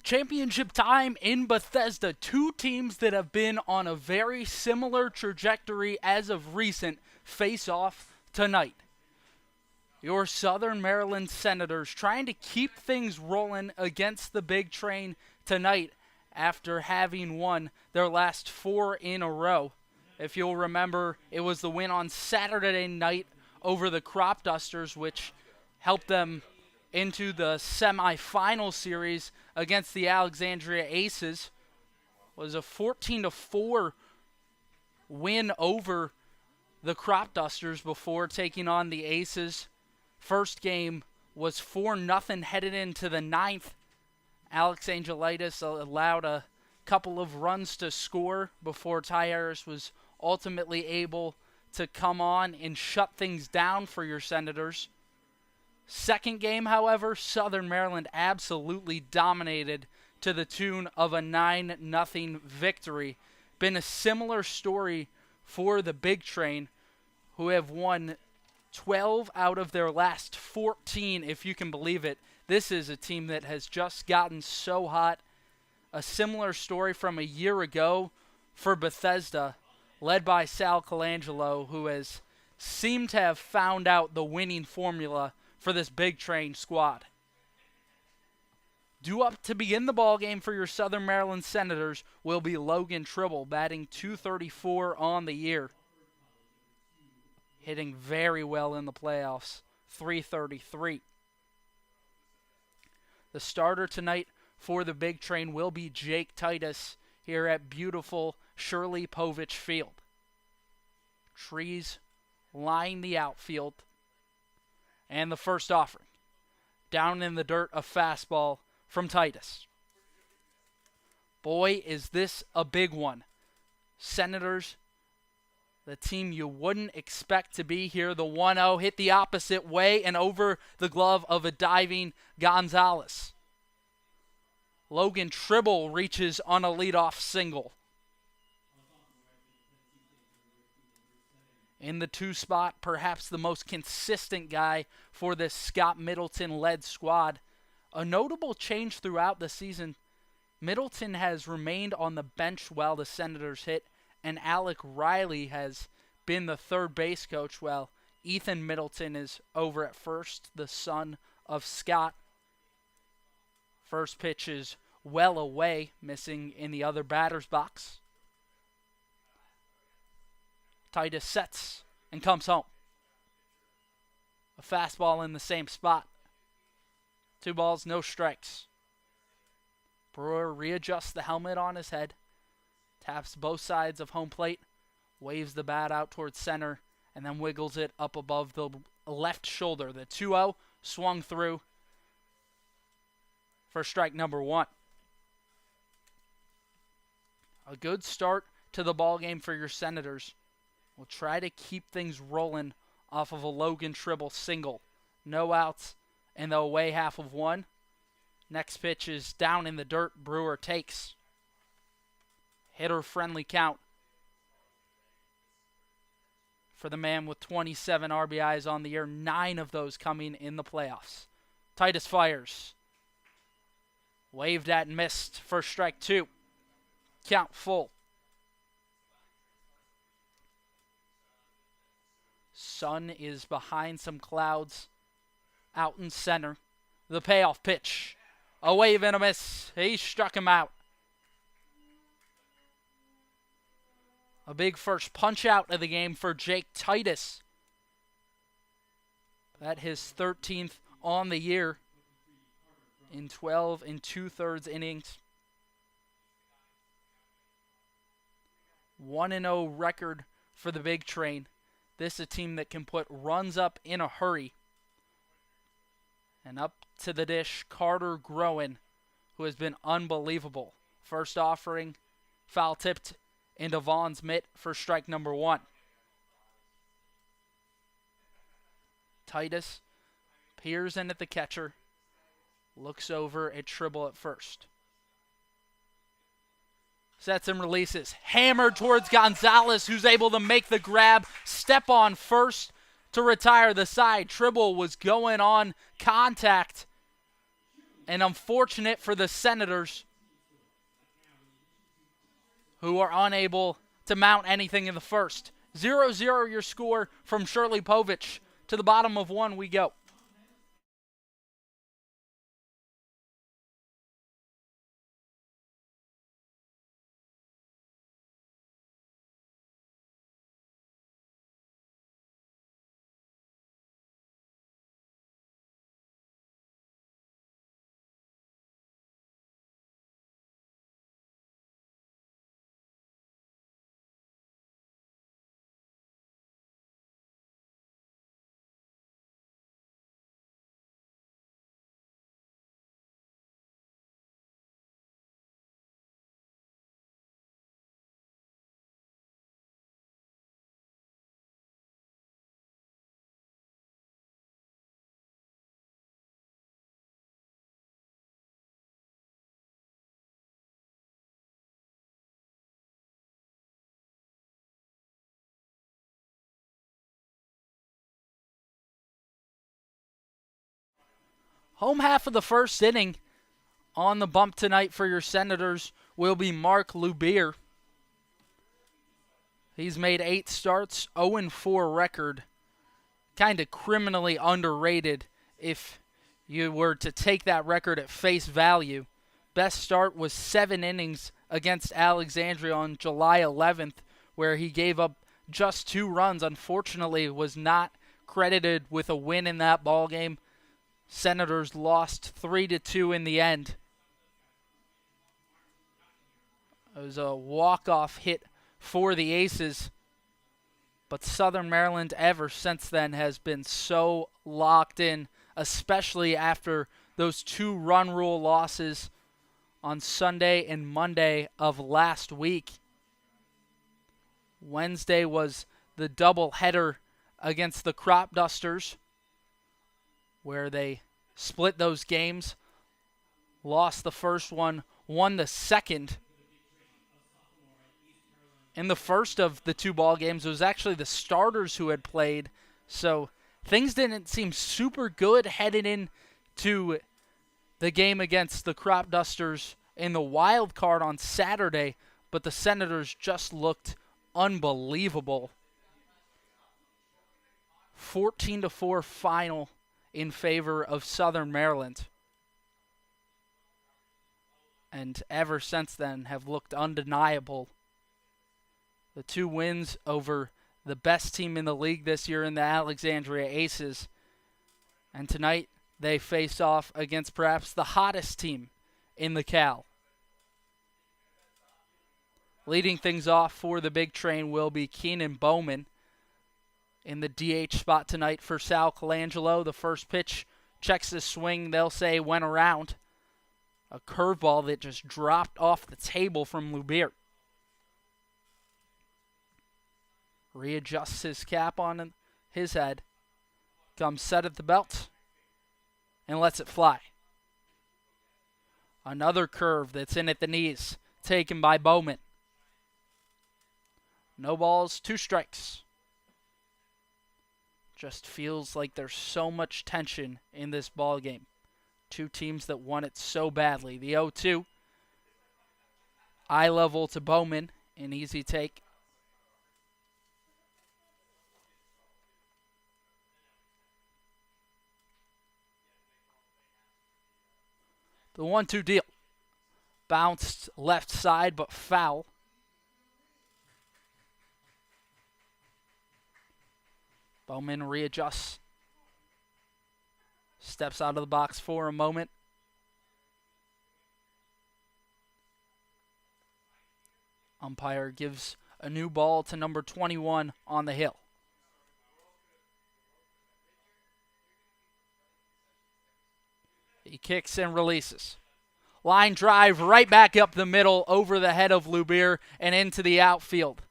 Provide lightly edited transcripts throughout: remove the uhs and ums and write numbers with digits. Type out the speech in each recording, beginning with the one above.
Championship time in Bethesda. Two teams that have been on a very similar trajectory as of recent face off tonight. Your Southern Maryland Senators trying to keep things rolling against the big train tonight after having won their last 4 in a row. If you'll remember, it was the win on Saturday night over the Crop Dusters, which helped them into the semifinal series against the Alexandria Aces. It was a 14-4 win over the Crop Dusters before taking on the Aces. First game was 4-0 headed into the ninth. Alex Angelitis allowed a couple of runs to score before Ty Harris was ultimately able to come on and shut things down for your Senators. Second game, however, Southern Maryland absolutely dominated to the tune of a 9-0 victory. Been a similar story for the Big Train, who have won 12 out of their last 14, if you can believe it. This is a team that has just gotten so hot. A similar story from a year ago for Bethesda, led by Sal Colangelo, who has seemed to have found out the winning formula for this Big Train squad. Due up to begin the ballgame for your Southern Maryland Senators will be Logan Tribble, batting .234 on the year. Hitting very well in the playoffs, .333. The starter tonight for the Big Train will be Jake Titus here at beautiful Shirley Povich Field. Trees line the outfield. And the first offering. Down in the dirt, a fastball from Titus. Boy, is this a big one. Senators, the team you wouldn't expect to be here. The 1-0 hit the opposite way and over the glove of a diving Gonzalez. Logan Tribble reaches on a leadoff single. In the 2 spot, perhaps the most consistent guy for this Scott Middleton-led squad. A notable change throughout the season, Middleton has remained on the bench while the Senators hit, and Alec Riley has been the third base coach while Ethan Middleton is over at first, the son of Scott. First pitch is well away, missing in the other batter's box. Titus sets and comes home. A fastball in the same spot. 2 balls, no strikes. Brewer readjusts the helmet on his head, taps both sides of home plate, waves the bat out towards center, and then wiggles it up above the left shoulder. The 2-0 swung through for strike number 1. A good start to the ballgame for your Senators. We'll try to keep things rolling off of a Logan Tribble single. No outs in the away half of 1. Next pitch is down in the dirt. Brewer takes. Hitter-friendly count for the man with 27 RBIs on the year. 9 of those coming in the playoffs. Titus fires. Waved at and missed for strike 2. Count full. Sun is behind some clouds out in center. The payoff pitch. A wave and a miss. He struck him out. A big first punch out of the game for Jake Titus. That his 13th on the year in 12 2/3 innings. 1-0 record for the Big Train. This is a team that can put runs up in a hurry. And up to the dish, Carter Groen, who has been unbelievable. First offering, foul tipped into Vaughn's mitt for strike number 1. Titus peers in at the catcher, looks over at Tribble at first. Sets and releases. Hammered towards Gonzalez, who's able to make the grab. Step on first to retire the side. Tribble was going on contact And unfortunate for the Senators, who are unable to mount anything in the first. 0-0 your score from Shirley Povich. To the bottom of one we go. Home half of the first inning on the bump tonight for your Senators will be Mark Lubier. He's made 8 starts, 0-4 record. Kind of criminally underrated if you were to take that record at face value. Best start was 7 innings against Alexandria on July 11th, where he gave up just 2 runs. Unfortunately, was not credited with a win in that ballgame. Senators lost 3-2 in the end. It was a walk-off hit for the Aces. But Southern Maryland ever since then has been so locked in, especially after those 2 run rule losses on Sunday and Monday of last week. Wednesday was the doubleheader against the Crop Dusters, where they split those games, lost the first one, won the second. In the first of the 2 ball games, it was actually the starters who had played, so things didn't seem super good heading into the game against the Crop Dusters in the wild card on Saturday, but the Senators just looked unbelievable. 14-4 final in favor of Southern Maryland. And ever since then have looked undeniable. The 2 wins over the best team in the league this year in the Alexandria Aces. And tonight they face off against perhaps the hottest team in the Cal. Leading things off for the big train will be Keenan Bowman in the DH spot tonight for Sal Colangelo. The first pitch checks the swing, they'll say went around. A curveball that just dropped off the table from Lubier. Readjusts his cap on his head. Comes set at the belt. And lets it fly. Another curve that's in at the knees. Taken by Bowman. No balls, 2 strikes. Just feels like there's so much tension in this ball game. 2 teams that want it so badly. The 0-2. Eye level to Bowman. An easy take. The 1-2 deal. Bounced left side, but foul. Bowman readjusts. Steps out of the box for a moment. Umpire gives a new ball to number 21 on the hill. He kicks and releases. Line drive right back up the middle over the head of Lubier and into the outfield.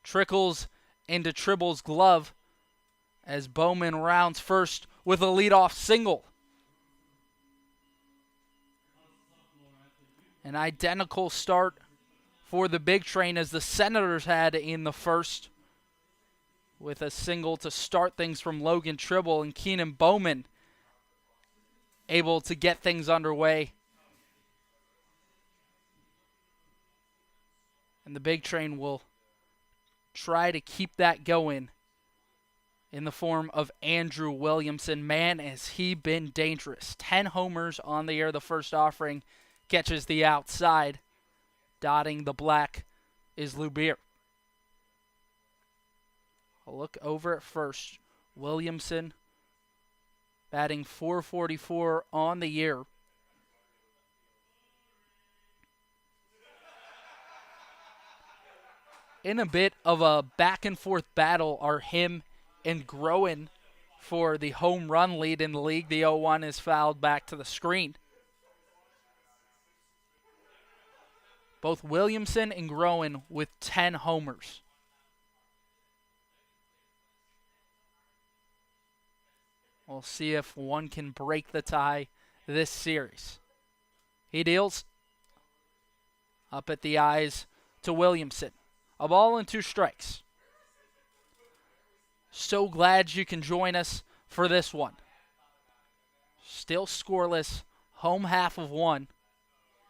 Trickles into Tribble's glove as Bowman rounds first with a leadoff single. An identical start for the big train as the Senators had in the first, with a single to start things from Logan Tribble, and Keenan Bowman able to get things underway. And the Big Train will try to keep that going in the form of Andrew Williamson. Man, has he been dangerous. 10 homers on the year. The first offering catches the outside. Dotting the black is Lubier. A look over at first. Williamson batting .444 on the year. In a bit of a back-and-forth battle are him and Groen for the home run lead in the league. The 0-1 is fouled back to the screen. Both Williamson and Groen with 10 homers. We'll see if one can break the tie this series. He deals up at the eyes to Williamson. A ball and 2 strikes. So glad you can join us for this one. Still scoreless. Home half of 1.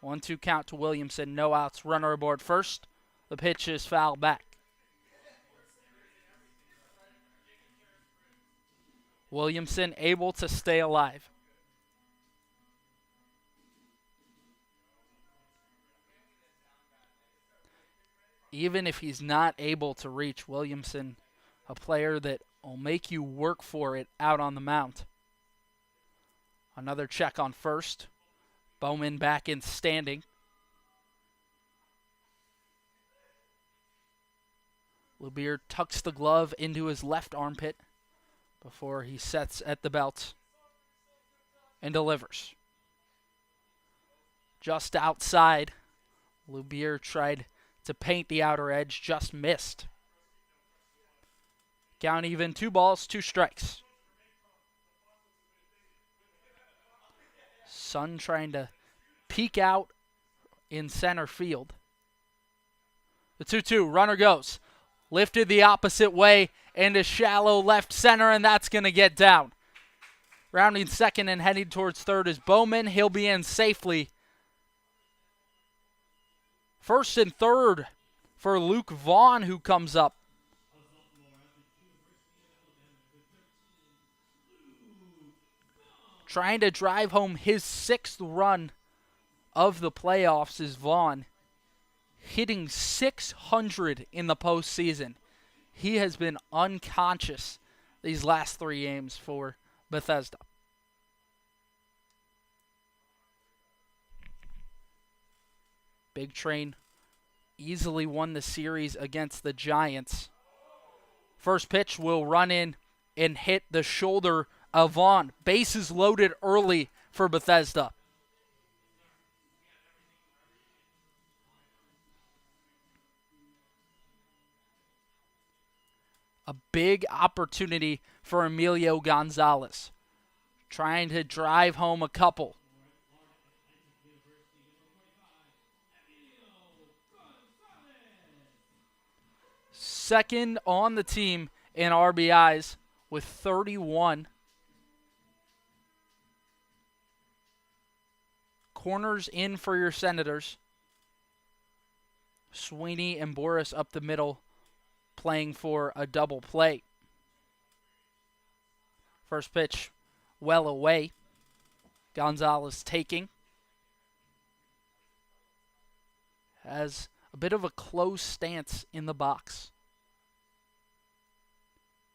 1-2 count to Williamson. No outs. Runner aboard first. The pitch is fouled back. Williamson able to stay alive. Even if he's not able to reach, Williamson, a player that will make you work for it out on the mound. Another check on first. Bowman back in standing. Lubier tucks the glove into his left armpit before he sets at the belt and delivers. Just outside, Lubier tried to paint the outer edge, just missed. Count even, 2 balls, 2 strikes. Sun trying to peek out in center field. The 2-2, runner goes. Lifted the opposite way into shallow left center, and that's going to get down. Rounding second and heading towards third is Bowman. He'll be in safely. First and third for Luke Vaughn, who comes up. Trying to drive home his 6th run of the playoffs is Vaughn. Hitting .600 in the postseason. He has been unconscious these last 3 games for Bethesda. Big Train easily won the series against the Giants. First pitch will run in and hit the shoulder of Vaughn. Bases loaded early for Bethesda. A big opportunity for Emilio Gonzalez. Trying to drive home a couple. Second on the team in RBIs with 31. Corners in for your Senators. Sweeney and Boris up the middle, playing for a double play. First pitch well away. Gonzalez taking. Has a bit of a close stance in the box.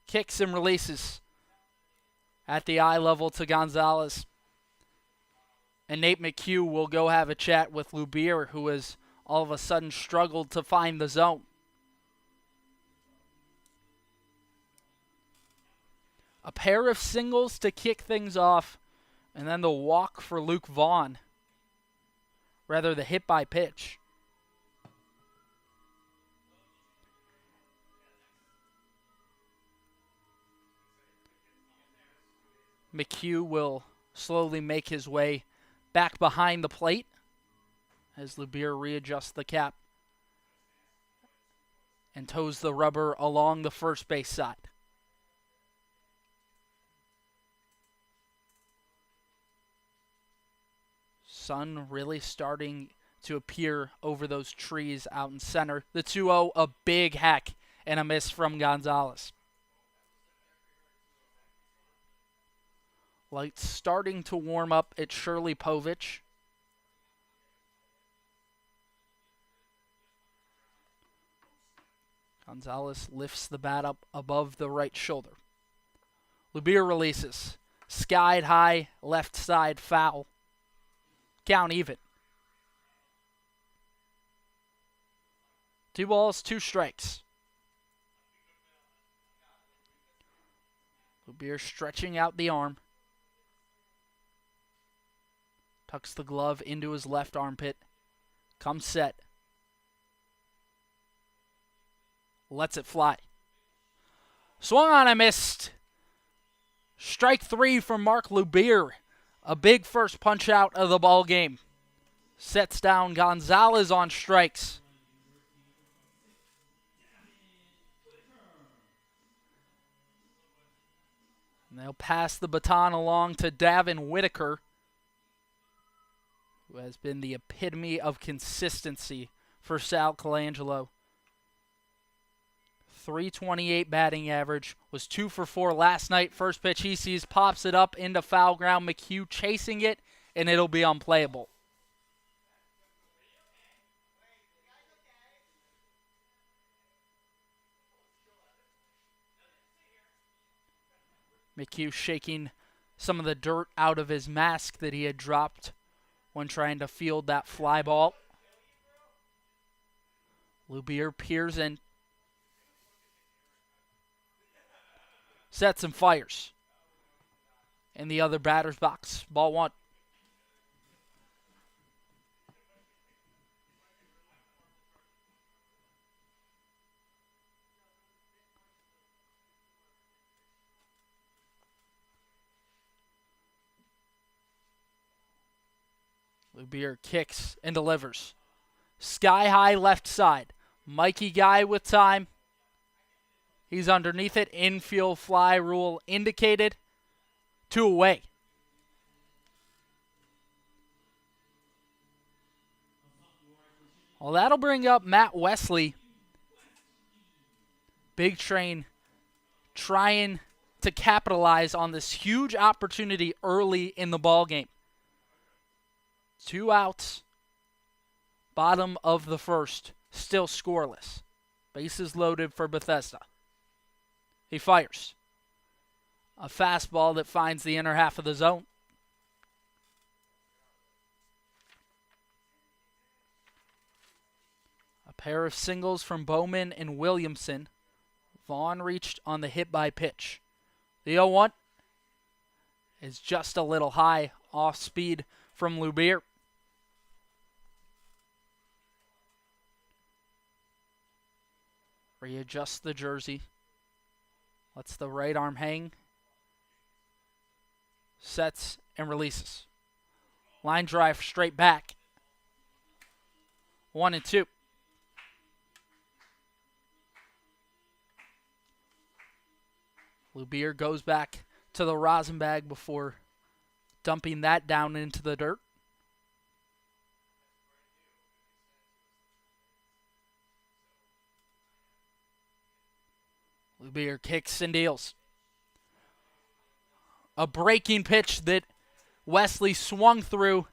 Kicks and releases at the eye level to Gonzalez. And Nate McHugh will go have a chat with Lubier, who has all of a sudden struggled to find the zone. A pair of singles to kick things off, and then the walk for Luke Vaughn. Rather, the hit by pitch. McHugh will slowly make his way back behind the plate as Lubier readjusts the cap and toes the rubber along the first base side. sun really starting to appear over those trees out in center. The 2-0, a big hack and a miss from Gonzalez. Lights starting to warm up at Shirley Povich. Gonzalez lifts the bat up above the right shoulder. Lubier releases. Skied high, left side foul. Count even. 2 balls, 2 strikes. Lubier stretching out the arm. Tucks the glove into his left armpit. Comes set. Lets it fly. Swung on and missed. Strike 3 from Mark Lubier. A big first punch out of the ball game. Sets down Gonzalez on strikes. And they'll pass the baton along to Davin Whitaker, who has been the epitome of consistency for Sal Colangelo. .328 batting average, was 2 for 4 last night. First pitch he sees, pops it up into foul ground. McHugh chasing it, and it'll be unplayable. McHugh shaking some of the dirt out of his mask that he had dropped when trying to field that fly ball. Lubier peers in. Sets and fires. In the other batter's box. Ball 1. Lubier kicks and delivers. Sky high left side. Mikey Guy with time. He's underneath it. Infield fly rule indicated. 2 away. Well, that'll bring up Matt Wesley. Big Train trying to capitalize on this huge opportunity early in the ball game. 2 outs. Bottom of the first. Still scoreless. Bases loaded for Bethesda. He fires. A fastball that finds the inner half of the zone. A pair of singles from Bowman and Williamson. Vaughn reached on the hit by pitch. The 0-1 is just a little high, off speed from Lubier. Readjusts the jersey. Lets the right arm hang. Sets and releases. Line drive straight back. 1-2. Lubier goes back to the rosin bag before dumping that down into the dirt. Lubier kicks and deals. A breaking pitch that Wesley swung through.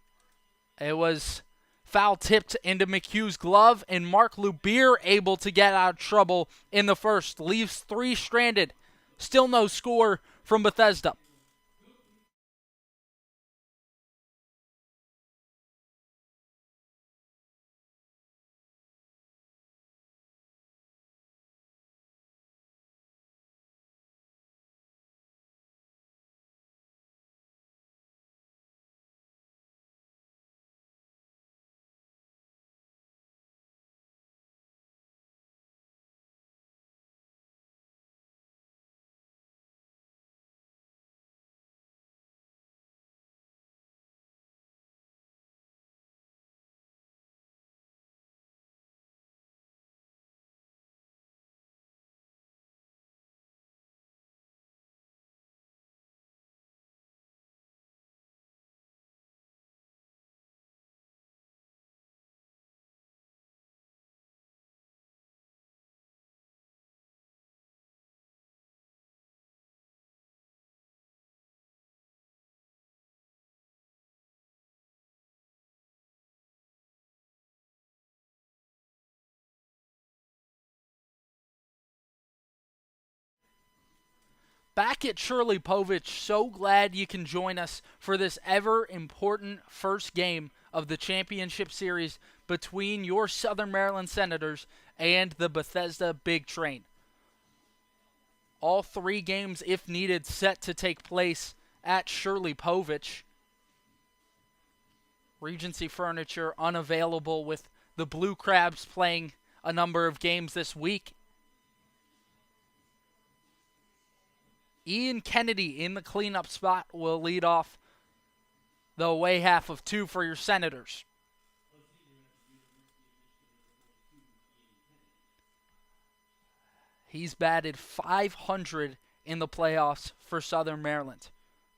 It was foul tipped into McHugh's glove, and Mark Lubier able to get out of trouble in the first. Leaves 3 stranded. Still no score from Bethesda. back at Shirley Povich. So glad you can join us for this ever important first game of the championship series between your Southern Maryland Senators and the Bethesda Big Train. All 3 games, if needed, set to take place at Shirley Povich. Regency Furniture unavailable, with the Blue Crabs playing a number of games this week. Ian Kennedy in the cleanup spot will lead off the away half of 2 for your Senators. He's batted .500 in the playoffs for Southern Maryland,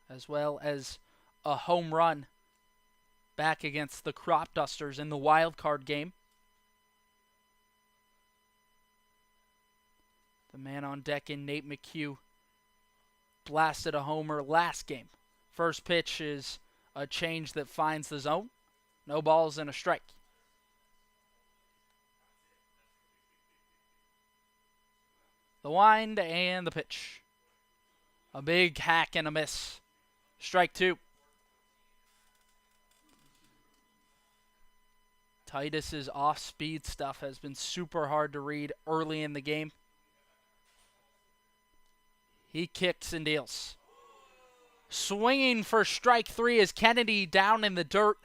as well as a home run back against the Crop Dusters in the wild card game. The man on deck in Nate McHugh blasted a homer last game. First pitch is a change that finds the zone. No balls and a strike. The wind and the pitch. A big hack and a miss. Strike 2. Titus's off-speed stuff has been super hard to read early in the game. He kicks and deals. Swinging for strike 3 is Kennedy down in the dirt.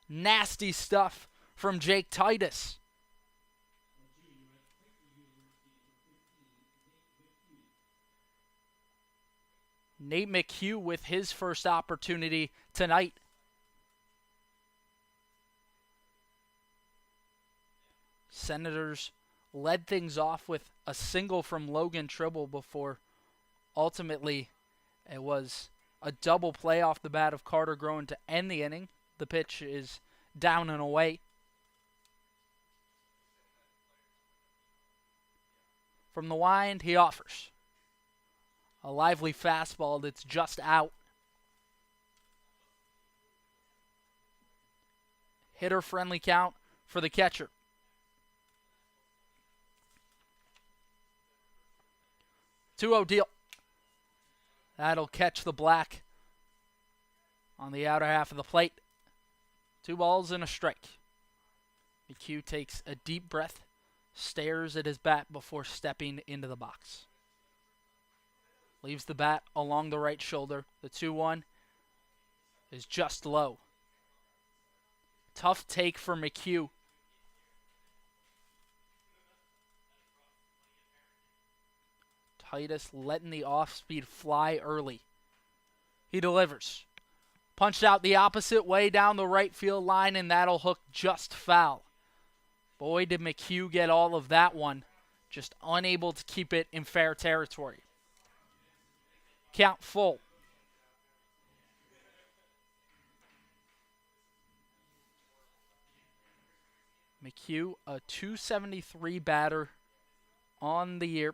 Nasty stuff from Jake Titus. Nate McHugh with his first opportunity tonight. Senators led things off with a single from Logan Tribble before ultimately it was a double play off the bat of Carter Groen to end the inning. The pitch is down and away. From the wind, he offers a lively fastball that's just out. Hitter-friendly count for the catcher. 2-0 deal. That'll catch the black on the outer half of the plate. 2 balls and a strike. McHugh takes a deep breath, stares at his bat before stepping into the box. Leaves the bat along the right shoulder. The 2-1 is just low. Tough take for McHugh. Titus letting the off-speed fly early. He delivers. Punched out the opposite way down the right field line, and that'll hook just foul. Boy, did McHugh get all of that one. Just unable to keep it in fair territory. Count full. McHugh, a .273 batter on the year.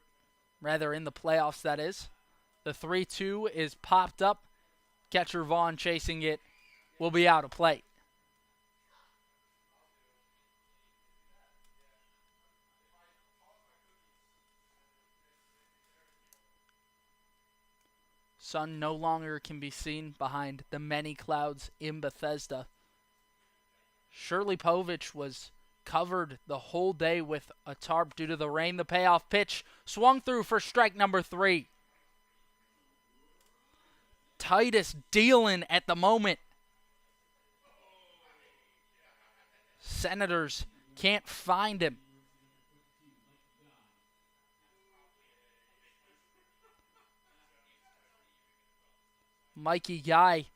Rather, in the playoffs, that is. The 3-2 is popped up. Catcher Vaughn chasing it will be out of play. Sun no longer can be seen behind the many clouds in Bethesda. Shirley Povich was covered the whole day with a tarp due to the rain. The payoff pitch swung through for strike number 3. Titus dealing at the moment. Senators can't find him. Mikey Guy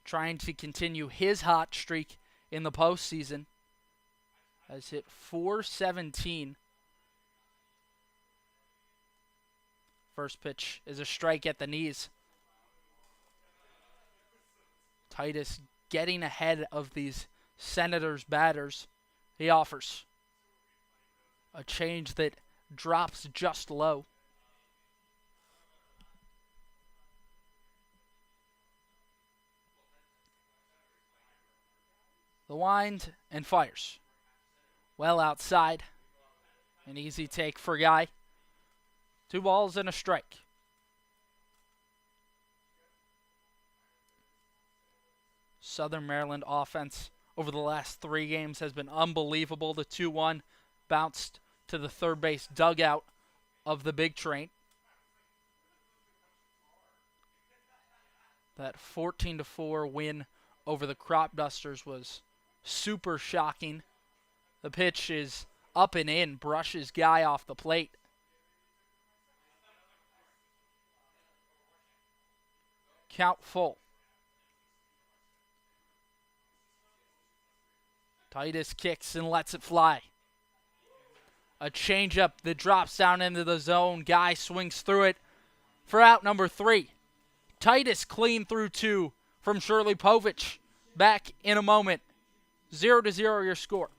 trying to continue his hot streak in the postseason. Has hit .417. First pitch is a strike at the knees. Titus getting ahead of these Senators batters. He offers a change that drops just low. The wind and fires. Well outside. An easy take for Guy. 2 balls and a strike. Southern Maryland offense over the last 3 games has been unbelievable. The 2-1 bounced to the third base dugout of the Big Train. That 14-4 win over the Crop Dusters was super shocking. The pitch is up and in, brushes Guy off the plate. Count full. Titus kicks and lets it fly. A changeup that drops down into the zone. Guy swings through it for out number 3. Titus clean through 2 from Shirley Povich. Back in a moment. 0-0 your score.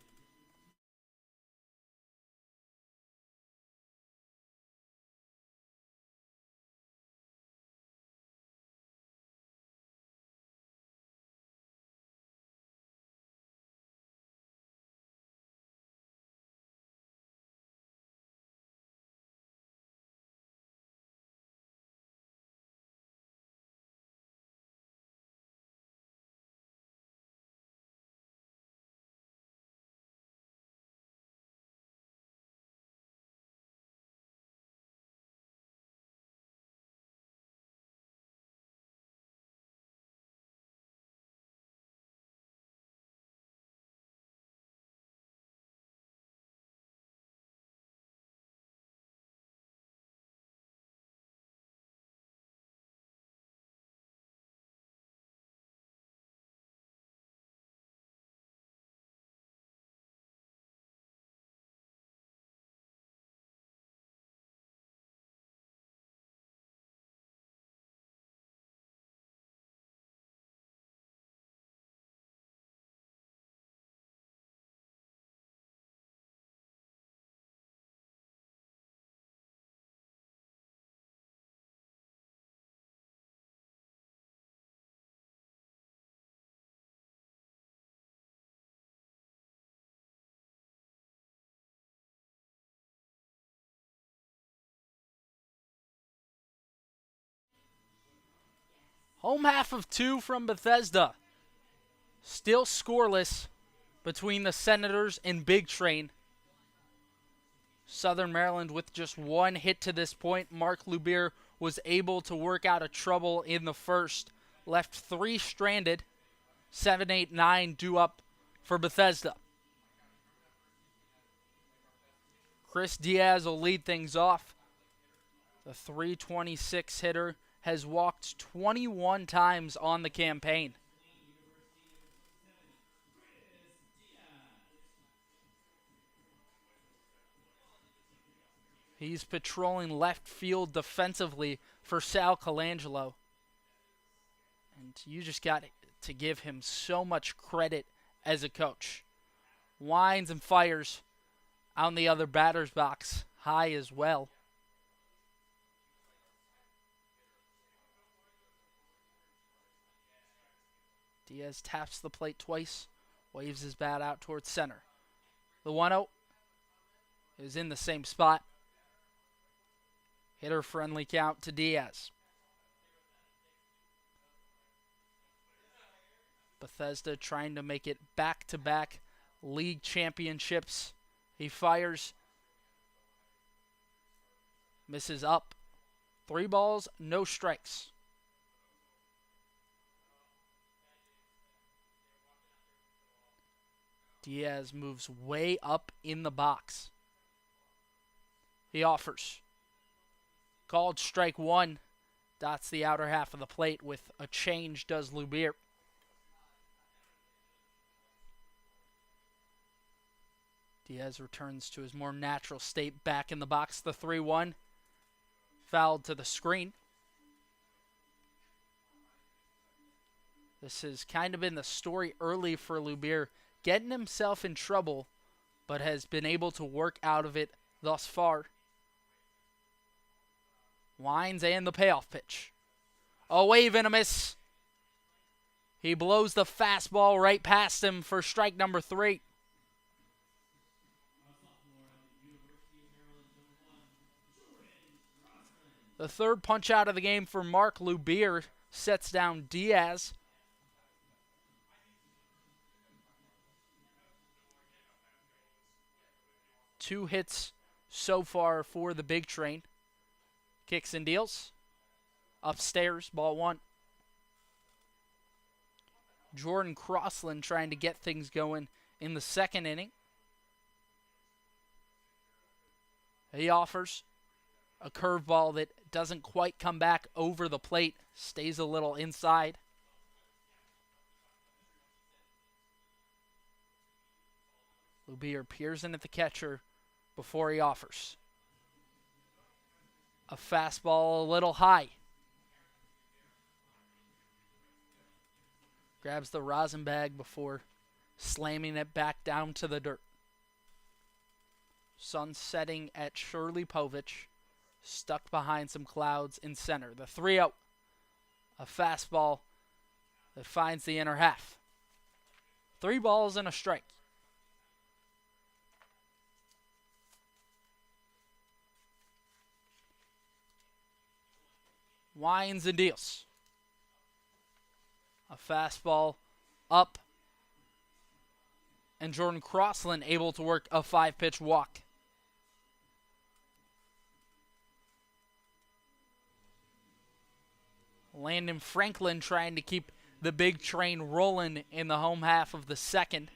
Home half of 2 from Bethesda. Still scoreless between the Senators and Big Train. Southern Maryland with just 1 hit to this point. Mark Lubier was able to work out a trouble in the first. Left 3 stranded. 7, 8, 9 due up for Bethesda. Chris Diaz will lead things off. The 326 hitter has walked 21 times on the campaign. He's patrolling left field defensively for Sal Colangelo. And you just got to give him so much credit as a coach. Winds and fires on the other batter's box high as well. Diaz taps the plate twice, waves his bat out towards center. The 1-0 is in the same spot. Hitter friendly count to Diaz. Bethesda trying to make it back-to-back league championships. He fires. Misses up. 3 balls, no strikes. Diaz moves way up in the box. He offers. Called strike 1. Dots the outer half of the plate with a change, does Lubier. Diaz returns to his more natural state back in the box. The 3-1. Fouled to the screen. This has kind of been the story early for Lubier, getting himself in trouble, but has been able to work out of it thus far. Winds and the payoff pitch. A wave and a miss. He blows the fastball right past him for strike number 3. The third punch out of the game for Mark Lubier sets down Diaz. 2 hits so far for the big train. Kicks and deals. Upstairs, ball 1. Jordan Crossland trying to get things going in the second inning. He offers a curveball that doesn't quite come back over the plate, stays a little inside. Lubier peers in at the catcher before he offers. A fastball a little high. Grabs the rosin bag before slamming it back down to the dirt. Sun setting at Shirley Povich, stuck behind some clouds in center. The 3-0. A fastball that finds the inner half. 3 balls and a strike. Winds and deals. A fastball up. And Jordan Crossland able to work a 5-pitch walk. Landon Franklin trying to keep the big train rolling in the home half of the second.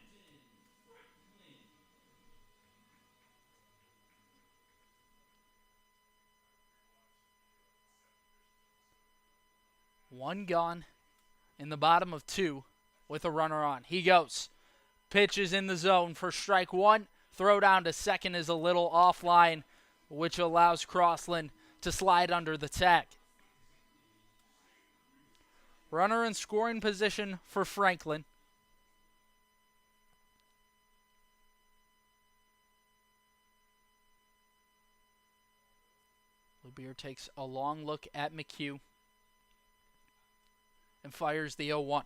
One gone in the bottom of 2 with a runner on. He goes. Pitch is in the zone for strike 1. Throw down to second is a little offline, which allows Crossland to slide under the tag. Runner in scoring position for Franklin. Lubier takes a long look at McHugh and fires the 0-1.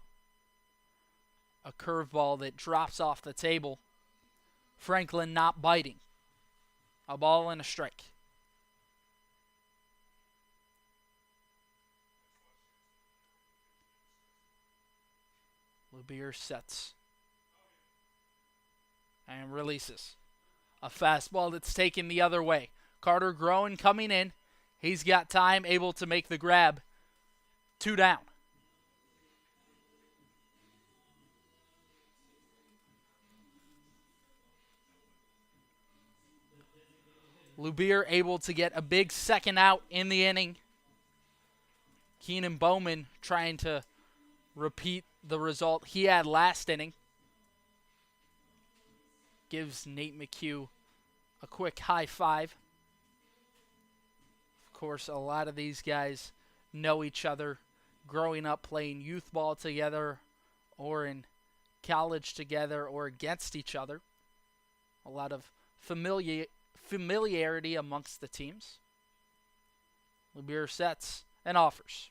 A curveball that drops off the table. Franklin not biting. A ball and a strike. Lubier sets and releases. A fastball that's taken the other way. Carter Groen coming in. He's got time, able to make the grab. 2 down. Lubier able to get a big second out in the inning. Keenan Bowman trying to repeat the result he had last inning. Gives Nate McHugh a quick high five. Of course, a lot of these guys know each other, growing up playing youth ball together or in college together or against each other. A lot of familiarity amongst the teams. Lubier sets and offers.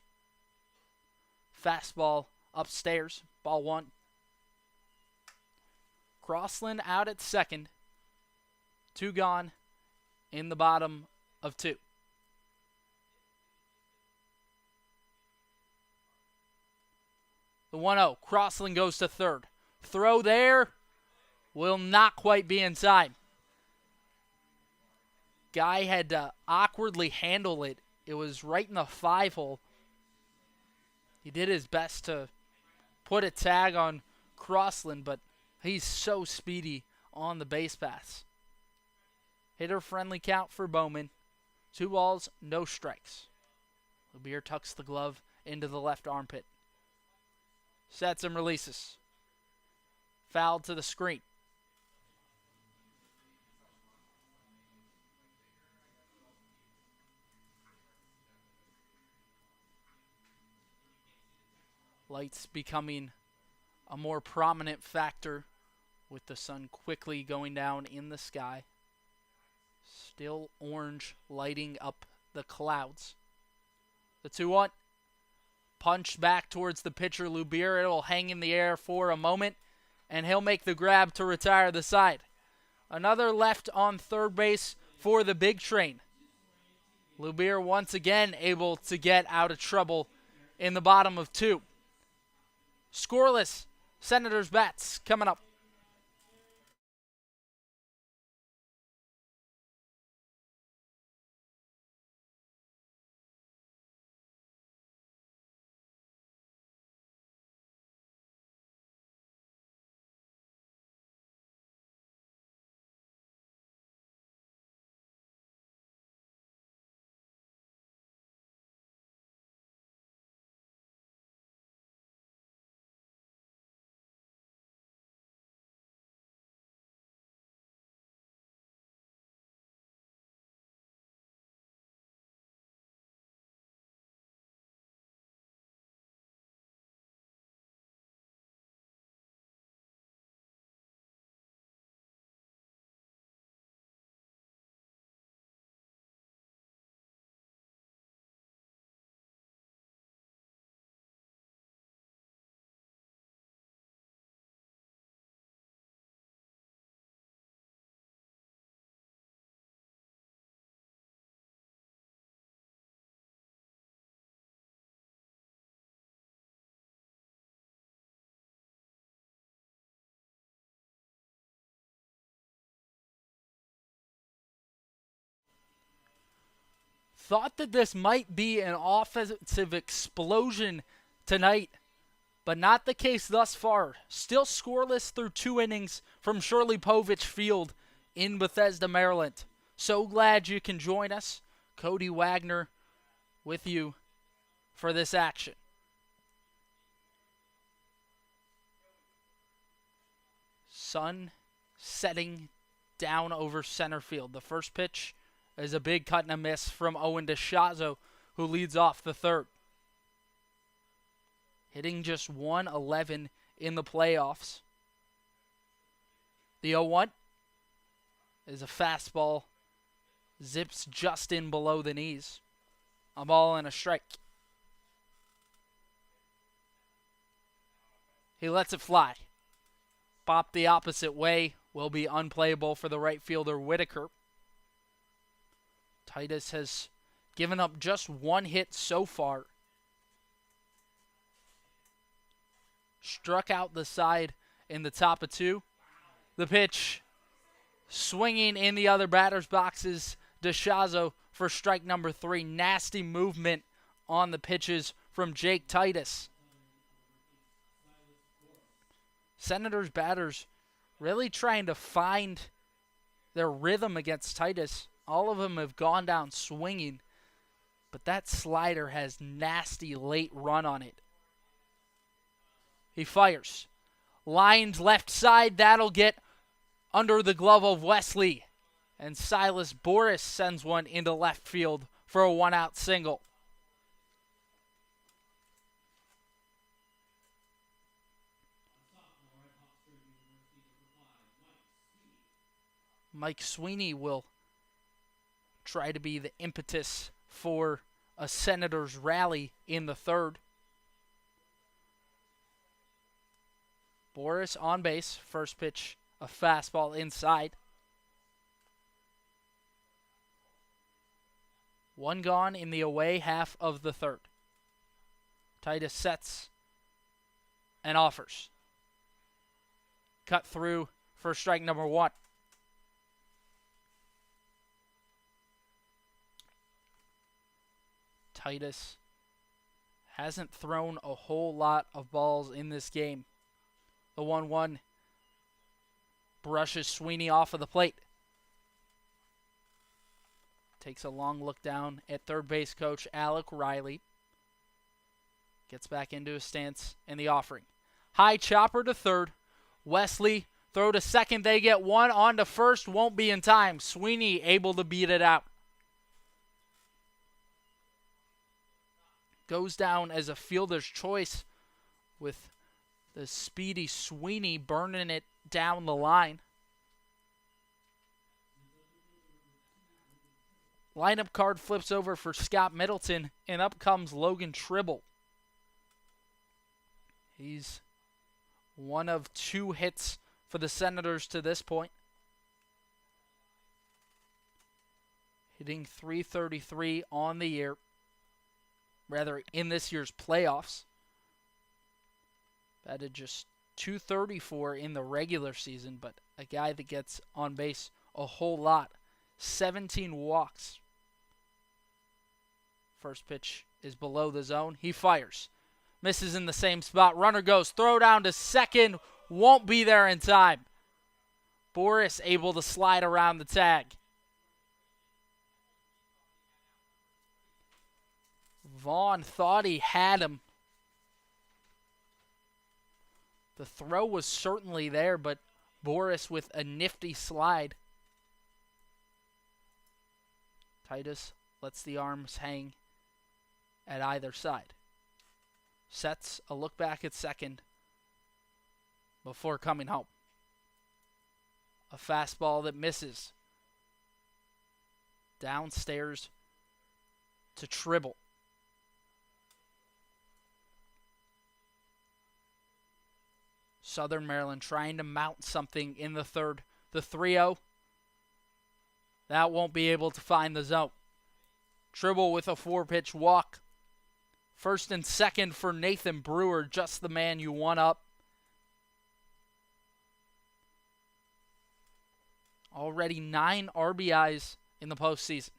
Fastball upstairs, ball 1. Crossland out at second. 2 gone in the bottom of 2. The 1-0. Crossland goes to third. Throw there will not quite be inside. Guy had to awkwardly handle it. It was right in the 5-hole. He did his best to put a tag on Crossland, but he's so speedy on the base paths. Hitter-friendly count for Bowman. 2 balls, no strikes. Lubier tucks the glove into the left armpit. Sets and releases. Foul to the screen. Lights becoming a more prominent factor with the sun quickly going down in the sky. Still orange lighting up the clouds. The 2-1. Punched back towards the pitcher, Lubier. It'll hang in the air for a moment, and he'll make the grab to retire the side. Another left on third base for the big train. Lubier once again able to get out of trouble in the bottom of 2. Scoreless. Senators bats coming up. thought that this might be an offensive explosion tonight, but not the case thus far. Still scoreless through 2 innings from Shirley Povich Field in Bethesda, Maryland. So glad you can join us. Cody Wagner with you for this action. Sun setting down over center field. The first pitch is a big cut and a miss from Owen DeShazo, who leads off the third. Hitting just 111 in the playoffs. The 0-1 is a fastball. Zips just in below the knees. A ball and a strike. He lets it fly. Pop the opposite way. Will be unplayable for the right fielder Whitaker. Titus has given up just 1 hit so far. Struck out the side in the top of 2. The pitch swinging in the other batter's boxes. DeShazo for strike number 3. Nasty movement on the pitches from Jake Titus. Senators batters really trying to find their rhythm against Titus. All of them have gone down swinging, but that slider has nasty late run on it. He fires. Lines left side. That'll get under the glove of Wesley. And Silas Boris sends one into left field for a 1-out single. Mike Sweeney will try to be the impetus for a Senators rally in the third. Boris on base. First pitch, a fastball inside. 1 gone in the away half of the third. Titus sets and offers. Cut through for strike number 1. Titus hasn't thrown a whole lot of balls in this game. The 1-1 brushes Sweeney off of the plate. Takes a long look down at third base coach Alec Riley. Gets back into his stance in the offering. High chopper to third. Wesley throw to second. They get 1 on to first. Won't be in time. Sweeney able to beat it out. Goes down as a fielder's choice with the speedy Sweeney burning it down the line. Lineup card flips over for Scott Middleton, and up comes Logan Tribble. He's 1 of 2 hits for the Senators to this point. Hitting .333 on the year. Rather, in this year's playoffs. Batted just .234 in the regular season, but a guy that gets on base a whole lot. 17 walks. First pitch is below the zone. He fires. Misses in the same spot. Runner goes. Throw down to second. Won't be there in time. Boris able to slide around the tag. Vaughn thought he had him. The throw was certainly there, but Boris with a nifty slide. Titus lets the arms hang at either side. Sets a look back at second before coming home. A fastball that misses. Downstairs to Tribble. Southern Maryland trying to mount something in the third. The 3-0. That won't be able to find the zone. Tribble with a 4-pitch walk. First and second for Nathan Brewer, just the man you want up. Already 9 RBIs in the postseason.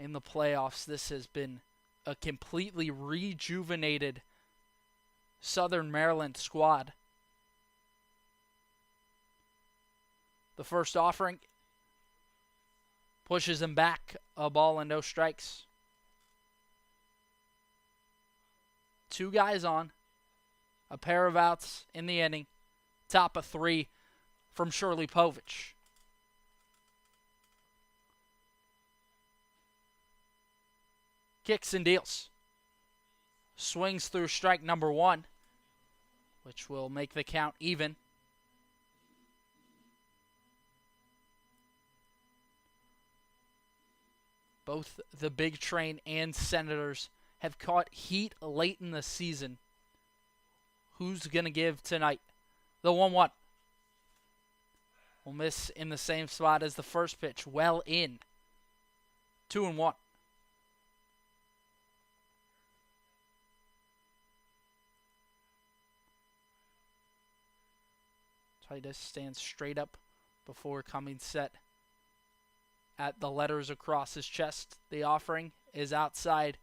in the playoffs, this has been a completely rejuvenated Southern Maryland squad. The first offering pushes him back, a ball and no strikes. 2 guys on, a pair of outs in the inning, top of 3 from Shirley Povich. Kicks and deals. Swings through strike number 1, which will make the count even. Both the Big Train and Senators have caught heat late in the season. Who's going to give tonight? The 1-1. Will miss in the same spot as the first pitch. Well in. 2-1. Titus stands straight up before coming set at the letters across his chest. The offering is outside.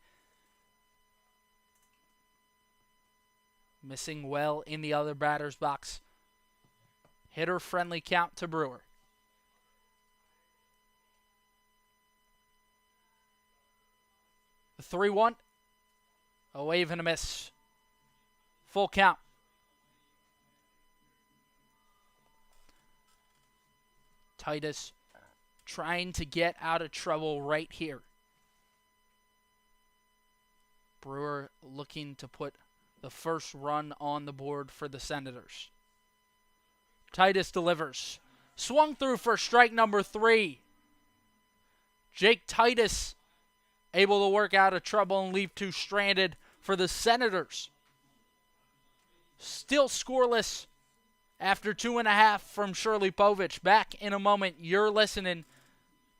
Missing well in the other batter's box. Hitter-friendly count to Brewer. The 3-1. A wave and a miss. Full count. Titus trying to get out of trouble right here. Brewer looking to put the first run on the board for the Senators. Titus delivers. Swung through for strike number 3. Jake Titus able to work out of trouble and leave 2 stranded for the Senators. Still scoreless after 2.5 from Shirley Povich. Back in a moment. You're listening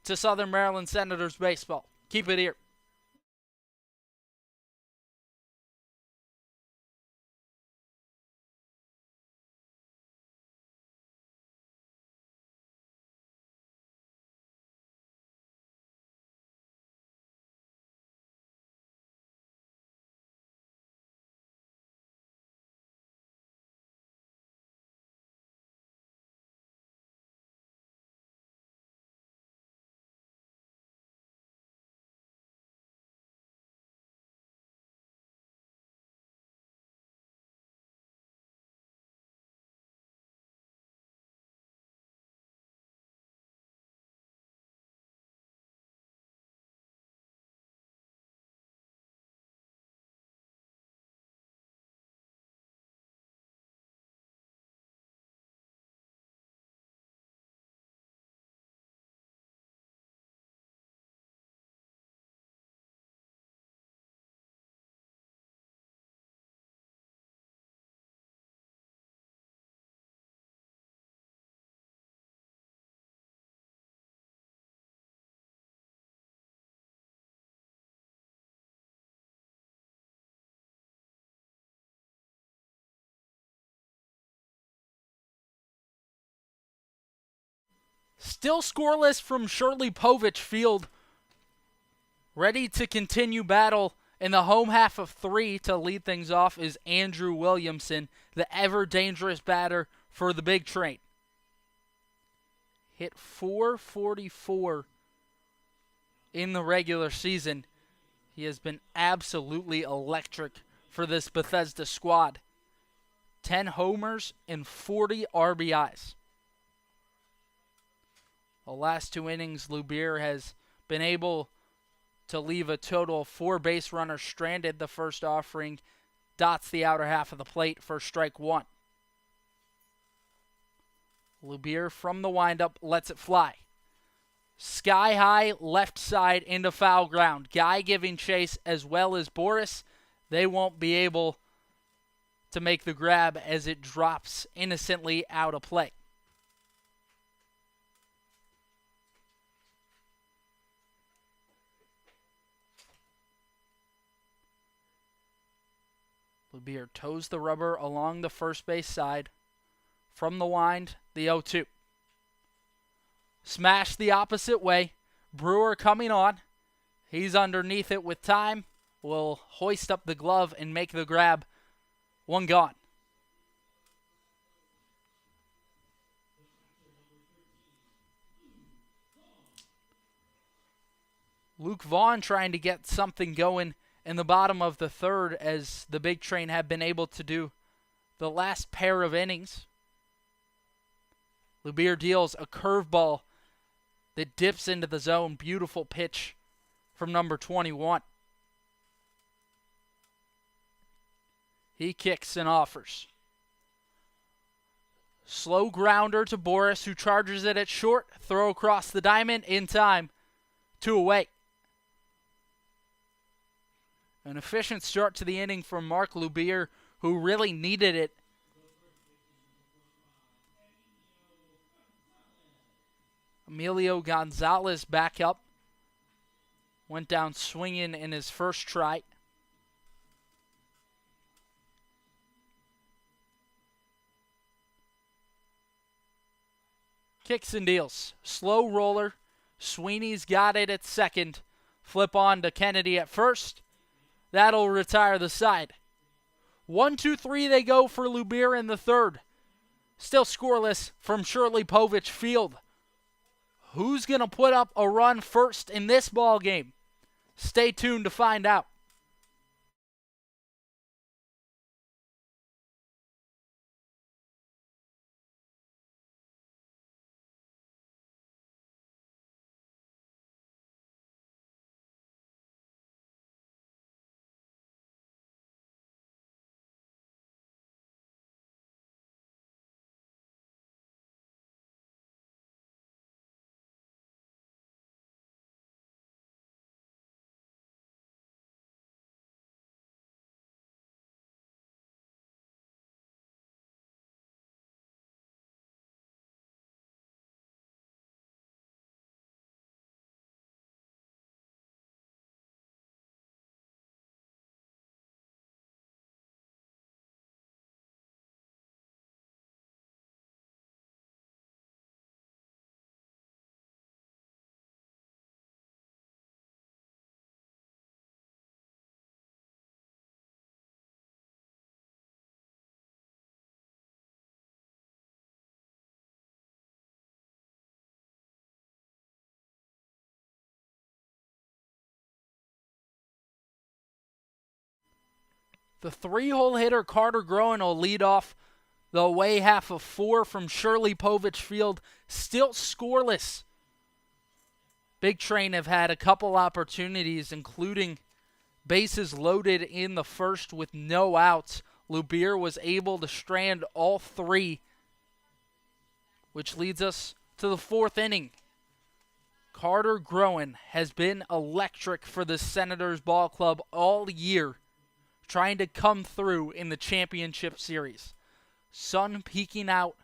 to Southern Maryland Senators baseball. Keep it here. Still scoreless from Shirley Povich Field. Ready to continue battle in the home half of 3 to lead things off is Andrew Williamson, the ever-dangerous batter for the Big Train. Hit .444 in the regular season. He has been absolutely electric for this Bethesda squad. 10 homers and 40 RBIs. The last 2 innings, Lubier has been able to leave a total of 4 base runners stranded. The first offering dots the outer half of the plate for strike 1. Lubier from the windup lets it fly. Sky high, left side into foul ground. Guy giving chase as well as Boris. They won't be able to make the grab as it drops innocently out of play. Lubier toes the rubber along the first base side. From the wind, the 0-2. Smash the opposite way. Brewer coming on He's underneath it with time. Will hoist up the glove and make the grab. One gone. Luke Vaughn trying to get something going in the bottom of the third, as the Big Train have been able to do the last pair of innings. Lubier deals a curveball that dips into the zone. Beautiful pitch from number 21. He kicks and offers. Slow grounder to Boris, who charges it at short. Throw across the diamond in time. 2 away. An efficient start to the inning from Mark Lubier, who really needed it. Emilio Gonzalez back up. Went down swinging in his first try. Kicks and deals. Slow roller. Sweeney's got it at second. Flip on to Kennedy at first. That'll retire the side. 1-2-3 they go for Lubier in the third. Still scoreless from Shirley Povich Field. Who's going to put up a run first in this ball game? Stay tuned to find out. The 3-hole hitter Carter Groen will lead off the away half of 4 from Shirley Povich Field. Still scoreless. Big Train have had a couple opportunities, including bases loaded in the first with no outs. Lubier was able to strand all 3, which leads us to the 4th inning. Carter Groen has been electric for the Senators ball club all year, trying to come through in the championship series. Sun peeking out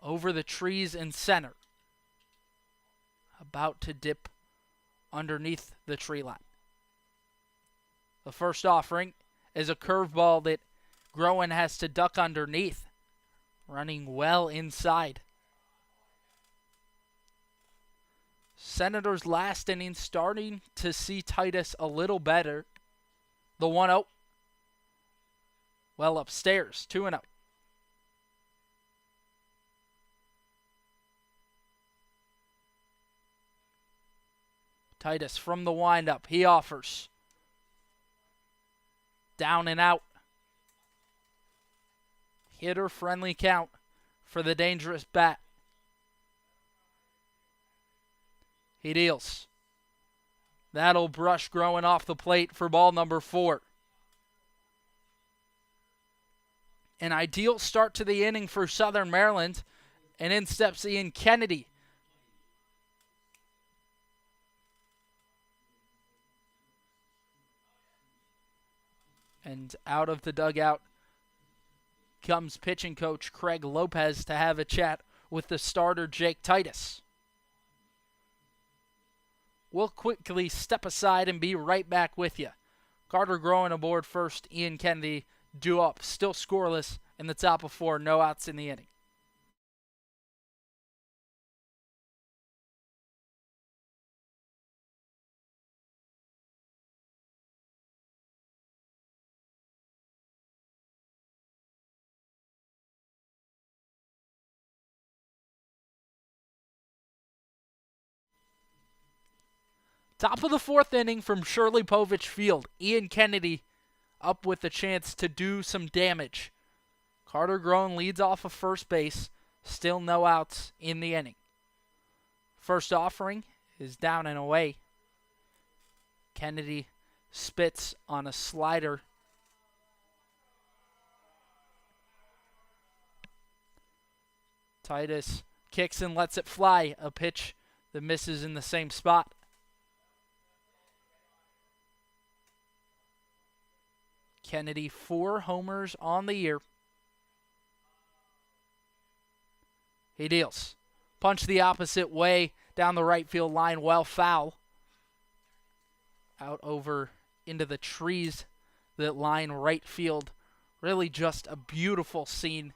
over the trees in center. About to dip underneath the tree line. The first offering is a curveball that Groen has to duck underneath. Running well inside. Senators last inning starting to see Titus a little better. The 1-0. Well upstairs. 2-0. Titus from the windup. He offers. Down and out. Hitter friendly count for the dangerous bat. He deals. That'll brush Groen off the plate for ball number 4. An ideal start to the inning for Southern Maryland. And in steps Ian Kennedy. And out of the dugout comes pitching coach Craig Lopez to have a chat with the starter Jake Titus. We'll quickly step aside and be right back with you. Carter Groen aboard first, Ian Kennedy due up, still scoreless in the top of 4, no outs in the inning. Top of the fourth inning from Shirley Povich Field. Ian Kennedy up with the chance to do some damage. Carter Groen leads off of first base. Still no outs in the inning. First offering is down and away. Kennedy spits on a slider. Titus kicks and lets it fly. A pitch that misses in the same spot. Kennedy, 4 homers on the year. He deals. Punch the opposite way down the right field line, well foul. Out over into the trees that line right field. Really just a beautiful scene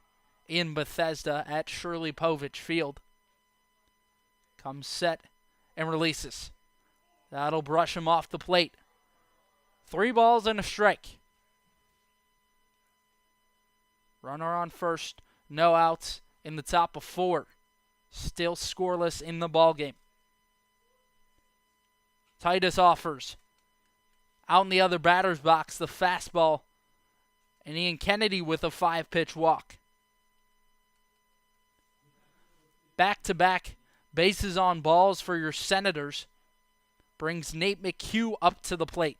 in Bethesda at Shirley Povich Field. Comes set and releases. That'll brush him off the plate. 3 balls and a strike. Runner on first, no outs in the top of 4. Still scoreless in the ballgame. Titus offers. Out in the other batter's box, the fastball. And Ian Kennedy with a 5-pitch walk. Back-to-back bases on balls for your Senators. Brings Nate McHugh up to the plate.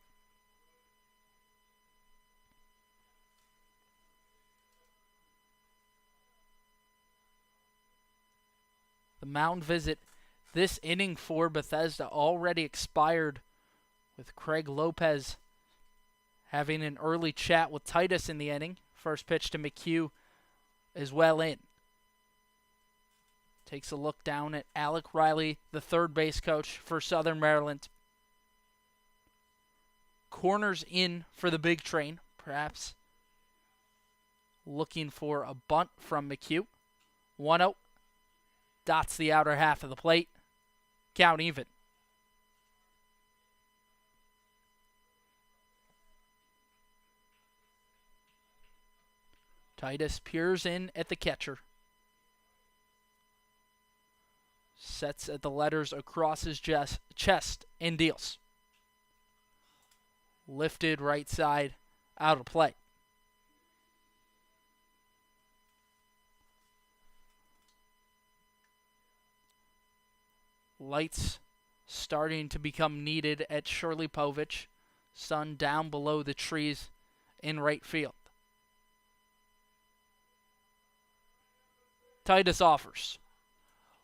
The mound visit this inning for Bethesda already expired, with Craig Lopez having an early chat with Titus in the inning. First pitch to McHugh is well in. Takes a look down at Alec Riley, the third base coach for Southern Maryland. Corners in for the big train, perhaps looking for a bunt from McHugh. 1-0. Dots the outer half of the plate. Count even. Titus peers in at the catcher. Sets at the letters across his chest and deals. Lifted right side, out of play. Lights starting to become needed at Shirley Povich. Sun down below the trees in right field. Titus offers.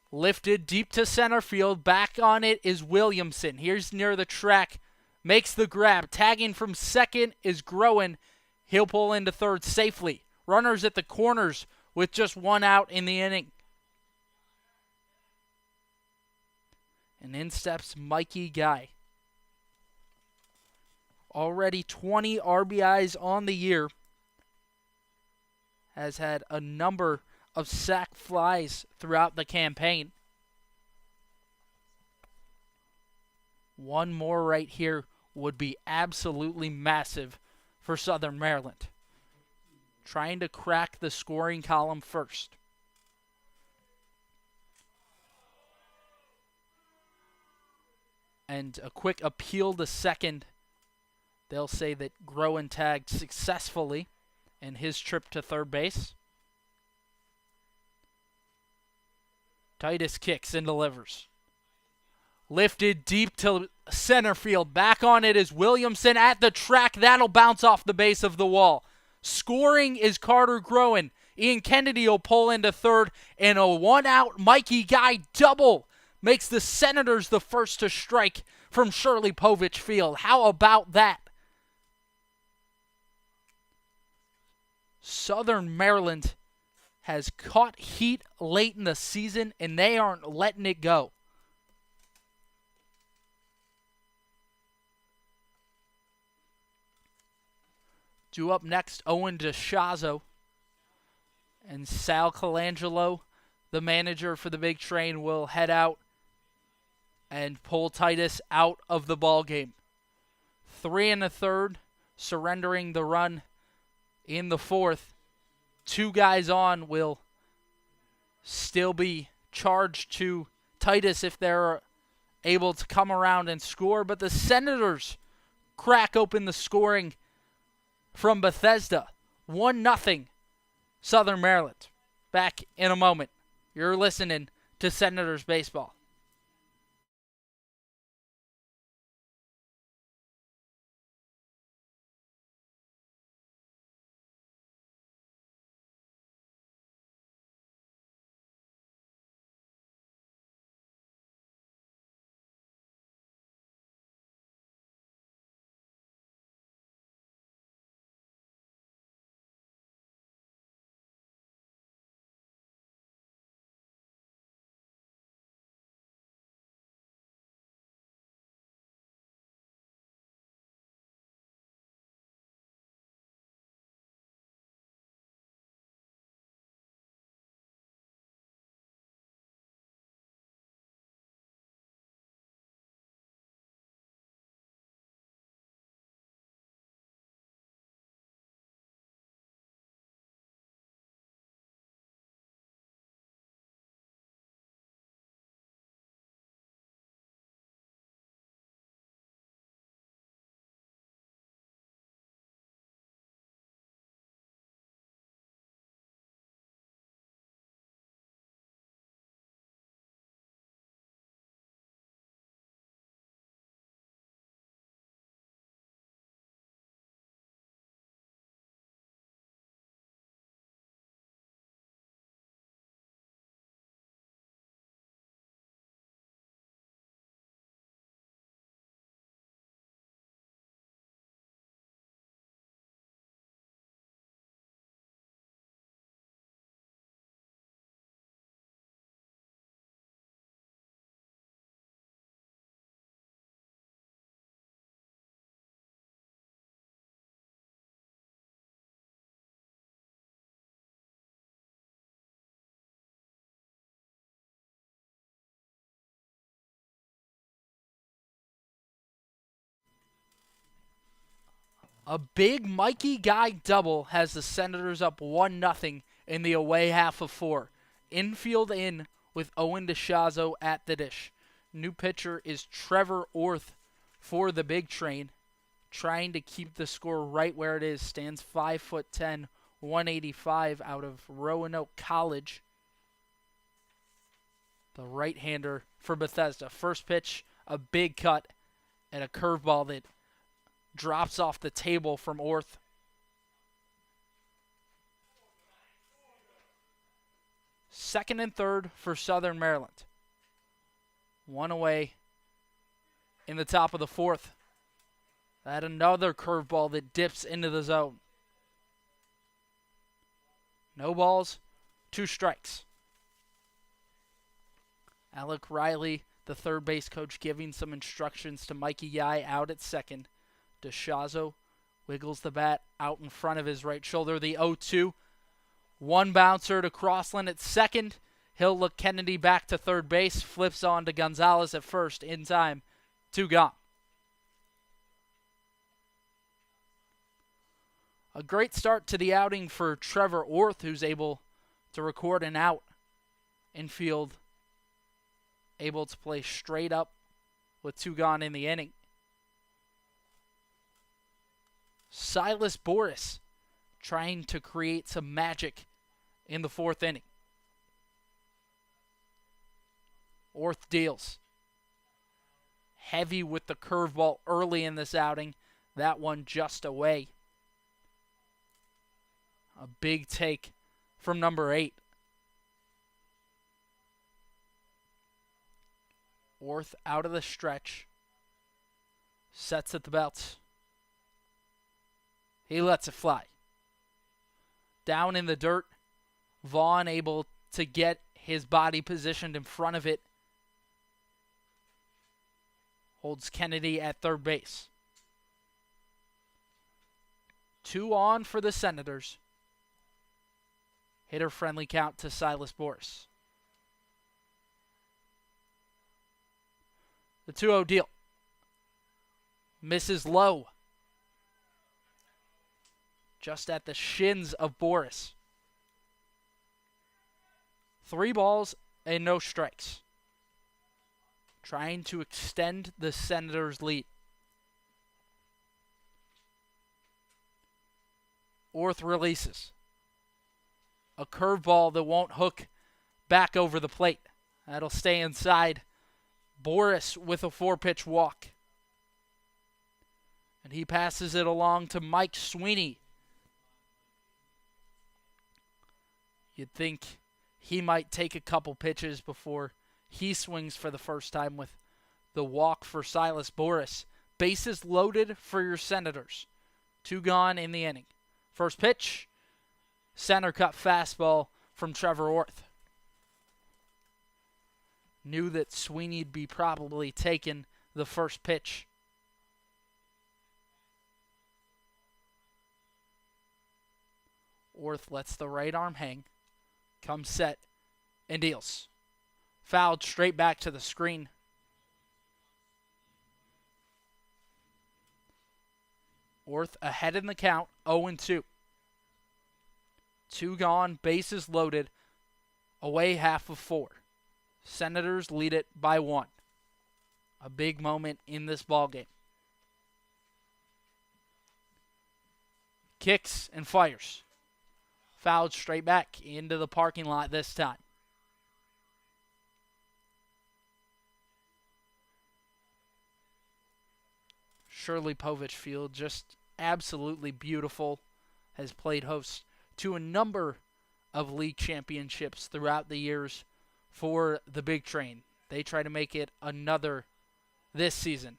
Lifted deep to center field. Back on it is Williamson. Here's near the track. Makes the grab. Tagging from second is Groen. He'll pull into third safely. Runners at the corners with just 1 out in the inning. And in steps Mikey Guy. Already 20 RBIs on the year. Has had a number of sac flies throughout the campaign. 1 more right here would be absolutely massive for Southern Maryland. Trying to crack the scoring column first. And a quick appeal to second. They'll say that Groen tagged successfully in his trip to third base. Titus kicks and delivers. Lifted deep to center field. Back on it is Williamson at the track. That'll bounce off the base of the wall. Scoring is Carter Groen. Ian Kennedy will pull into third. And a 1-out Mikey Guy double makes the Senators the first to strike from Shirley Povich Field. How about that? Southern Maryland has caught heat late in the season, and they aren't letting it go. Due up next, Owen DeShazo and Sal Colangelo, the manager for the Big Train, will head out and pull Titus out of the ball game. 3 1/3, surrendering the run in the 4th. 2 guys on will still be charged to Titus if there able to come around and score, but the Senators crack open the scoring from Bethesda. 1-0 Southern Maryland. Back in a moment. You're listening to Senators Baseball. A big Mikey Guy double has the Senators up 1-0 in the away half of 4. Infield in with Owen DeShazo at the dish. New pitcher is Trevor Orth for the Big Train, trying to keep the score right where it is. Stands 5'10", 185 out of Roanoke College. The right-hander for Bethesda. First pitch, a big cut, and a curveball that drops off the table from Orth. Second and third for Southern Maryland. One away in the top of the fourth. That another curveball that dips into the zone. No balls, 2 strikes. Alec Riley, the third base coach, giving some instructions to Mikey Guy out at second. DeShazo wiggles the bat out in front of his right shoulder. The 0-2. One bouncer to Crossland at second. He'll look Kennedy back to third base. Flips on to Gonzalez at first. In time. 2 gone. A great start to the outing for Trevor Orth, who's able to record an out. Infield able to play straight up with 2 gone in the inning. Silas Boris trying to create some magic in the 4th inning. Orth deals. Heavy with the curveball early in this outing. That one just away. A big take from number 8. Orth out of the stretch. Sets at the belt. He lets it fly. Down in the dirt. Vaughn able to get his body positioned in front of it. Holds Kennedy at third base. 2 on for the Senators. Hitter friendly count to Silas Boris. The 2-0 deal. Misses low. Just at the shins of Boris. 3 balls and no strikes. trying to extend the Senators' lead. Orth releases. A curveball that won't hook back over the plate. That'll stay inside. Boris with a 4-pitch walk. And he passes it along to Mike Sweeney. You'd think he might take a couple pitches before he swings for the first time with the walk for Silas Boris. Bases loaded for your Senators. 2 gone in the inning. First pitch, center cut fastball from Trevor Orth. Knew that Sweeney'd be probably taking the first pitch. Orth lets the right arm hang, comes set, and deals. Fouled straight back to the screen. Orth ahead in the count, 0-2. 2 gone, bases loaded, away half of 4. Senators lead it by 1. A big moment in this ballgame. Kicks and fires. Fouled straight back into the parking lot this time. Shirley Povich Field, just absolutely beautiful, has played host to a number of league championships throughout the years for the Big Train. They try to make it another this season.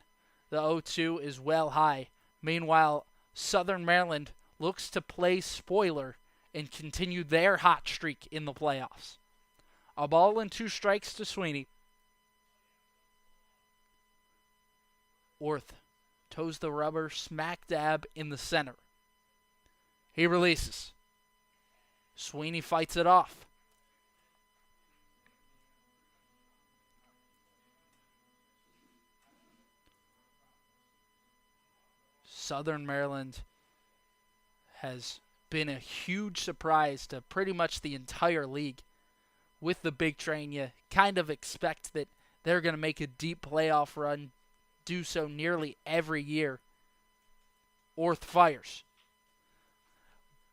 The 0-2 is well high. Meanwhile, Southern Maryland looks to play spoiler and continue their hot streak in the playoffs. A ball and 2 strikes to Sweeney. Orth toes the rubber smack dab in the center. He releases. Sweeney fights it off. Southern Maryland has been a huge surprise to pretty much the entire league. With the Big Train, you kind of expect that they're going to make a deep playoff run, do so nearly every year. Orth fires.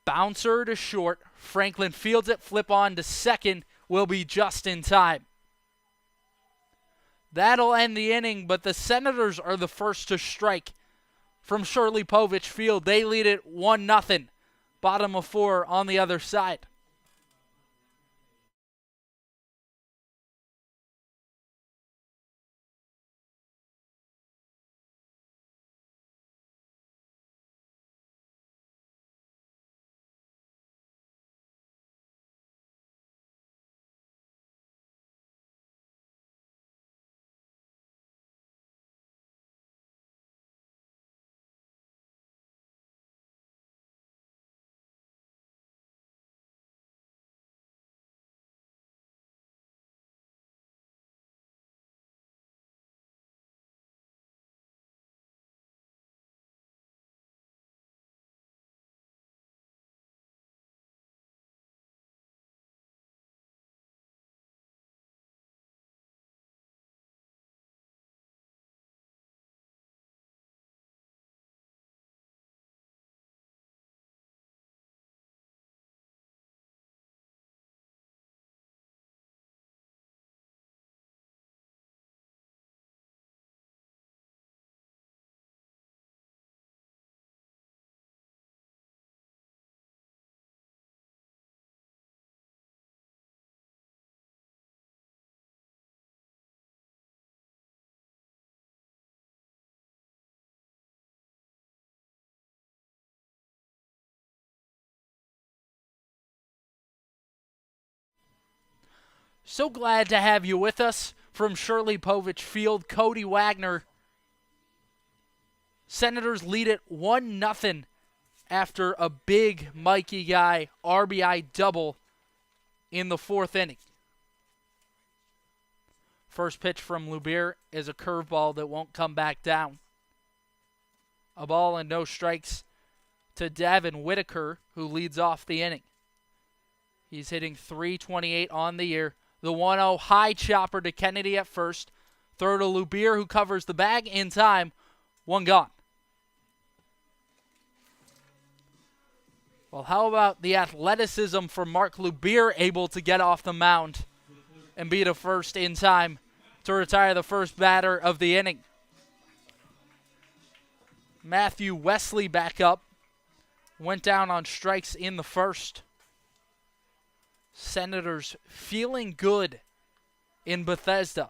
Bouncer to short. Franklin fields it, flip on to second, will be just in time. That'll end the inning, but the Senators are the first to strike from Shirley Povich Field. They lead it 1-0. Bottom of 4 on the other side. So glad to have you with us from Shirley Povich Field. Cody Wagner. Senators lead it 1-0 after a big Mikey Guy RBI double in the 4th inning. First pitch from Lubier is a curveball that won't come back down. A ball and no strikes to Davin Whitaker, who leads off the inning. He's hitting .328 on the year. The 1-0 high chopper to Kennedy at first. Throw to Lubier, who covers the bag in time. One gone. Well, how about the athleticism from Mark Lubier, able to get off the mound and beat a first in time to retire the first batter of the inning. Matthew Wesley back up. Went down on strikes in the first. Senators feeling good in Bethesda.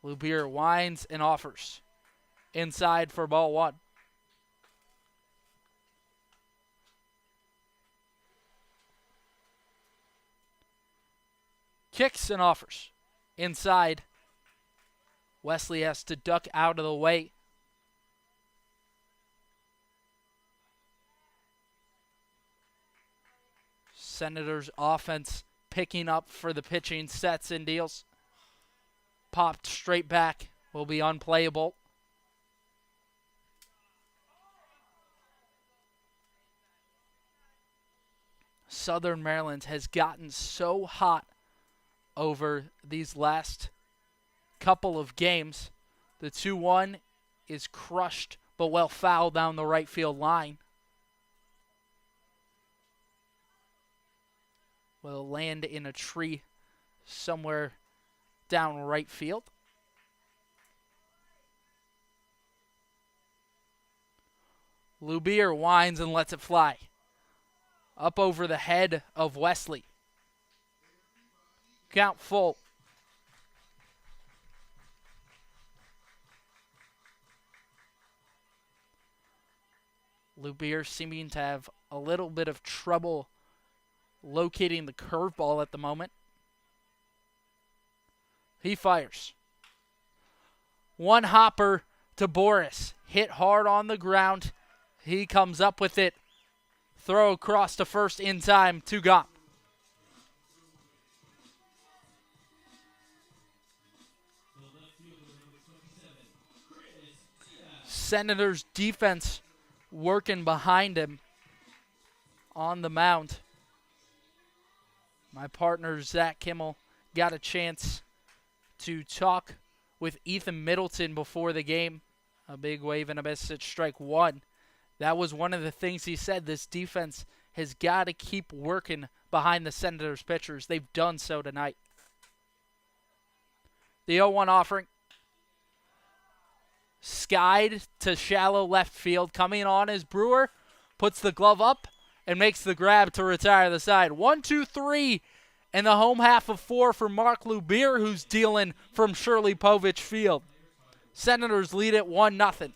Lubier winds and offers. Inside for ball one. Kicks and offers. Inside. Wesley has to duck out of the way. Senators offense picking up for the pitching, sets and deals. Popped straight back, will be unplayable. Southern Maryland has gotten so hot over these last couple of games. The 2-1 is crushed, but well fouled down the right field line. Will land in a tree somewhere down right field. Lubier winds and lets it fly. Up over the head of Wesley. Count full. Lubier seeming to have a little bit of trouble locating the curveball at the moment. He fires. One hopper to Boris. Hit hard on the ground. He comes up with it. Throw across to first in time. 2 gone. Senators defense working behind him on the mound. My partner, Zach Kimmel, got a chance to talk with Ethan Middleton before the game. A big wave and a message, strike one. That was one of the things he said. This defense has got to keep working behind the Senators pitchers. They've done so tonight. The 0-1 offering. Skied to shallow left field. Coming on is Brewer. Puts the glove up and makes the grab to retire the side. 1, 2, 3. And the home half of 4 for Mark Lubier, who's dealing from Shirley Povich Field. Senators lead it 1-0.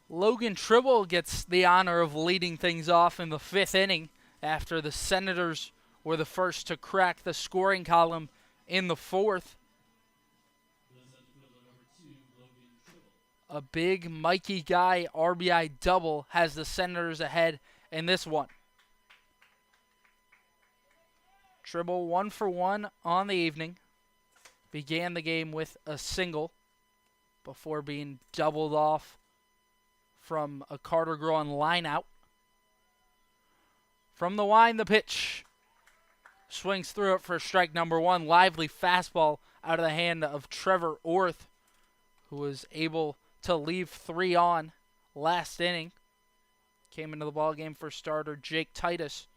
Logan Tribble gets the honor of leading things off in the 5th inning after the Senators were the first to crack the scoring column in the 4th. A big Mikey Guy RBI double has the Senators ahead in this one. Tribble 1 for 1 on the evening. Began the game with a single before being doubled off from a Carter Groen line out. From the line, the pitch. Swings through it for strike number 1. Lively fastball out of the hand of Trevor Orth, who was able to leave 3 on last inning. Came into the ballgame for starter Jake Titus.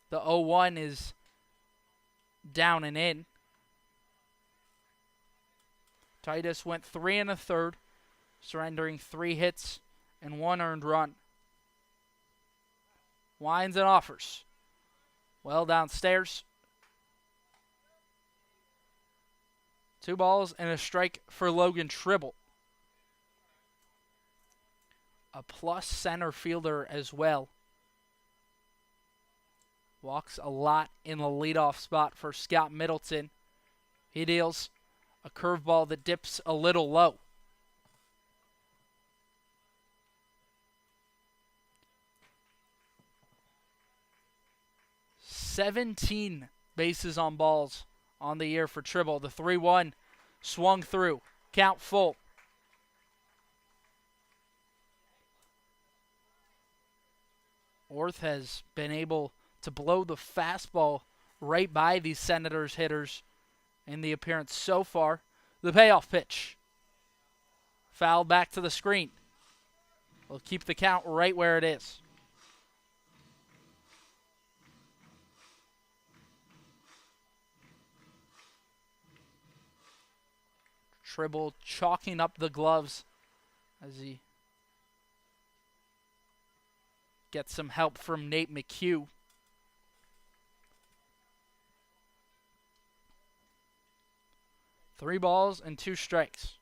The 0-1 is down and in. Titus went 3 1/3, surrendering 3 hits and 1 earned run. Winds and offers. Well downstairs. 2 balls and a strike for Logan Tribble. A plus center fielder as well. Walks a lot in the leadoff spot for Scott Middleton. He deals a curveball that dips a little low. "17 bases on balls on the year for Tribble. The 3-1 swung through. Count full. Orth has been able to blow the fastball right by these Senators hitters in the appearance so far. The payoff pitch. Foul back to the screen. Will keep the count right where it is. Tribble chalking up the gloves as he gets some help from Nate McHugh. Three balls and 2 strikes.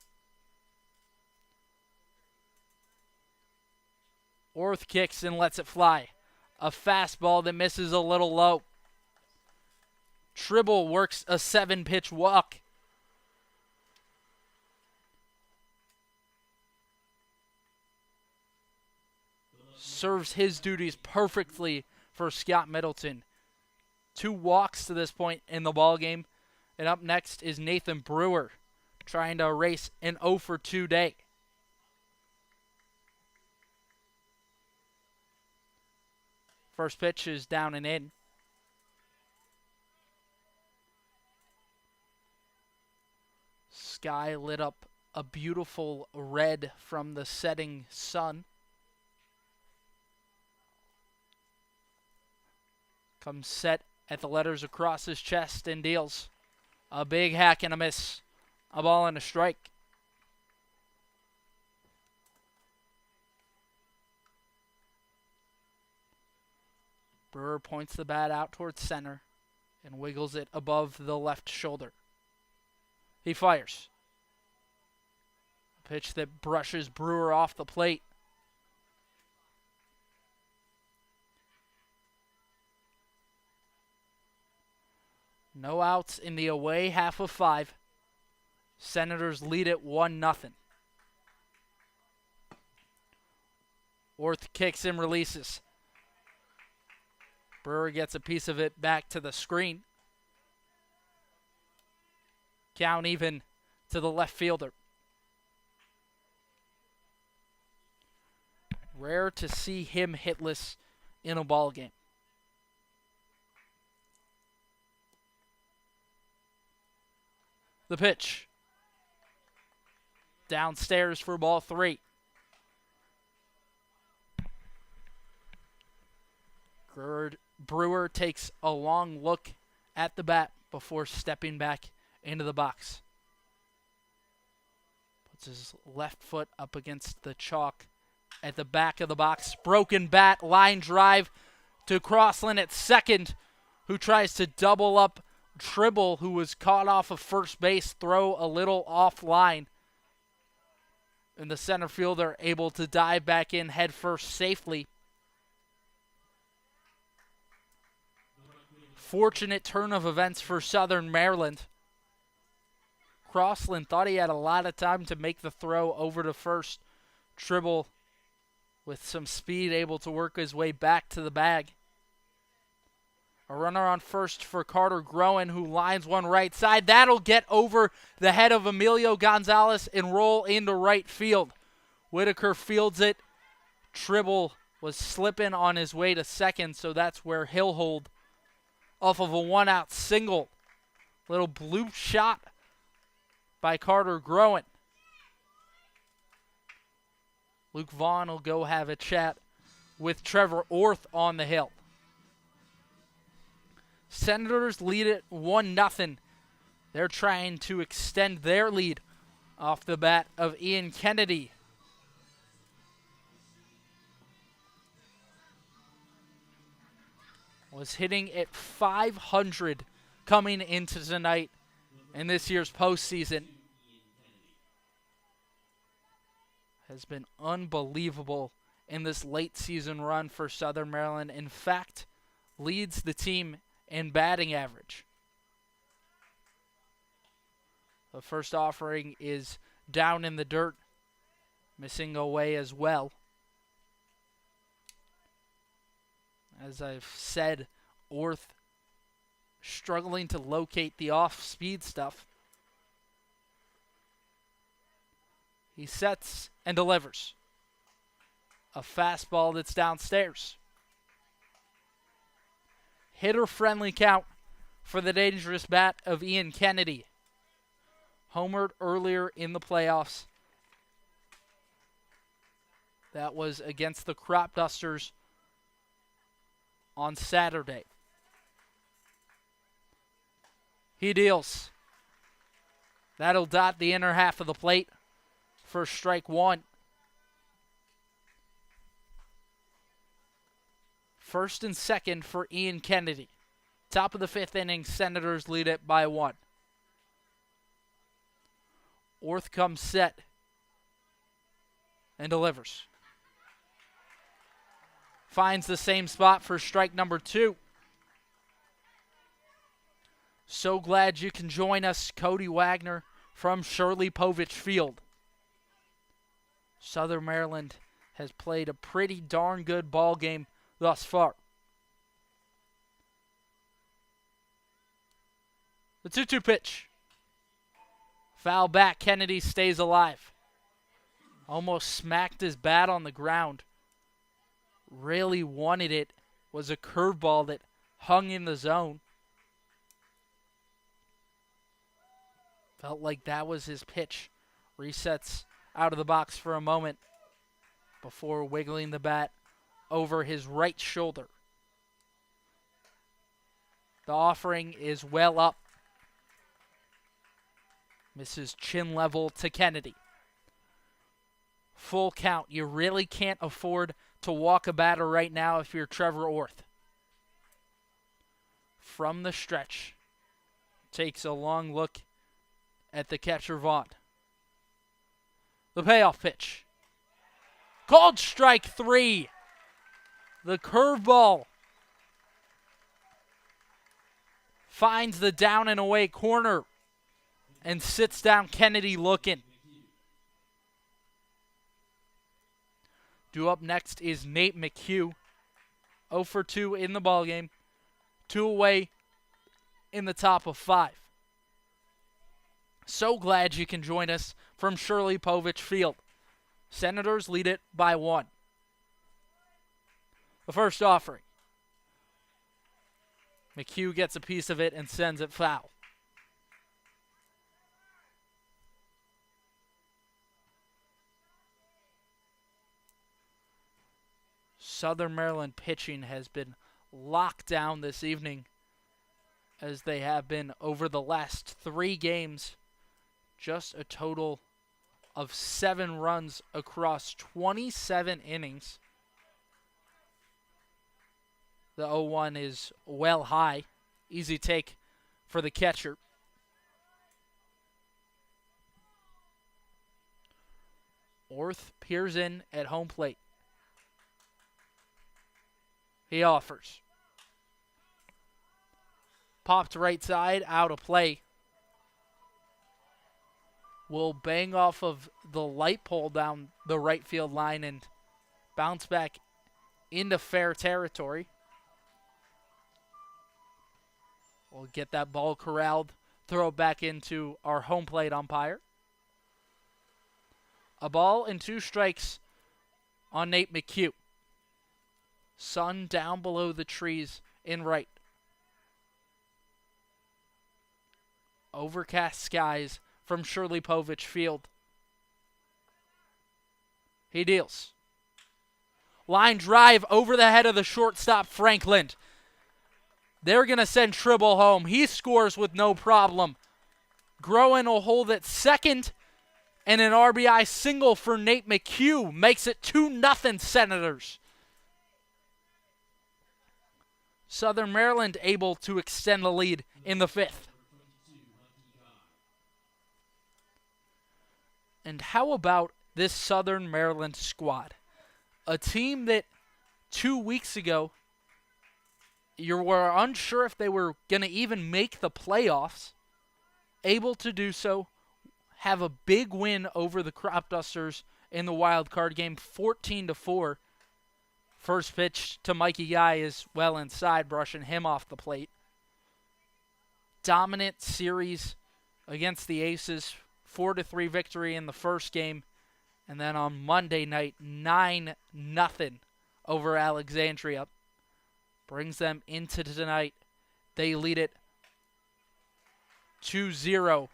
Orth kicks and lets it fly. A fastball that misses a little low. Tribble works a 7-pitch walk. Serves his duties perfectly for Scott Middleton. 2 walks to this point in the ballgame. And up next is Nathan Brewer, trying to erase an 0 for 2 day. First pitch is down and in. Sky lit up a beautiful red from the setting sun. Comes set at the letters across his chest and deals. A big hack and a miss. A ball and a strike. Brewer points the bat out towards center and wiggles it above the left shoulder. He fires. A pitch that brushes Brewer off the plate. No outs in the away half of 5. Senators lead it 1-0. Orth kicks and releases. Brewer gets a piece of it back to the screen. Count even to the left fielder. Rare to see him hitless in a ball game. The pitch. Downstairs for ball 3. Brewer takes a long look at the bat before stepping back into the box. Puts his left foot up against the chalk at the back of the box. Broken bat, line drive to Crossland at second, who tries to double up Tribble, who was caught off of first base, throw a little offline. And the center fielder able to dive back in head first safely. Fortunate turn of events for Southern Maryland. Crossland thought he had a lot of time to make the throw over to first. Tribble with some speed able to work his way back to the bag. A runner on first for Carter Groen, who lines one right side. That'll get over the head of Emilio Gonzalez and roll into right field. Whitaker fields it. Tribble was slipping on his way to second, so that's where he'll hold off of a one-out single. Little blue shot by Carter Groen. Luke Vaughn will go have a chat with Trevor Orth on the hill. Senators lead it 1-0. They're trying to extend their lead off the bat of Ian Kennedy. Was hitting at .500 coming into tonight in this year's postseason. Has been unbelievable in this late season run for Southern Maryland. In fact, leads the team in batting average. The first offering is down in the dirt, missing away as well. As I've said, Orth struggling to locate the off-speed stuff. He sets and delivers. A fastball that's downstairs. Hitter-friendly count for the dangerous bat of Ian Kennedy. Homered earlier in the playoffs. That was against the Crop Dusters on Saturday. He deals. That'll dot the inner half of the plate for strike one. First and second for Ian Kennedy. Top of the fifth inning, Senators lead it by 1. Orth comes set and delivers. Finds the same spot for strike number 2. So glad you can join us, Cody Wagner from Shirley Povich Field. Southern Maryland has played a pretty darn good ball game thus far. The 2-2 pitch. Foul back, Kennedy stays alive. Almost smacked his bat on the ground. Really wanted it. Was a curveball that hung in the zone. Felt like that was his pitch. Resets out of the box for a moment before wiggling the bat over his right shoulder. The offering is well up. Misses chin level to Kennedy. Full count. You really can't afford to walk a batter right now if you're Trevor Orth. From the stretch. Takes a long look at the catcher Vaughn. The payoff pitch. Called strike 3. The curveball finds the down and away corner and sits down Kennedy looking. Due up next is Nate McHugh. 0 for 2 in the ballgame. 2 away in the top of 5. So glad you can join us from Shirley Povich Field. Senators lead it by 1. The first offering. McHugh gets a piece of it and sends it foul. Southern Maryland pitching has been locked down this evening, as they have been over the last 3 games. Just a total of 7 runs across 27 innings. The 0-1 is well high. Easy take for the catcher. Orth peers in at home plate. He offers. Popped right side, out of play. Will bang off of the light pole down the right field line and bounce back into fair territory. We'll get that ball corralled, throw it back into our home plate umpire. A ball and 2 strikes on Nate McHugh. Sun down below the trees in right. Overcast skies from Shirley Povich Field. He deals. Line drive over the head of the shortstop, Franklin. They're going to send Tribble home. He scores with no problem. Groen will hold at second, and an RBI single for Nate McHugh makes it 2-0 Senators. Southern Maryland able to extend the lead in the 5th. And how about this Southern Maryland squad? A team that 2 weeks ago, you were unsure if they were going to even make the playoffs, able to do so, have a big win over the Crop Dusters in the wild card game, 14-4. First pitch to Mikey Guy is well inside, brushing him off the plate. Dominant series against the Aces, 4-3 victory in the first game. And then on Monday night, 9-0 over Alexandria. Brings them into tonight. They lead it 2-0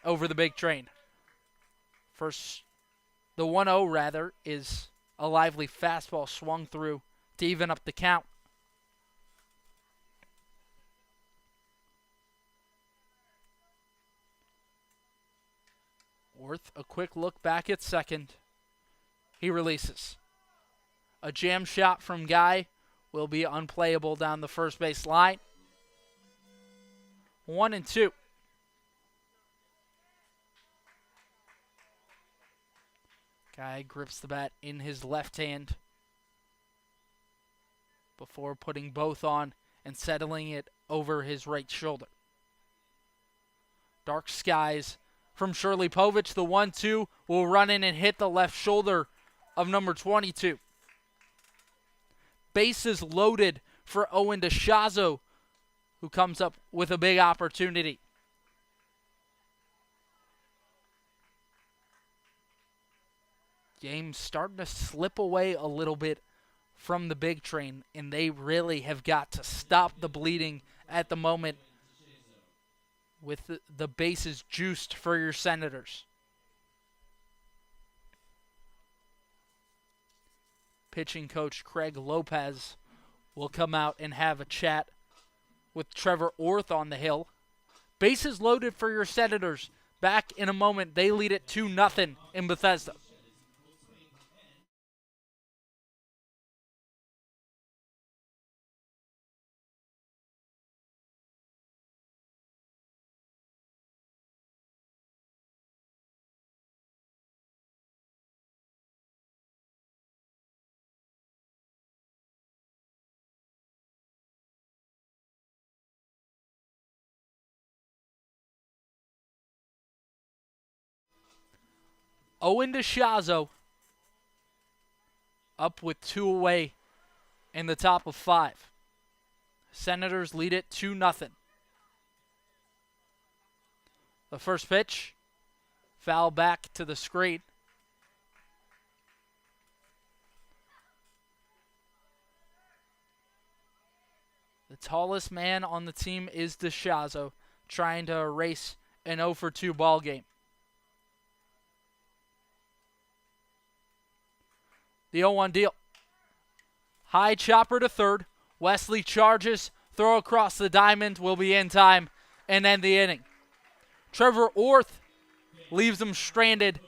over the Big Train. First, the 1-0 rather, is a lively fastball swung through to even up the count. Orth, a quick look back at second. He releases. A jam shot from Guy will be unplayable down the first base line. 1-2. Guy grips the bat in his left hand before putting both on and settling it over his right shoulder. Dark skies from Shirley Povich. The 1-2 will run in and hit the left shoulder of number 22. Bases loaded for Owen DeShazo, who comes up with a big opportunity. Game's starting to slip away a little bit from the Big Train, and they really have got to stop the bleeding at the moment with the bases juiced for your Senators. Pitching coach Craig Lopez will come out and have a chat with Trevor Orth on the hill. Bases loaded for your Senators. Back in a moment. They lead it 2-0 in Bethesda. Owen DeShazo up with 2 away in the top of 5. Senators lead it 2-0. The first pitch, foul back to the screen. The tallest man on the team is DeShazo, trying to erase an 0-for-2 ball game. The 0-1 deal. High chopper to third. Wesley charges. Throw across the diamond. Will be in time and end the inning. Trevor Orth leaves them stranded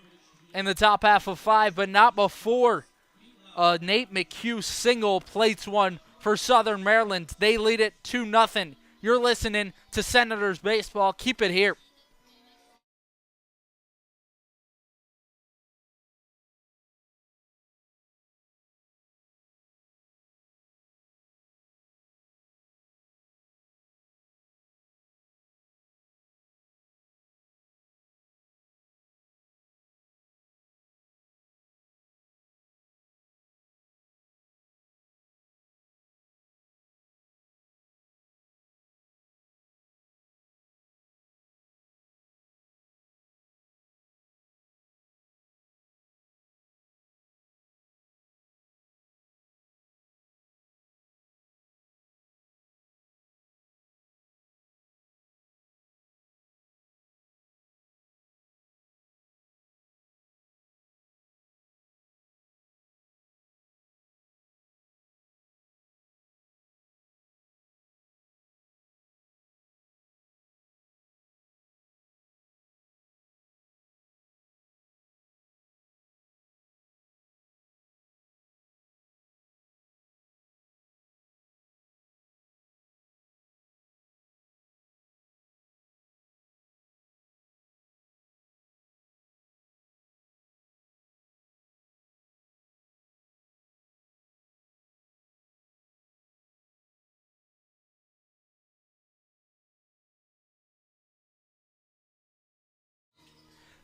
in the top half of 5, but not before Nate McHugh single plates one for Southern Maryland. They lead it 2-0. You're listening to Senators Baseball. Keep it here.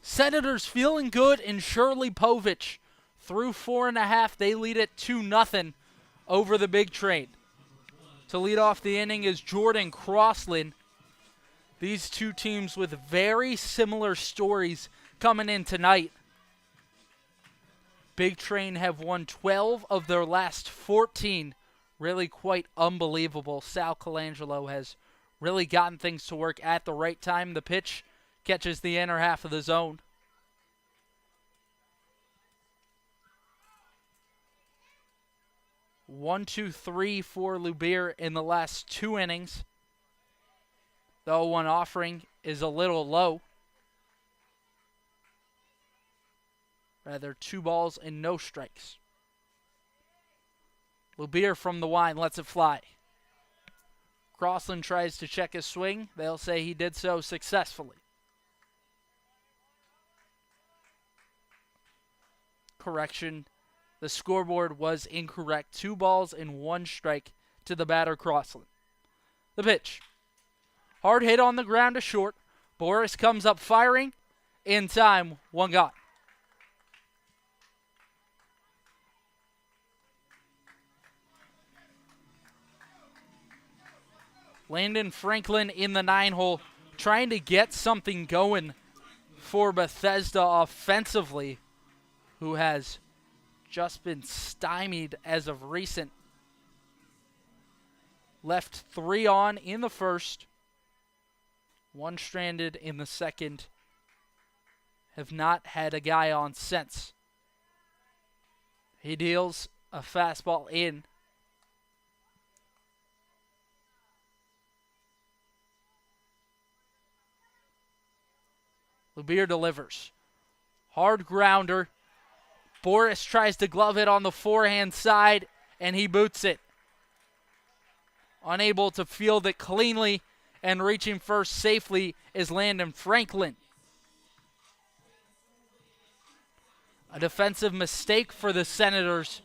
Senators feeling good, and Shirley Povich through 4.5. They lead it 2-0 over the Big Train. To lead off the inning is Jordan Crossland. These two teams with very similar stories coming in tonight. Big Train have won 12 of their last 14. Really quite unbelievable. Sal Colangelo has really gotten things to work at the right time. The pitch catches the inner half of the zone. One, two, three for Lubir in the last 2 innings. The 0-1 offering is a little low. Rather, 2 balls and no strikes. Lubir from the line lets it fly. Crossland tries to check his swing. They'll say he did so successfully. Correction. The scoreboard was incorrect. 2 balls and 1 strike to the batter, Crossland. The pitch. Hard hit on the ground to short. Boris comes up firing. In time, 1 gone. Landon Franklin in the 9-hole, trying to get something going for Bethesda offensively, who has just been stymied as of recent. Left 3 on in the first, 1 stranded in the second. Have not had a guy on since. He deals a fastball in. Lubir delivers. Hard grounder. Boris tries to glove it on the forehand side, and he boots it. Unable to field it cleanly and reaching first safely is Landon Franklin. A defensive mistake for the Senators,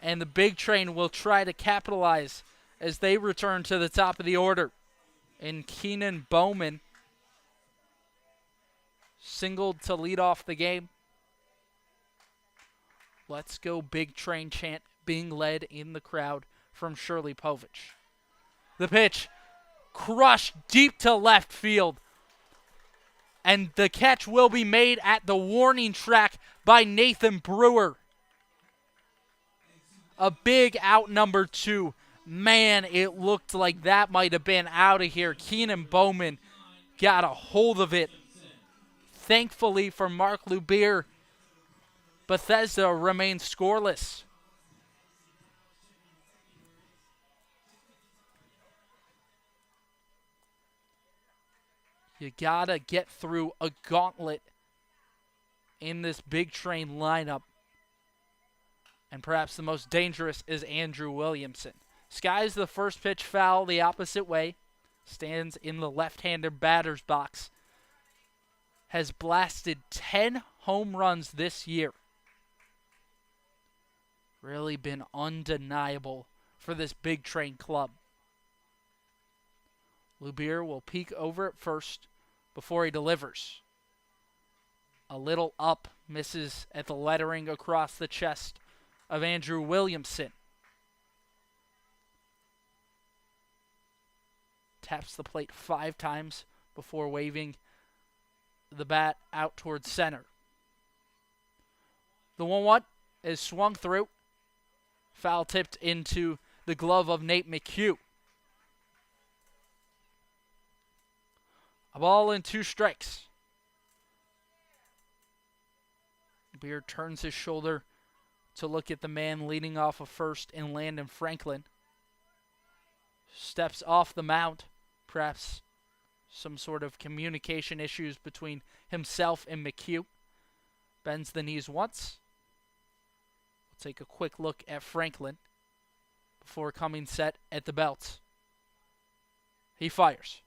and the Big Train will try to capitalize as they return to the top of the order. And Keenan Bowman singled to lead off the game. Let's go Big Train chant being led in the crowd from Shirley Povich. The pitch crushed deep to left field. And the catch will be made at the warning track by Nathan Brewer. A big out number 2. Man, it looked like that might have been out of here. Keenan Bowman got a hold of it. Thankfully for Mark Lubir, Bethesda remains scoreless. You gotta get through a gauntlet in this Big Train lineup. And perhaps the most dangerous is Andrew Williamson. Skies the first pitch foul the opposite way. Stands in the left-hander batter's box. Has blasted 10 home runs this year. Really been undeniable for this Big Train club. Lubir will peek over at first before he delivers. A little up, misses at the lettering across the chest of Andrew Williamson. Taps the plate 5 times before waving the bat out towards center. The 1-1 is swung through. Foul tipped into the glove of Nate McHugh. A ball and 2 strikes. Beard turns his shoulder to look at the man leading off of first in Landon Franklin. Steps off the mound. Perhaps some sort of communication issues between himself and McHugh. Bends the knees once. We'll take a quick look at Franklin before coming set at the belt. He fires.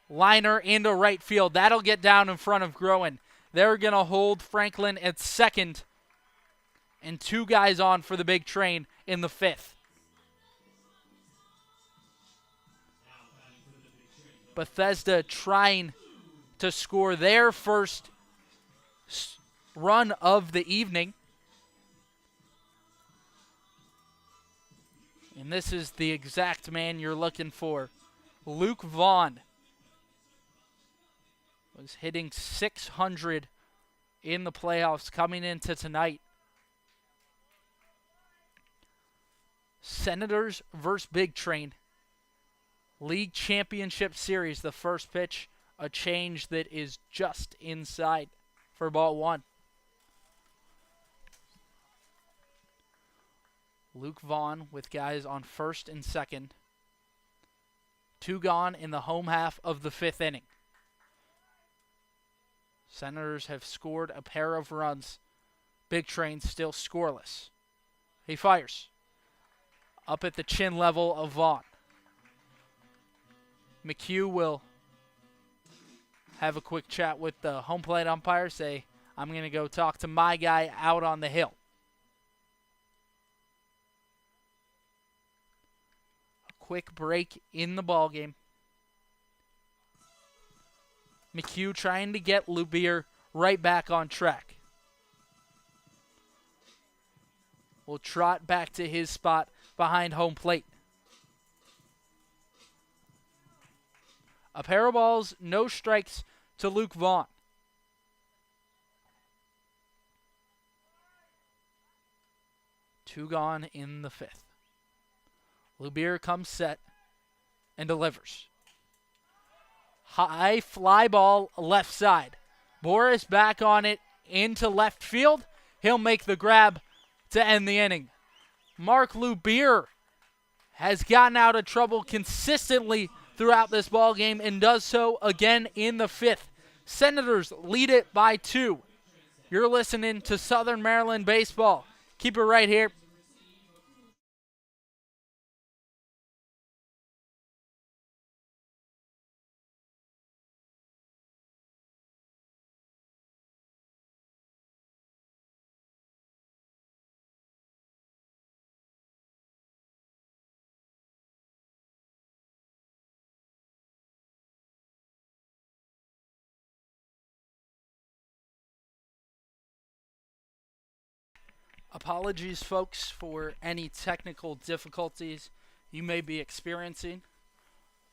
Liner into right field. That'll get down in front of Groen. They're going to hold Franklin at second. And 2 guys on for the Big Train in the 5th. Bethesda trying to score their first run of the evening. And this is the exact man you're looking for. Luke Vaughn was hitting .600 in the playoffs coming into tonight. Senators versus Big Train. League Championship Series, the first pitch, a change that is just inside for ball one. Luke Vaughn with guys on first and second. 2 gone in the home half of the 5th inning. Senators have scored a pair of runs. Big Train still scoreless. He fires. Up at the chin level of Vaughn. McHugh will have a quick chat with the home plate umpire. Say, I'm going to go talk to my guy out on the hill. A quick break in the ballgame. McHugh trying to get Lubier right back on track. Will trot back to his spot behind home plate. A pair of balls, no strikes to Luke Vaughn. Two gone in the 5th. Lubier comes set and delivers. High fly ball left side. Boris back on it into left field. He'll make the grab to end the inning. Mark Lubier has gotten out of trouble consistently throughout this ball game and does so again in the 5th. Senators lead it by 2. You're listening to Southern Maryland Baseball. Keep it right here. Apologies, folks, for any technical difficulties you may be experiencing.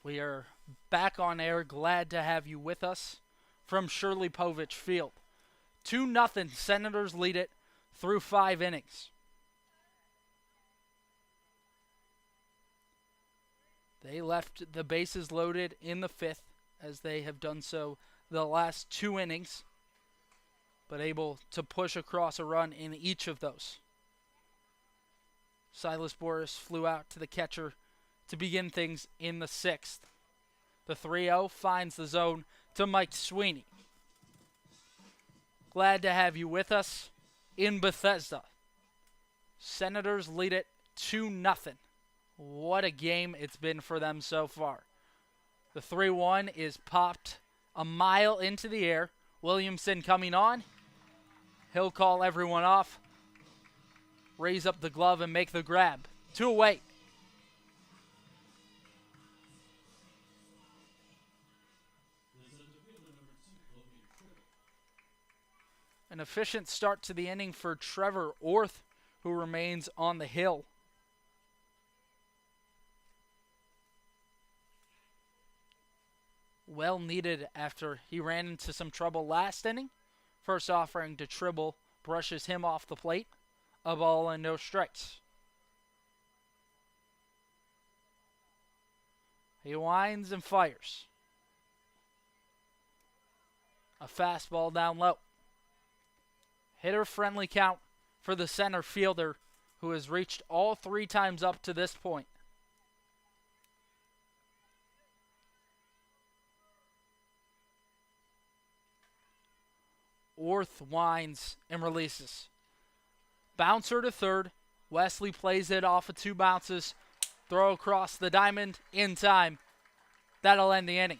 We are back on air. Glad to have you with us from Shirley Povich Field. 2-0, Senators lead it through 5 innings. They left the bases loaded in the 5th, as they have done so the last 2 innings, but able to push across a run in each of those. Silas Boris flew out to the catcher to begin things in the 6th. The 3-0 finds the zone to Mike Sweeney. Glad to have you with us in Bethesda. Senators lead it 2-0. What a game it's been for them so far. The 3-1 is popped a mile into the air. Williamson coming on. He'll call everyone off, raise up the glove, and make the grab. 2 away. An efficient start to the inning for Trevor Orth, who remains on the hill. Well needed after he ran into some trouble last inning. First offering to Tribble brushes him off the plate. A ball and no strikes. He winds and fires. A fastball down low. Hitter-friendly count for the center fielder, who has reached all 3 times up to this point. Orth winds and releases. Bouncer to third. Wesley plays it off of 2 bounces. Throw across the diamond in time. That'll end the inning.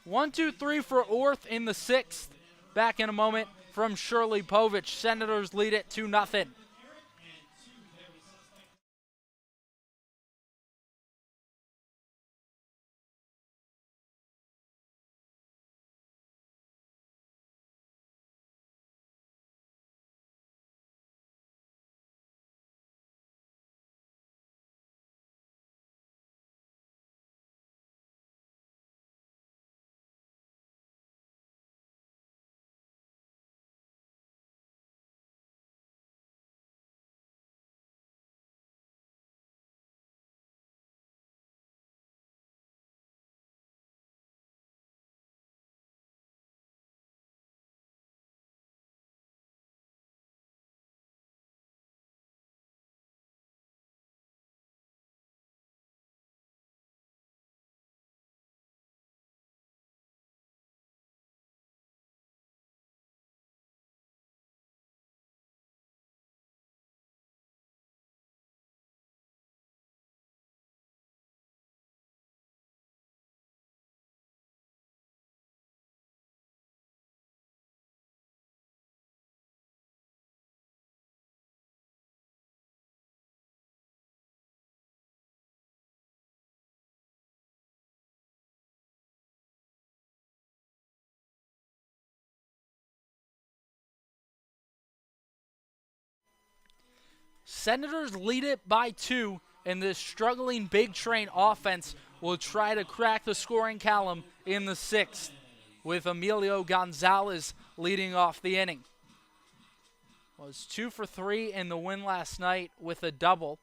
1-2-3 for Orth in the 6th. Back in a moment from Shirley Povich. Senators lead it 2-0. Senators lead it by 2, and this struggling Big Train offense will try to crack the scoring column in the 6th, with Emilio Gonzalez leading off the inning. Was 2 for 3 in the win last night with a double.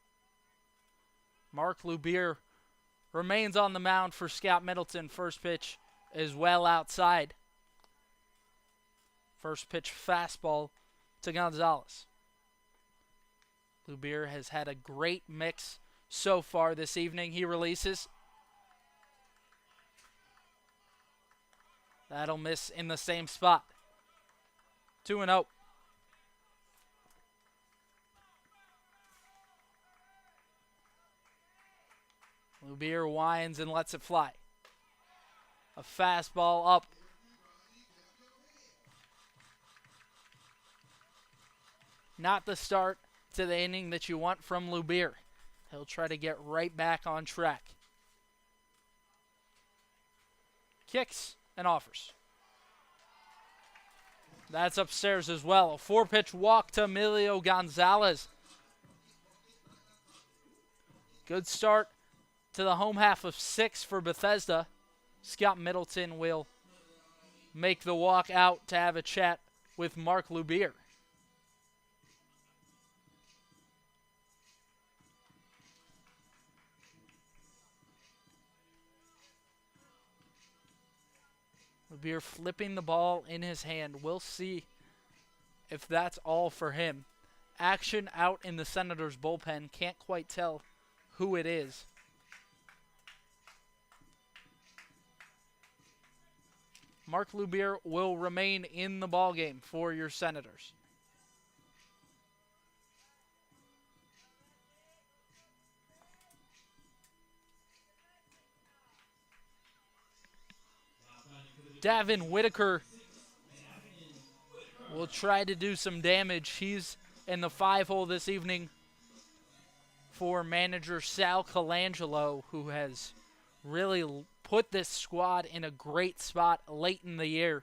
Mark Lubier remains on the mound for Scott Middleton. First pitch is well outside. First pitch fastball to Gonzalez. Lubier has had a great mix so far this evening. He releases. That'll miss in the same spot. 2-0. Lubier winds and lets it fly. A fastball up. Not the start to the inning that you want from Lubier. He'll try to get right back on track. Kicks and offers. That's upstairs as well. A 4-pitch walk to Emilio Gonzalez. Good start to the home half of 6 for Bethesda. Scott Middleton will make the walk out to have a chat with Mark Lubier. Lubier flipping the ball in his hand. We'll see if that's all for him. Action out in the Senators' bullpen. Can't quite tell who it is. Mark Lubier will remain in the ballgame for your Senators. Davin Whitaker will try to do some damage. He's in the 5-hole this evening for manager Sal Colangelo, who has really put this squad in a great spot late in the year.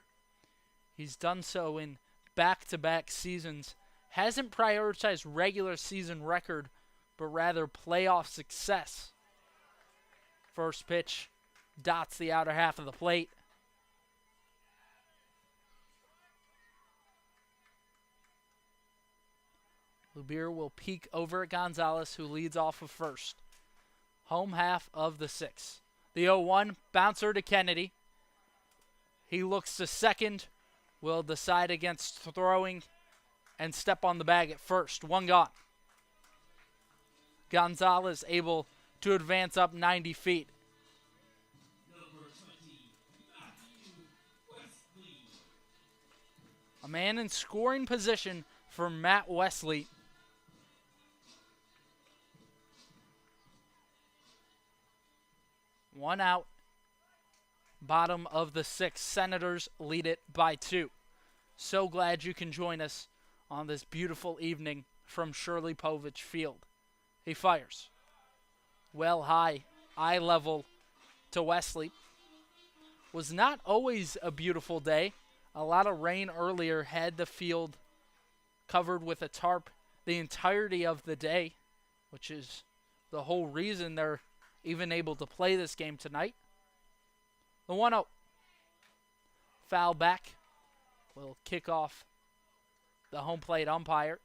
He's done so in back-to-back seasons. Hasn't prioritized regular season record, but rather playoff success. First pitch dots the outer half of the plate. Lubier will peek over at Gonzalez, who leads off of first. Home half of the 6th. The 0-1 bouncer to Kennedy. He looks to second. Will decide against throwing and step on the bag at first. 1 gone. Gonzalez able to advance up 90 feet. A man in scoring position for Matt Wesley. One out. Bottom of the 6th. Senators lead it by 2. So glad you can join us on this beautiful evening from Shirley Povich Field. He fires. Well high, eye level to Wesley. Was not always a beautiful day. A lot of rain earlier had the field covered with a tarp the entirety of the day, which is the whole reason they're even able to play this game tonight. The 1-0. Foul back. Will kick off the home plate umpire.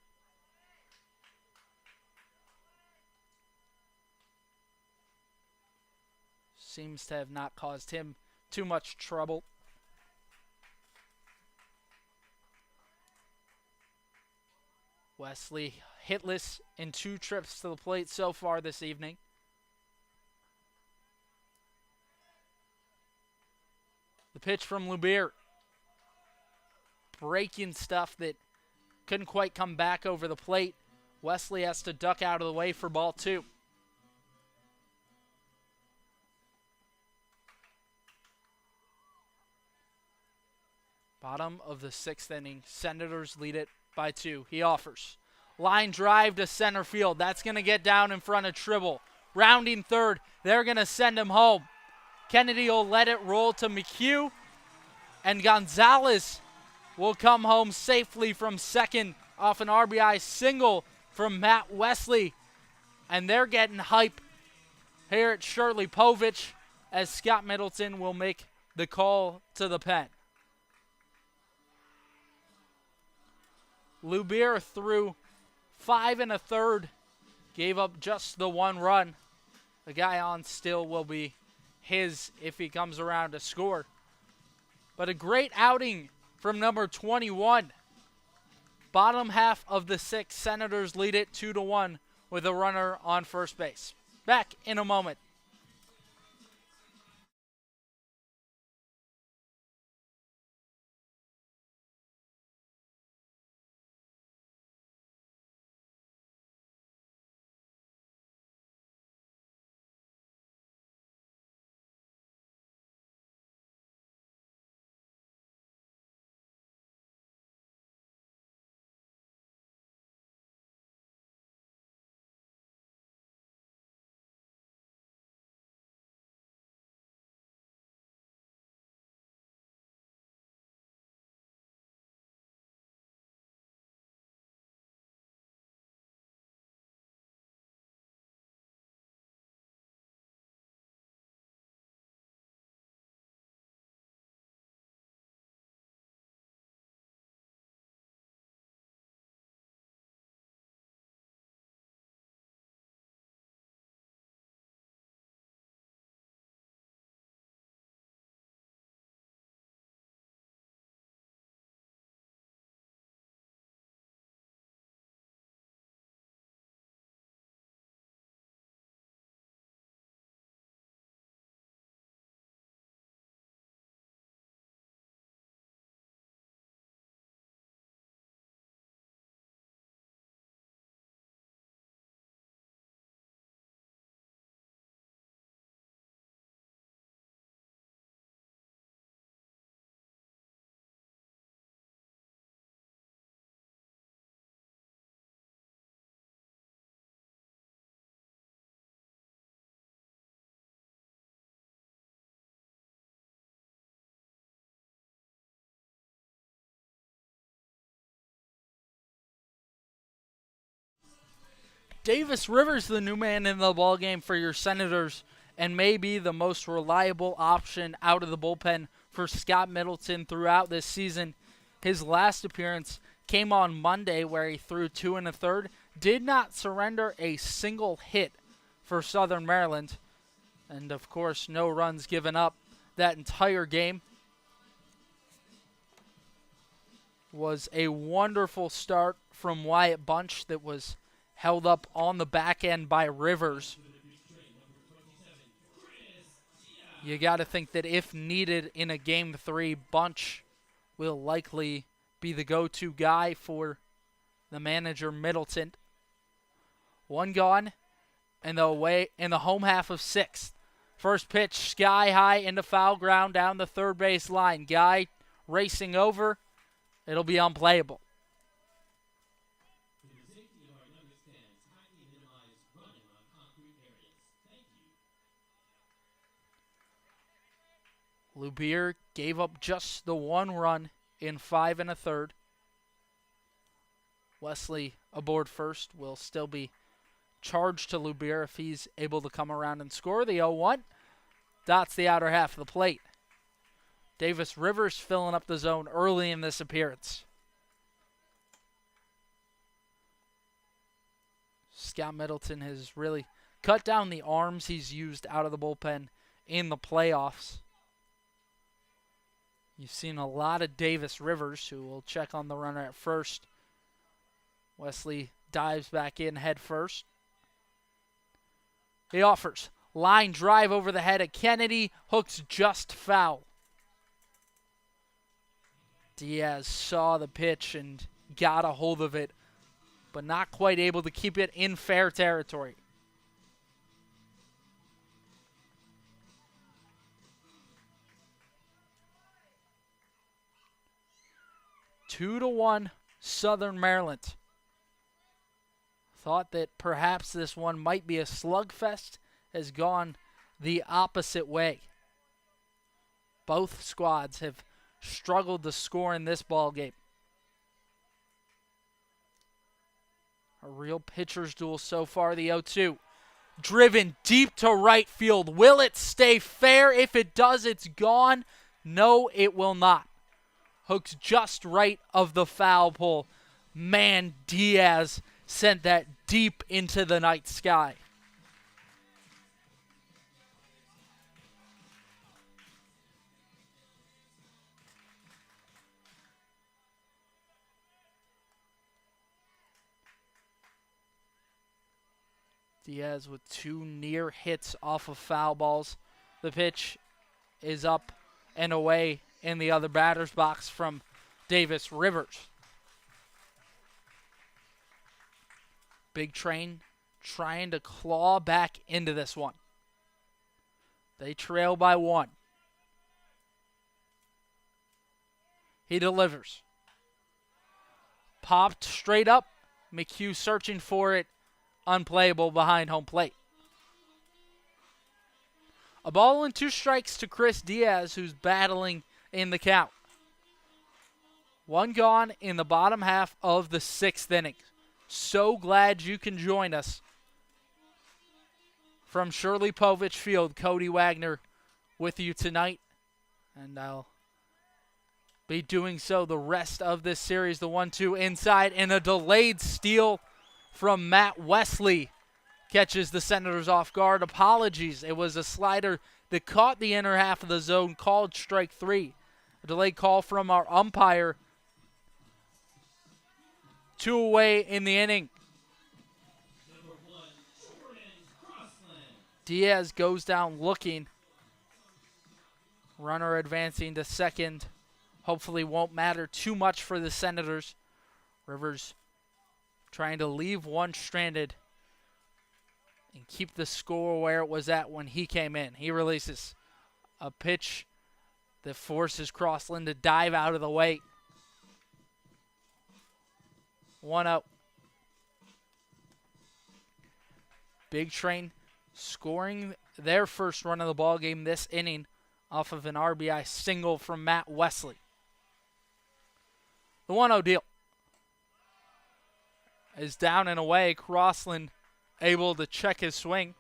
Seems to have not caused him too much trouble. Wesley hitless in 2 trips to the plate so far this evening. The pitch from Lubier. Breaking stuff that couldn't quite come back over the plate. Wesley has to duck out of the way for ball 2. Bottom of the 6th inning. Senators lead it by 2. He offers. Line drive to center field. That's going to get down in front of Tribble. Rounding third. They're going to send him home. Kennedy will let it roll to McHugh. And Gonzalez will come home safely from second off an RBI single from Matt Wesley. And they're getting hype here at Shirley Povich as Scott Middleton will make the call to the pen. Lubier threw 5 1/3, gave up just the 1 run. The guy on still will be his if he comes around to score. But a great outing from number 21. Bottom half of the 6th, Senators lead it 2-1 with a runner on first base. Back in a moment. Davis Rivers, the new man in the ballgame for your Senators, and maybe the most reliable option out of the bullpen for Scott Middleton throughout this season. His last appearance came on Monday where he threw 2 1/3, did not surrender a single hit for Southern Maryland, and of course no runs given up that entire game. Was a wonderful start from Wyatt Bunch that was held up on the back end by Rivers. You got to think that if needed in a Game 3, Bunch will likely be the go-to guy for the manager Middleton. 1 gone in the home half of 6th. First pitch sky high into foul ground down the third base line. Guy racing over. It'll be unplayable. Lubier gave up just the 1 run in 5 1/3. Wesley aboard first will still be charged to Lubier if he's able to come around and score. The 0-1 dots the outer half of the plate. Davis Rivers filling up the zone early in this appearance. Scott Middleton has really cut down the arms he's used out of the bullpen in the playoffs. You've seen a lot of Davis Rivers, who will check on the runner at first. Wesley dives back in head first. He offers. Line drive over the head of Kennedy. Hooks just foul. Diaz saw the pitch and got a hold of it, but not quite able to keep it in fair territory. Two to 1, Southern Maryland. Thought that perhaps this one might be a slugfest, has gone the opposite way. Both squads have struggled to score in this ball game. A real pitcher's duel so far, the 0-2. Driven deep to right field. Will it stay fair? If it does, it's gone. No, it will not. Hooked just right of the foul pole. Man, Diaz sent that deep into the night sky. Diaz with 2 near hits off of foul balls. The pitch is up and away in the other batter's box from Davis Rivers. Big Train trying to claw back into this one. They trail by 1. He delivers. Popped straight up. McHugh searching for it. Unplayable behind home plate. A ball and 2 strikes to Chris Diaz, who's battling in the count. 1 gone in the bottom half of the 6th inning. So glad you can join us. From Shirley Povich Field, Cody Wagner with you tonight. And I'll be doing so the rest of this series. The 1-2 inside and a delayed steal from Matt Wesley catches the Senators off guard. Apologies. It was a slider that caught the inner half of the zone, called strike 3. A delayed call from our umpire. 2 away in the inning. Diaz goes down looking. Runner advancing to second. Hopefully won't matter too much for the Senators. Rivers trying to leave one stranded and keep the score where it was at when he came in. He releases a pitch that forces Crossland to dive out of the way. 1-0. Big Train scoring their first run of the ball game this inning off of an RBI single from Matt Wesley. The 1-0 deal is down and away. Crossland able to check his swing.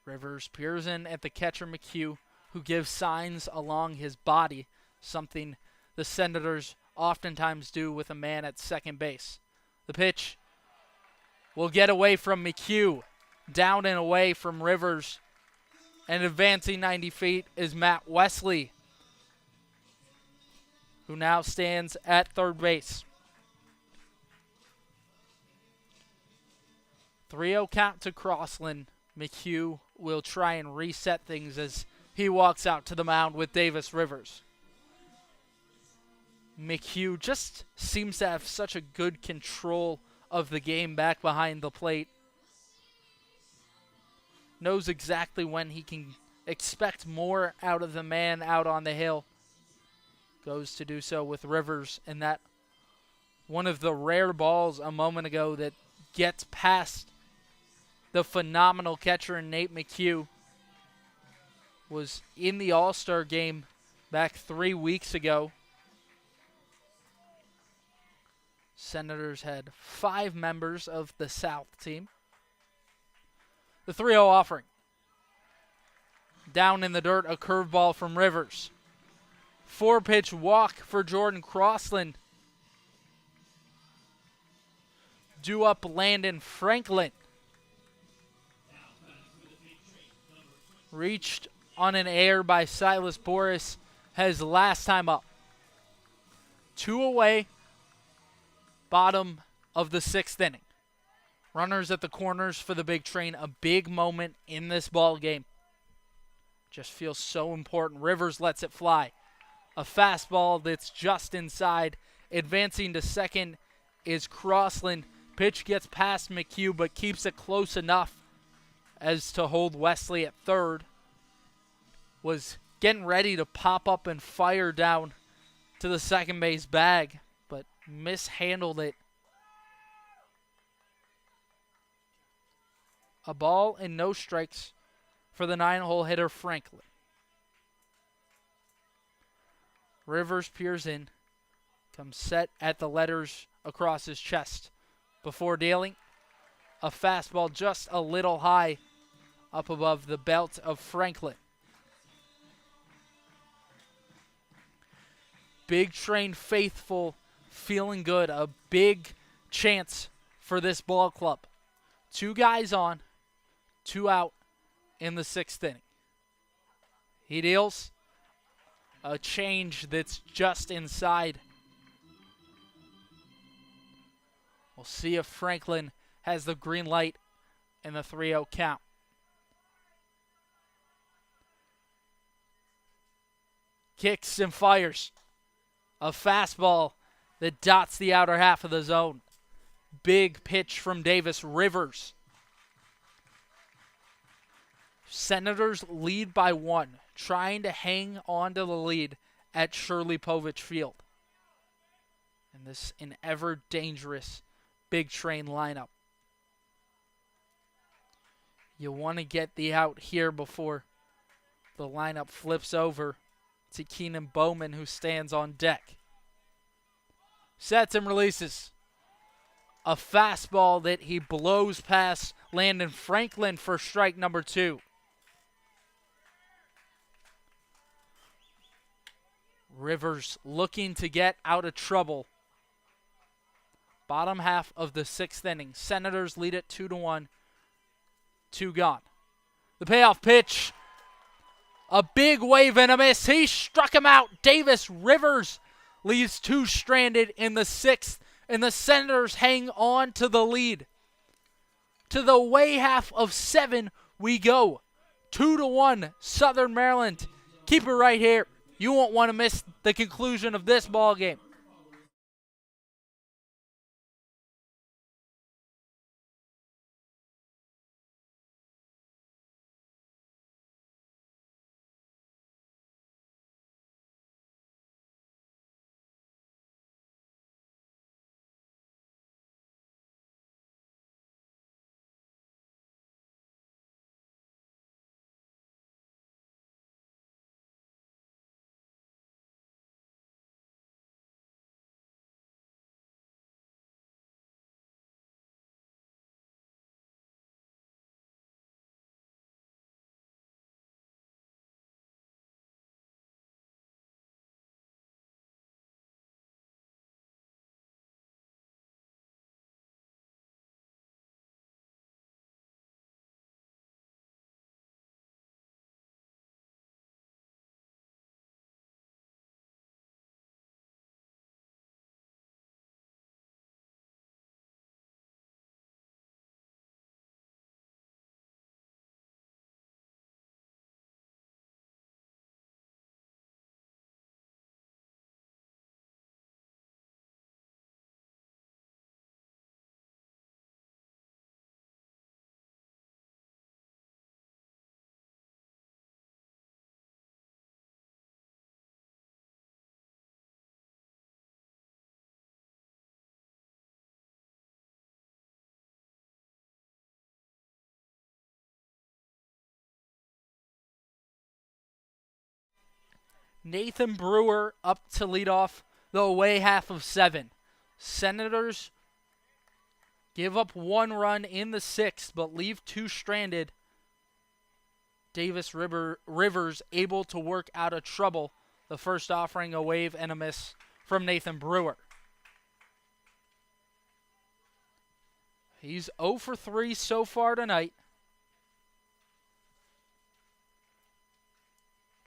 Rivers peers in at the catcher McHugh, who gives signs along his body, something the Senators oftentimes do with a man at second base. The pitch will get away from McHugh. Down and away from Rivers. And advancing 90 feet is Matt Wesley, who now stands at third base. 3-0 count to Crossland. McHugh will try and reset things as he walks out to the mound with Davis Rivers. McHugh just seems to have such a good control of the game back behind the plate. Knows exactly when he can expect more out of the man out on the hill. Goes to do so with Rivers, and that one of the rare balls a moment ago that gets past the phenomenal catcher in Nate McHugh was in the All-Star game back 3 weeks ago. Senators had 5 members of the South team. The 3-0 offering. Down in the dirt, a curveball from Rivers. 4-pitch walk for Jordan Crossland. Due up Landon Franklin. Reached on an air by Silas Boris. Has last time up. 2 away. Bottom of the 6th inning. Runners at the corners for the Big Train. A big moment in this ball game. Just feels so important. Rivers lets it fly. A fastball that's just inside. Advancing to second is Crossland. Pitch gets past McHugh but keeps it close enough as to hold Wesley at third. Was getting ready to pop up and fire down to the second base bag, but mishandled it. A ball and no strikes for the 9-hole hitter Franklin. Rivers peers in, comes set at the letters across his chest. Before dealing, a fastball just a little high up above the belt of Franklin. Big Train faithful feeling good. A big chance for this ball club. 2 guys on, 2 out in the 6th inning. He deals a change that's just inside. We'll see if Franklin has the green light in the 3-0 count. Kicks and fires. A fastball that dots the outer half of the zone. Big pitch from Davis Rivers. Senators lead by 1, trying to hang on to the lead at Shirley Povich Field. And this an ever dangerous Big Train lineup. You want to get the out here before the lineup flips over to Keenan Bowman, who stands on deck. Sets and releases. A fastball that he blows past Landon Franklin for strike number 2. Rivers looking to get out of trouble. Bottom half of the 6th inning. Senators lead it 2-1. 2 gone. The payoff pitch. A big wave and a miss. He struck him out. Davis Rivers leaves 2 stranded in the 6th. And the Senators hang on to the lead. To the way half of 7 we go. 2-1 Southern Maryland. Keep it right here. You won't want to miss the conclusion of this ball game. Nathan Brewer up to lead off the away half of 7. Senators give up 1 run in the 6th, but leave 2 stranded. Davis Rivers able to work out of trouble. The first offering a wave and a miss from Nathan Brewer. He's 0 for 3 so far tonight.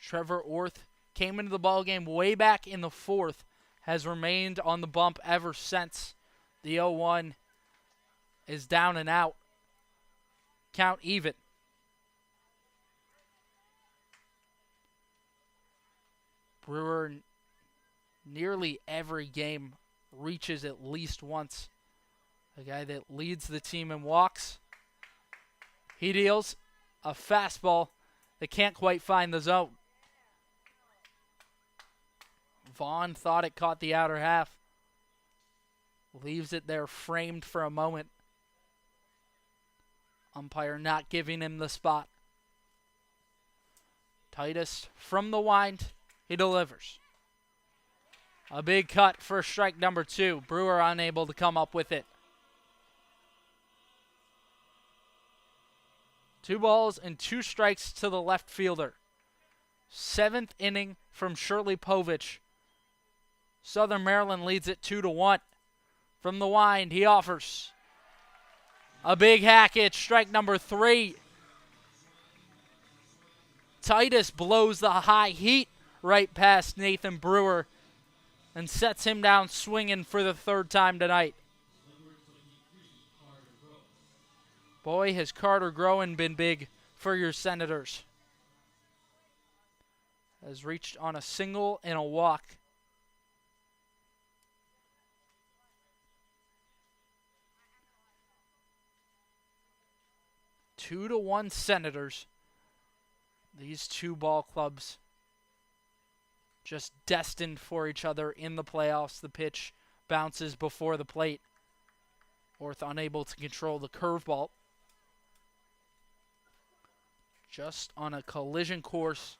Trevor Orth came into the ballgame way back in the 4th, has remained on the bump ever since. The 0-1 is down and out. Count even. Brewer nearly every game reaches at least once. The guy that leads the team in walks. He deals a fastball that can't quite find the zone. Vaughn thought it caught the outer half. Leaves it there framed for a moment. Umpire not giving him the spot. Titus from the wind. He delivers. A big cut for strike number 2. Brewer unable to come up with it. 2 balls and 2 strikes to the left fielder. 7th inning from Shirley Povich. Southern Maryland leads it 2-1. From the wind, he offers. A big hack at strike number 3. Titus blows the high heat right past Nathan Brewer and sets him down swinging for the 3rd time tonight. Boy, has Carter Groen been big for your Senators. Has reached on a single and a walk. Two to 1 Senators. These 2 ball clubs just destined for each other in the playoffs. The pitch bounces before the plate. Orth unable to control the curveball. Just on a collision course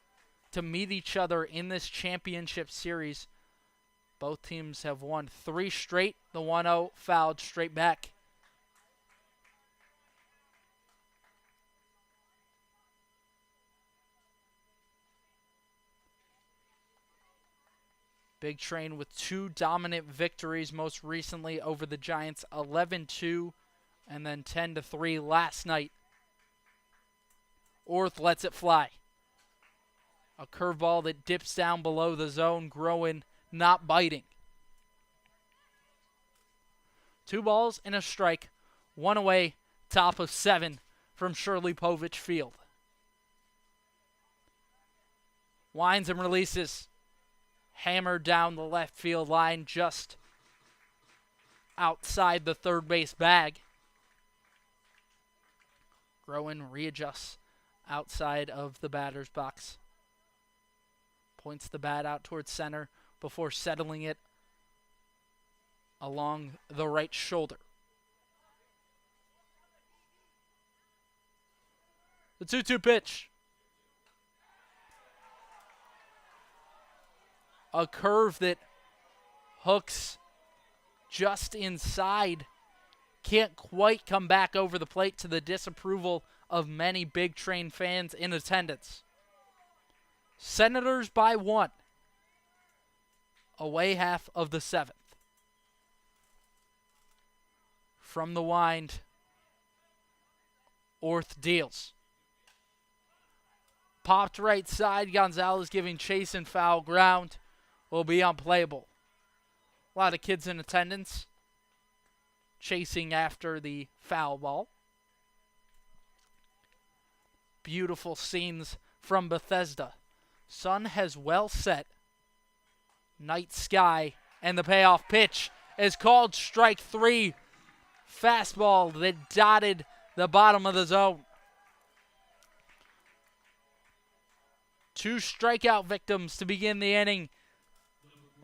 to meet each other in this championship series. Both teams have won 3 straight. The 1-0 fouled straight back. Big Train with 2 dominant victories, most recently over the Giants, 11-2 and then 10-3 last night. Orth lets it fly. A curveball that dips down below the zone, Groen not biting. 2 balls and a strike, 1 away, top of 7 from Shirley Povich Field. Winds and releases. Hammered down the left field line just outside the third base bag. Groen readjusts outside of the batter's box. Points the bat out towards center before settling it along the right shoulder. The 2-2 pitch. A curve that hooks just inside. Can't quite come back over the plate to the disapproval of many Big Train fans in attendance. Senators by 1. Away half of the 7th. From the wind, Orth deals. Popped right side. Gonzalez giving chase and foul ground. Will be unplayable. A lot of kids in attendance chasing after the foul ball. Beautiful scenes from Bethesda. Sun has well set. Night sky, and the payoff pitch is called strike 3. Fastball that dotted the bottom of the zone. 2 strikeout victims to begin the inning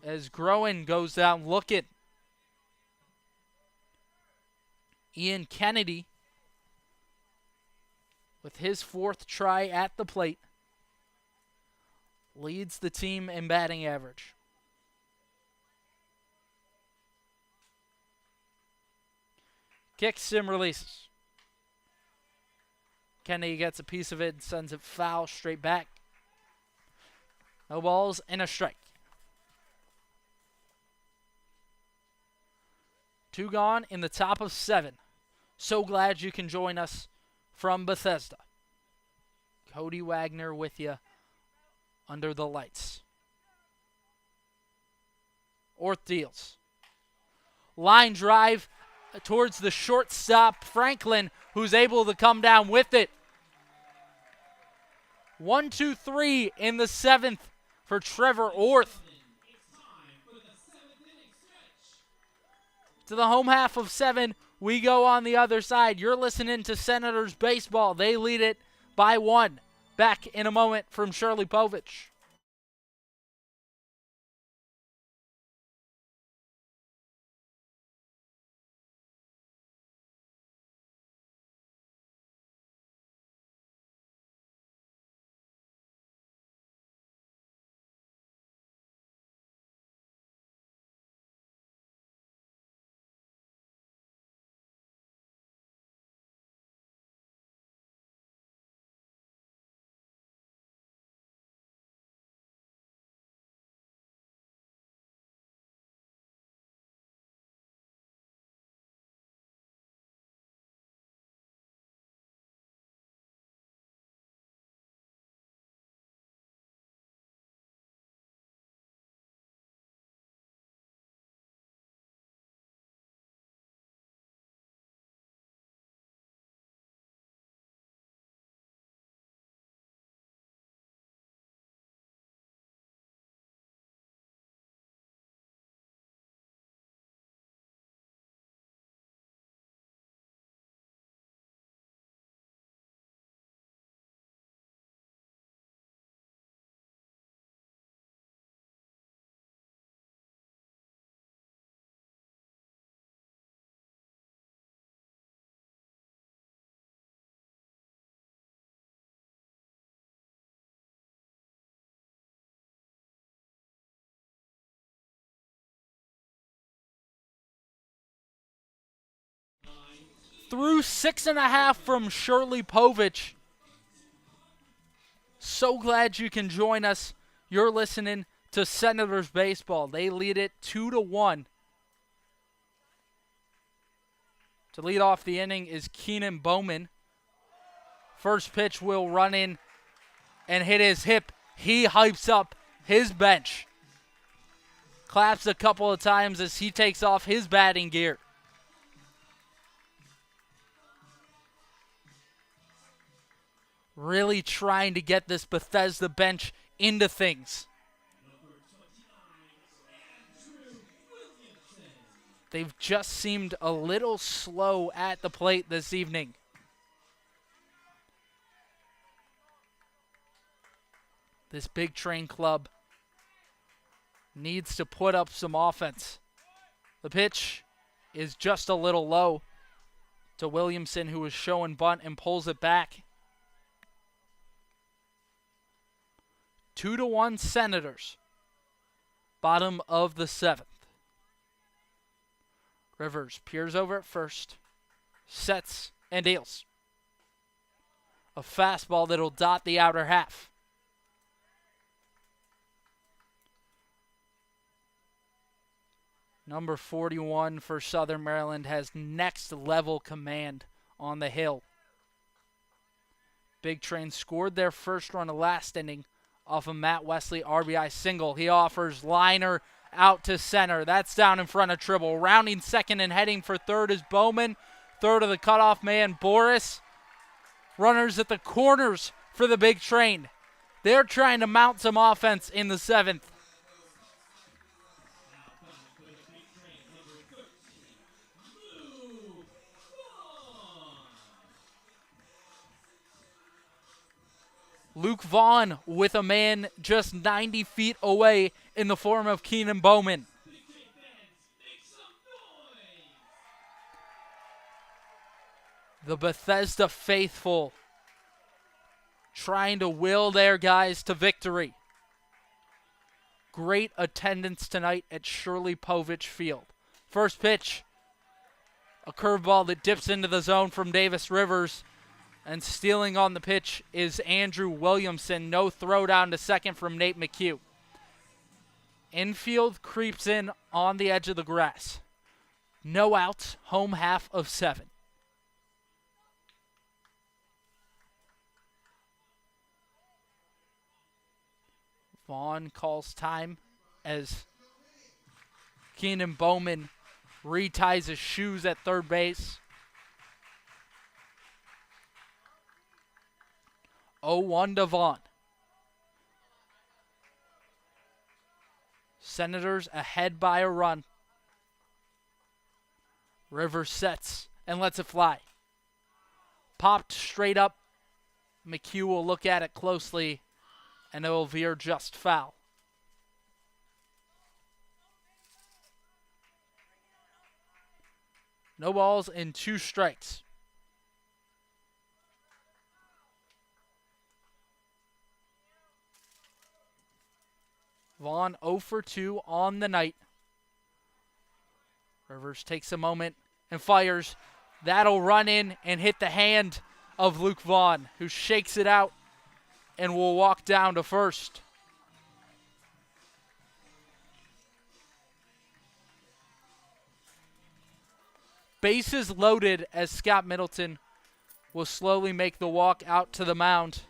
as Groen goes down looking. Ian Kennedy with his 4th try at the plate leads the team in batting average. Kicks and releases. Kennedy gets a piece of it and sends it foul straight back. No balls and a strike. 2 gone in the top of 7. So glad you can join us from Bethesda. Cody Wagner with you under the lights. Orth deals. Line drive towards the shortstop, Franklin, who's able to come down with it. 1-2-3 in the 7th for Trevor Orth. To the home half of 7, we go on the other side. You're listening to Senators baseball. They lead it by 1. Back in a moment from Shirley Povich. Through 6.5 from Shirley Povich. So glad you can join us. You're listening to Senators Baseball. They lead it 2-1. To lead off the inning is Keenan Bowman. First pitch will run in and hit his hip. He hypes up his bench. Claps a couple of times as he takes off his batting gear. Really trying to get this Bethesda bench into things. They've just seemed a little slow at the plate this evening. This Big Train club needs to put up some offense. The pitch is just a little low to Williamson, who is showing bunt and pulls it back. 2-1 Senators. Bottom of the 7th. Rivers peers over at first. Sets and deals. A fastball that'll dot the outer half. Number 41 for Southern Maryland has next level command on the hill. Big Train scored their first run of last inning off of Matt Wesley RBI single. He offers liner out to center. That's down in front of Tribble. Rounding second and heading for third is Bowman. Third of the cutoff man, Boris. Runners at the corners for the Big Train. They're trying to mount some offense in the 7th. Luke Vaughn with a man just 90 feet away in the form of Keenan Bowman. The Bethesda faithful trying to will their guys to victory. Great attendance tonight at Shirley Povich Field. First pitch, a curveball that dips into the zone from Davis Rivers. And stealing on the pitch is Andrew Williamson. No throw down to second from Nate McHugh. Infield creeps in on the edge of the grass. No outs, home half of 7. Vaughn calls time as Keenan Bowman reties his shoes at third base. 0-1 to Vaughn. Senators ahead by a run. Rivers sets and lets it fly. Popped straight up. McHugh will look at it closely, and it will veer just foul. No balls and 2 strikes. Vaughn 0 for 2 on the night. Rivers takes a moment and fires. That'll run in and hit the hand of Luke Vaughn, who shakes it out and will walk down to first. Bases loaded as Scott Middleton will slowly make the walk out to the mound.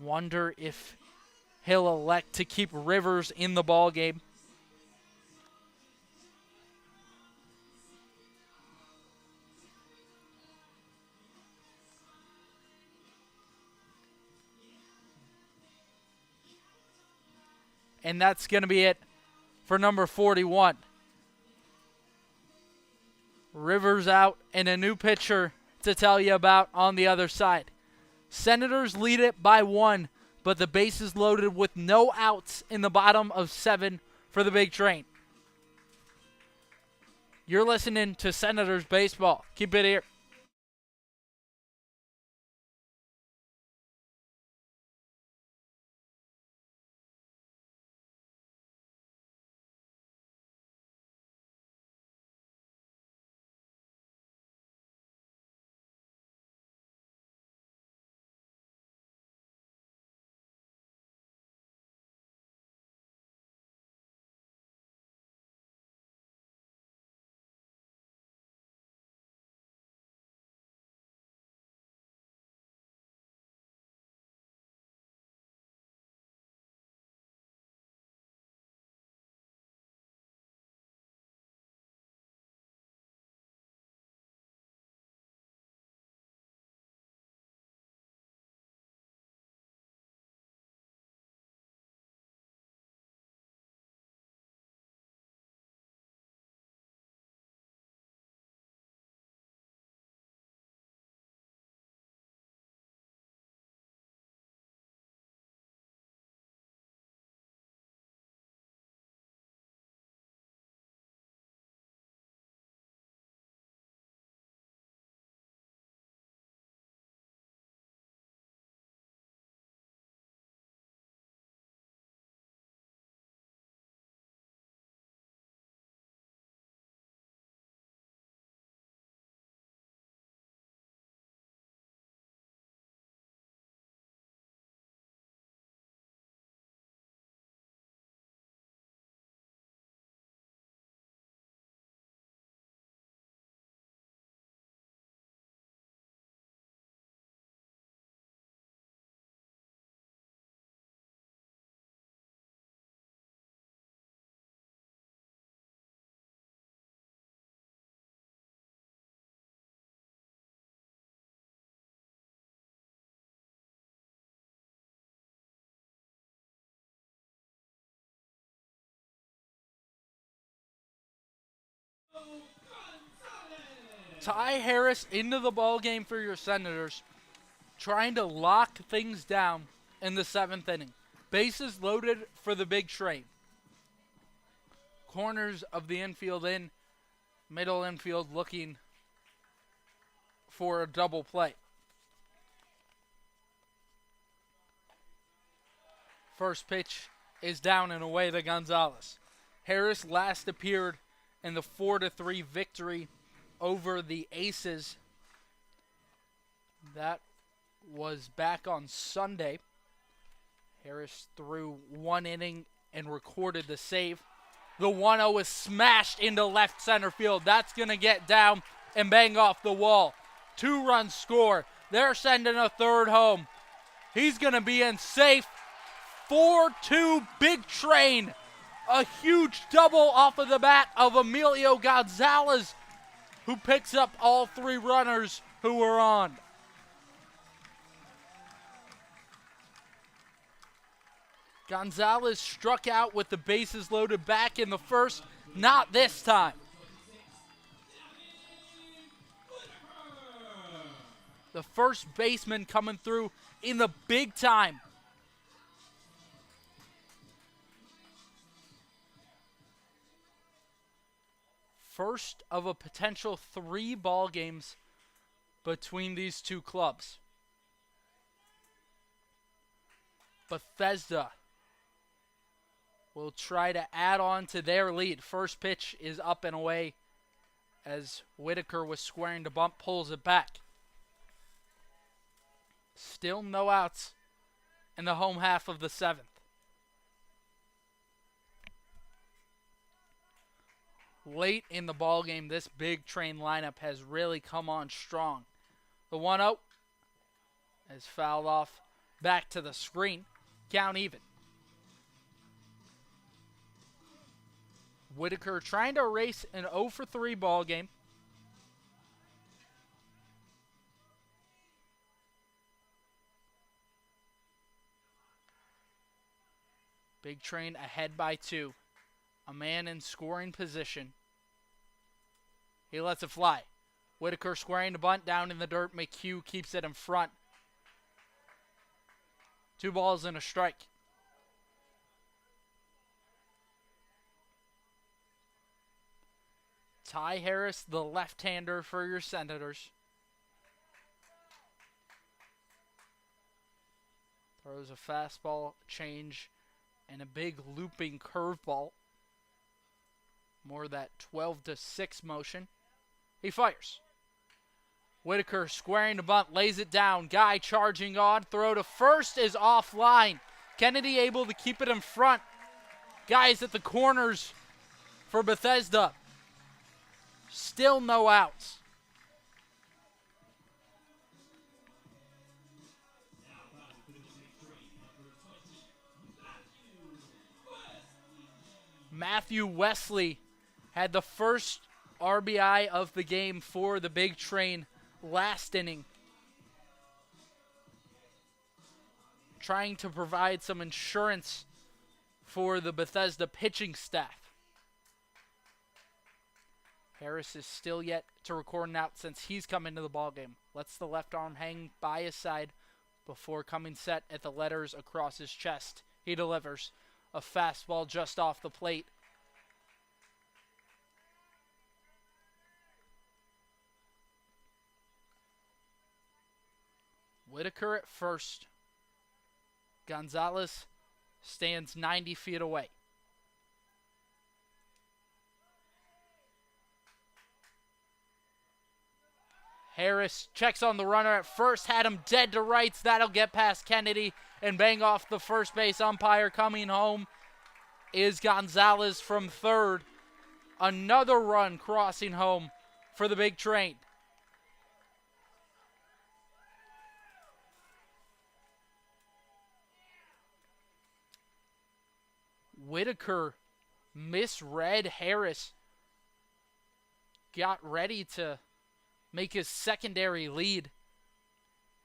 Wonder if he'll elect to keep Rivers in the ball game. And that's going to be it for number 41. Rivers out and a new pitcher to tell you about on the other side. Senators lead it by 1, but the bases loaded with no outs in the bottom of 7 for the Big Train. You're listening to Senators Baseball. Keep it here. Ty Harris into the ball game for your Senators, trying to lock things down in the 7th inning. Bases loaded for the big train. Corners of the infield in, middle infield looking for a double play. First pitch is down and away to Gonzalez. Harris last appeared in the 4-3 victory over the Aces. That was back on Sunday. Harris threw 1 inning and recorded the save. The 1-0 is smashed into left center field. That's going to get down and bang off the wall. 2-run score. They're sending a third home. He's going to be in safe. 4-2 big train. A huge double off of the bat of Emilio Gonzalez, who picks up all 3 runners who were on. Gonzalez struck out with the bases loaded back in the first. Not this time. The first baseman coming through in the big time. First of a potential 3 ball games between these two clubs. Bethesda will try to add on to their lead. First pitch is up and away as Whitaker was squaring to bunt, pulls it back. Still no outs in the home half of the 7th. Late in the ball game, this big train lineup has really come on strong. The 1-0 is fouled off back to the screen. Count even. Whitaker trying to erase an 0-for-3 ball game. Big train ahead by 2. A man in scoring position. He lets it fly. Whitaker squaring the bunt down in the dirt. McHugh keeps it in front. 2 balls and a strike. Ty Harris, the left-hander for your Senators. Throws a fastball change and a big looping curveball. More of that 12-6 motion. He fires. Whitaker squaring the bunt, lays it down. Guy charging on. Throw to first is offline. Kennedy able to keep it in front. Guys at the corners for Bethesda. Still no outs. Matthew Wesley had the first RBI of the game for the big train last inning. Trying to provide some insurance for the Bethesda pitching staff. Harris is still yet to record an out since he's come into the ballgame. Lets the left arm hang by his side before coming set at the letters across his chest. He delivers a fastball just off the plate. Whitaker at first. Gonzalez stands 90 feet away. Harris checks on the runner at first, had him dead to rights. That'll get past Kennedy and bang off the first base umpire. Coming home is Gonzalez from third. Another run crossing home for the big train. Whitaker misread Harris. Got ready to make his secondary lead.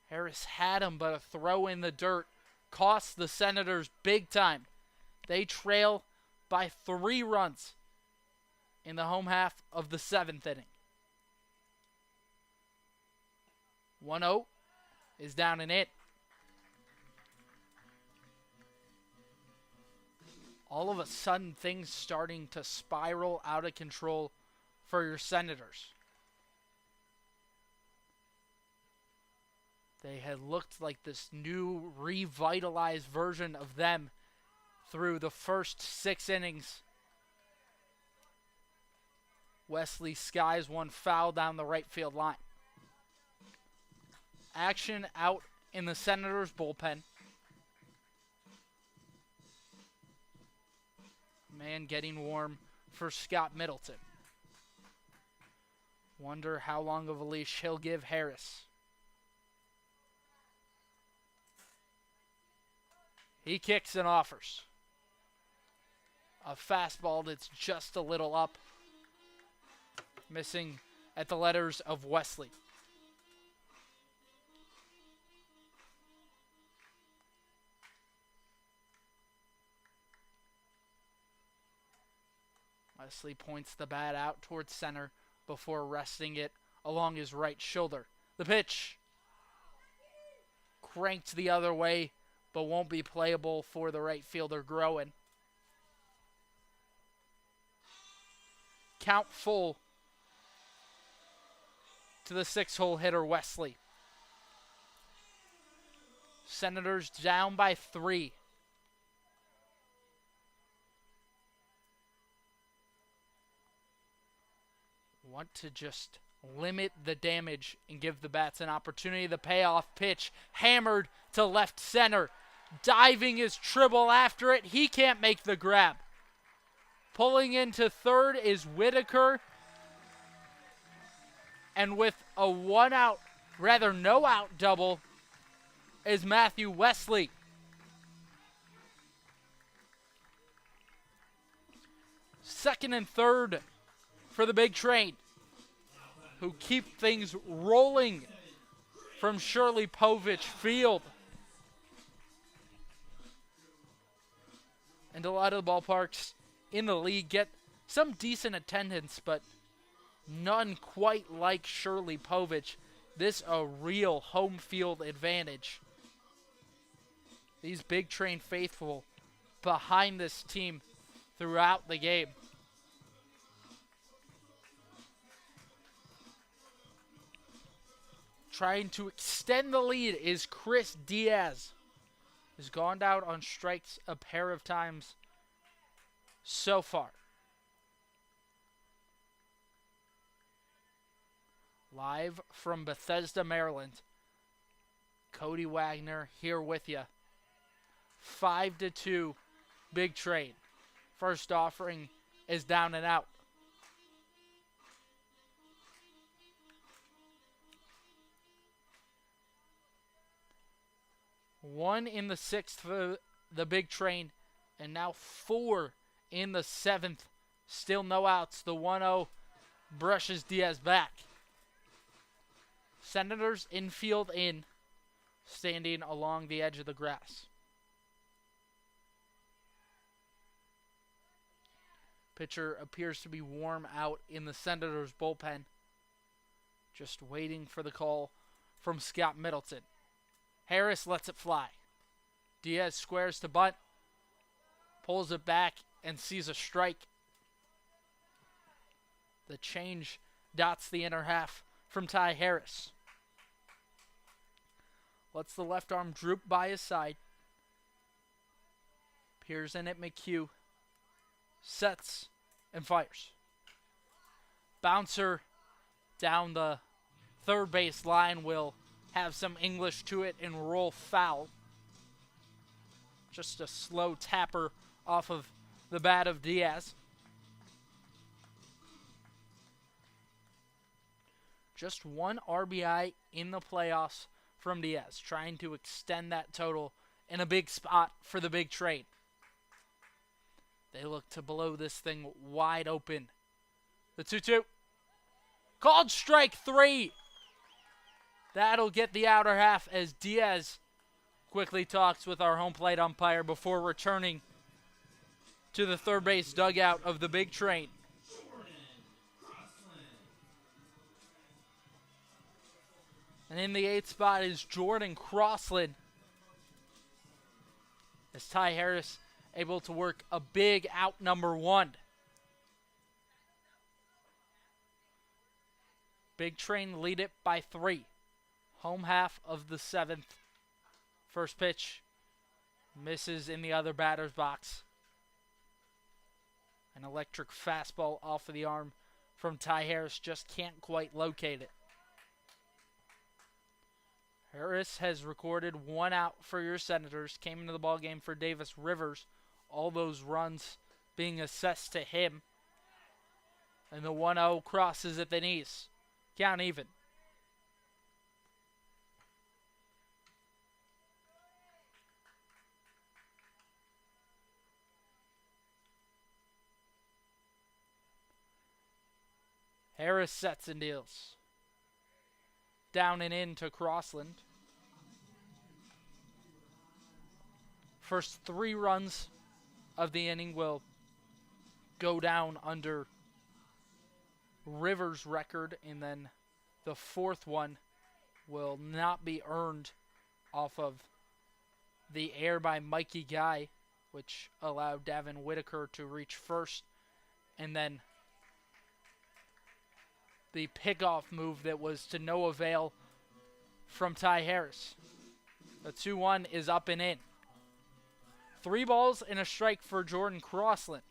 Harris had him, but a throw in the dirt cost the Senators big time. They trail by 3 runs in the home half of the 7th inning. 1-0 is down and in. All of a sudden, things starting to spiral out of control for your Senators. They had looked like this new, revitalized version of them through the first 6 innings. Wesley skies one foul down the right field line. Action out in the Senators' bullpen. Man getting warm for Scott Middleton. Wonder how long of a leash he'll give Harris. He kicks and offers. A fastball that's just a little up. Missing at the letters of Wesley. Wesley points the bat out towards center before resting it along his right shoulder. The pitch cranked the other way, but won't be playable for the right fielder, Groen. Count full to the 6-hole hitter, Wesley. Senators down by 3. Want to just limit the damage and give the bats an opportunity. The payoff pitch hammered to left center. Diving is Tribble after it. He can't make the grab. Pulling into third is Whitaker. And with a no out double is Matthew Wesley. Second and third for the Big Train, who keep things rolling from Shirley Povich Field. And a lot of the ballparks in the league get some decent attendance, but none quite like Shirley Povich. This a real home field advantage. These Big Train faithful behind this team throughout the game. Trying to extend the lead is Chris Diaz. Has gone down on strikes a pair of times so far. Live from Bethesda, Maryland. Cody Wagner here with you. 5-2 Big Train. First offering is down and out. One in the 6th for the Big Train, and now 4 in the 7th. Still no outs. The 1-0 brushes Diaz back. Senators infield in, standing along the edge of the grass. Pitcher appears to be warm out in the Senators' bullpen. Just waiting for the call from Scott Middleton. Harris lets it fly. Diaz squares to bunt. Pulls it back and sees a strike. The change dots the inner half from Ty Harris. Lets the left arm droop by his side. Peers in at McHugh. Sets and fires. Bouncer down the third base line will have some English to it and roll foul. Just a slow tapper off of the bat of Diaz. Just 1 RBI in the playoffs from Diaz, trying to extend that total in a big spot for the Big Train. They look to blow this thing wide open. The 2-2. Called strike 3. That'll get the outer half as Diaz quickly talks with our home plate umpire before returning to the third base dugout of the Big Train. And in the 8th spot is Jordan Crossland. As Ty Harris able to work a big out number 1. Big Train lead it by 3. Home half of the 7th. First pitch misses in the other batter's box. An electric fastball off of the arm from Ty Harris, just can't quite locate it. Harris has recorded 1 out for your Senators. Came into the ballgame for Davis Rivers. All those runs being assessed to him. And the 1-0 crosses at the knees. Count even. Harris sets and deals. Down and in to Crossland. First 3 runs of the inning will go down under Rivers' record, and then the 4th one will not be earned off of the error by Mikey Guy, which allowed Davin Whitaker to reach first, and then the pickoff move that was to no avail from Ty Harris. The 2-1 is up and in. 3 balls and a strike for Jordan Crossland.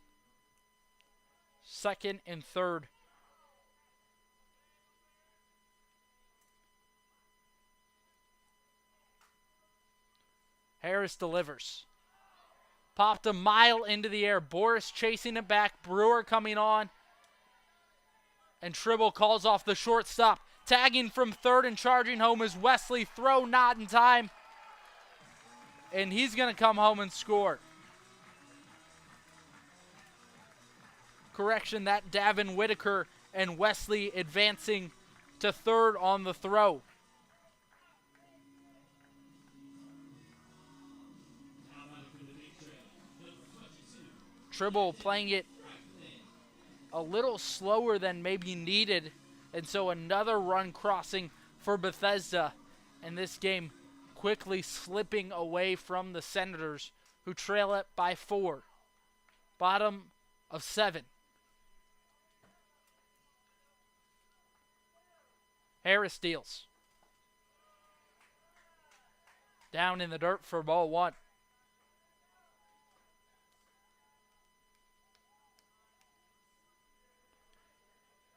2nd and 3rd. Harris delivers. Popped a mile into the air. Boris chasing it back. Brewer coming on. And Tribble calls off the shortstop. Tagging from 3rd and charging home is Wesley. Throw not in time. And he's going to come home and score. Correction, that Davin Whitaker and Wesley advancing to 3rd on the throw. Tribble playing it a little slower than maybe needed, and so another run crossing for Bethesda, and this game quickly slipping away from the Senators, who trail it by 4. Bottom of 7. Harris deals. Down in the dirt for ball 1.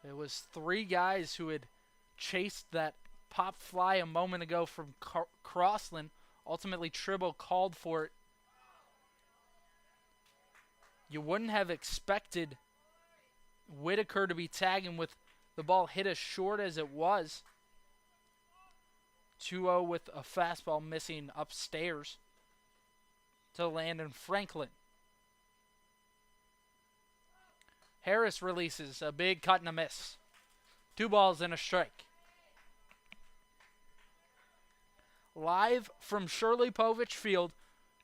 It was 3 guys who had chased that pop fly a moment ago from Crossland. Ultimately, Tribble called for it. You wouldn't have expected Whitaker to be tagging with the ball hit as short as it was. 2-0 with a fastball missing upstairs to Landon Franklin. Harris releases a big cut and a miss. 2 balls and a strike. Live from Shirley Povich Field,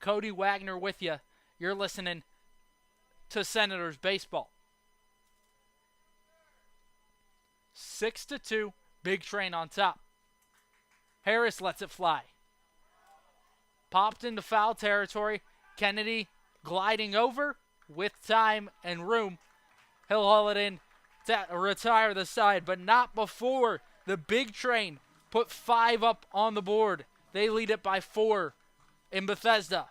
Cody Wagner with you. You're listening to Senators Baseball. 6-2, Big Train on top. Harris lets it fly. Popped into foul territory. Kennedy gliding over with time and room. He'll haul it in to retire the side, but not before the Big Train put 5 up on the board. They lead it by 4 in Bethesda.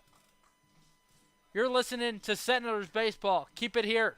You're listening to Senators Baseball. Keep it here.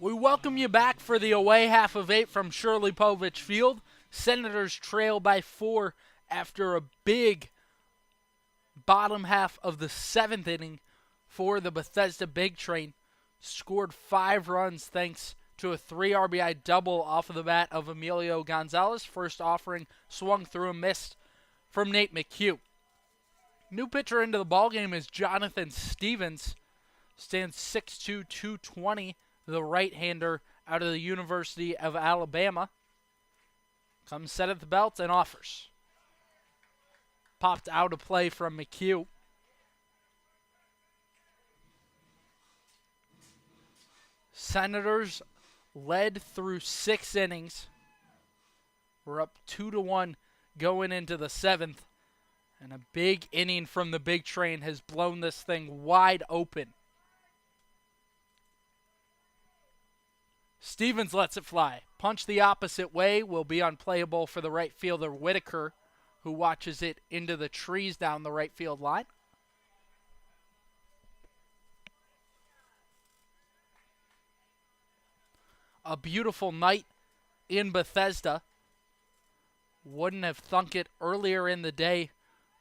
We welcome you back for the away half of 8 from Shirley Povich Field. Senators trail by 4 after a big bottom half of the 7th inning for the Bethesda Big Train. Scored 5 runs thanks to a 3 RBI double off of the bat of Emilio Gonzalez. First offering swung through and missed from Nate McHugh. New pitcher into the ballgame is Jonathan Stevens. Stands 6'2", 220, the right-hander out of the University of Alabama. Comes set at the belt and offers. Popped out of play from McHugh. Senators led through 6 innings. We're up 2-1 going into the 7th. And a big inning from the Big Train has blown this thing wide open. Stevens lets it fly. Punch the opposite way will be unplayable for the right fielder Whitaker, who watches it into the trees down the right field line. A beautiful night in Bethesda. Wouldn't have thunk it earlier in the day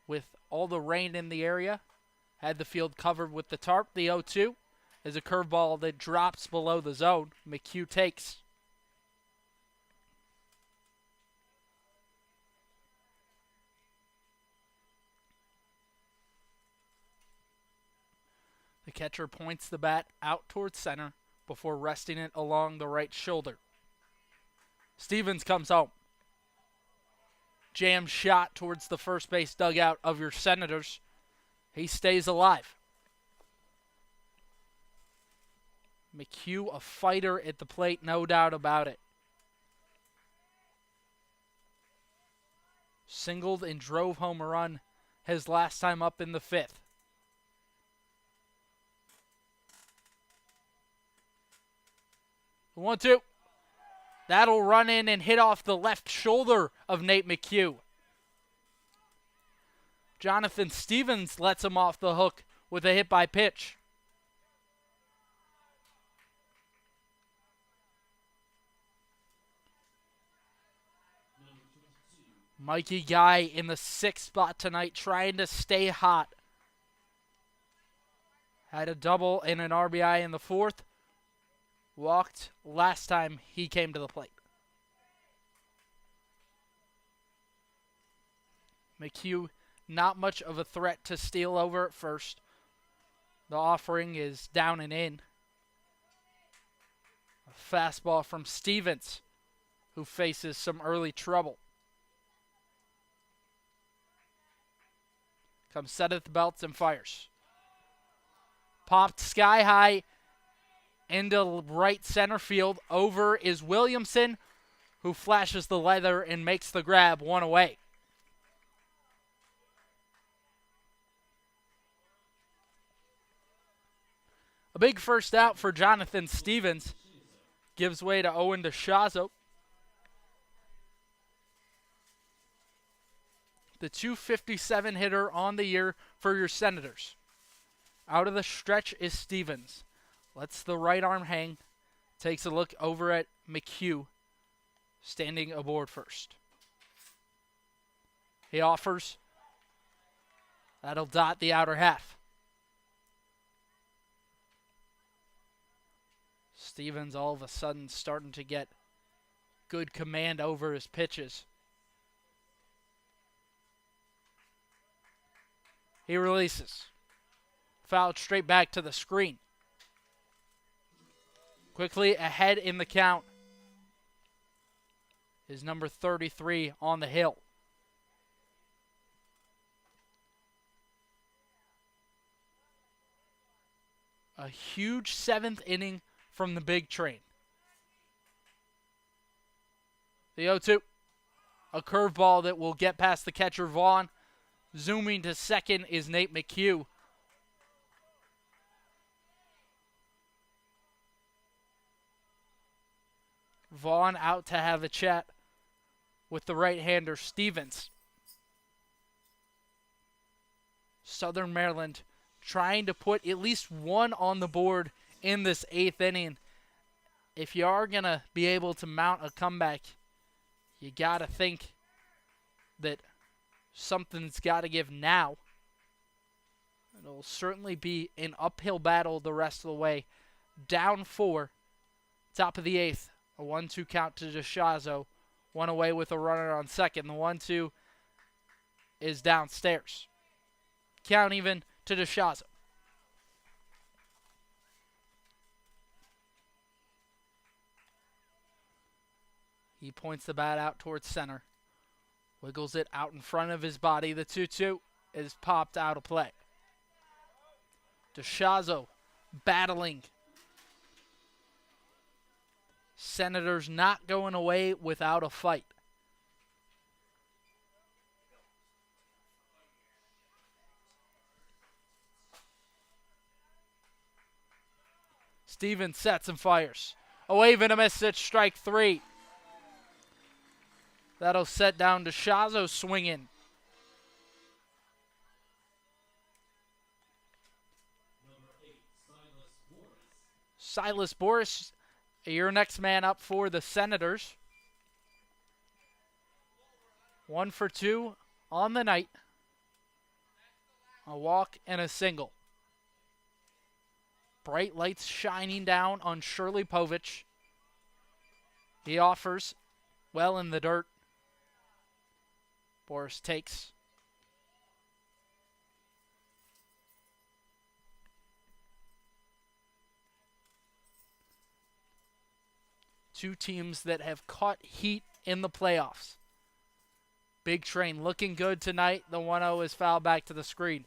with all the rain in the area. Had the field covered with the tarp. The 0-2 is a curveball that drops below the zone. McHugh takes. The catcher points the bat out towards center before resting it along the right shoulder. Stevens comes home. Jam shot towards the first base dugout of your Senators. He stays alive. McHugh, a fighter at the plate, no doubt about it. Singled and drove home a run his last time up in the 5th. The 1-2. That'll run in and hit off the left shoulder of Nate McHugh. Jonathan Stevens lets him off the hook with a hit by pitch. Mikey Guy in the 6th spot tonight, trying to stay hot. Had a double and an RBI in the 4th. Walked last time he came to the plate. McHugh, not much of a threat to steal over at first. The offering is down and in. A fastball from Stevens, who faces some early trouble. Comes set at the belts and fires. Popped sky high into right center field. Over is Williamson, who flashes the leather and makes the grab, 1 away. A big first out for Jonathan Stevens. Gives way to Owen DeShazo. The .257 hitter on the year for your Senators. Out of the stretch is Stevens. Lets the right arm hang. Takes a look over at McHugh, standing aboard first. He offers. That'll dot the outer half. Stevens all of a sudden starting to get good command over his pitches. He releases. Fouled straight back to the screen. Quickly ahead in the count is number 33 on the hill. A huge 7th inning from the Big Train. The 0-2. A curveball that will get past the catcher Vaughn. Zooming to second is Nate McHugh. Vaughn out to have a chat with the right-hander Stevens. Southern Maryland trying to put at least one on the board in this 8th inning if you are going to be able to mount a comeback, you got to think that something's got to give now. It'll certainly be an uphill battle the rest of the way. Down 4, top of the 8th. A 1-2 count to DeShazo. One away with a runner on second. The 1-2 is downstairs. Count even to DeShazo. He points the bat out towards center. Wiggles it out in front of his body. The 2-2 is popped out of play. DeShazo battling. Senators not going away without a fight. Stevens sets and fires. A wave and a miss at strike 3. That'll set down DeShazo swinging. Silas Boris, your next man up for the Senators. 1 for 2 on the night. A walk and a single. Bright lights shining down on Shirley Povich. He offers well in the dirt. Boris takes. Two teams that have caught heat in the playoffs. Big Train looking good tonight. The 1-0 is fouled back to the screen.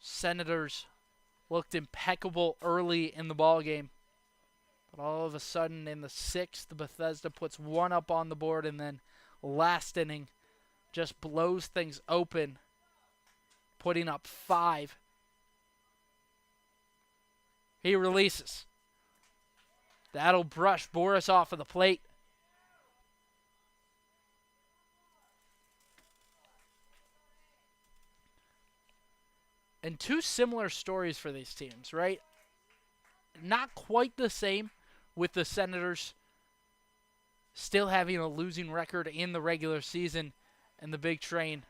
Senators looked impeccable early in the ballgame. But all of a sudden in the 6th, Bethesda puts one up on the board, and then last inning just blows things open, putting up 5. He releases. That'll brush Boris off of the plate. And two similar stories for these teams, right? Not quite the same, with the Senators still having a losing record in the regular season, and the Big Train,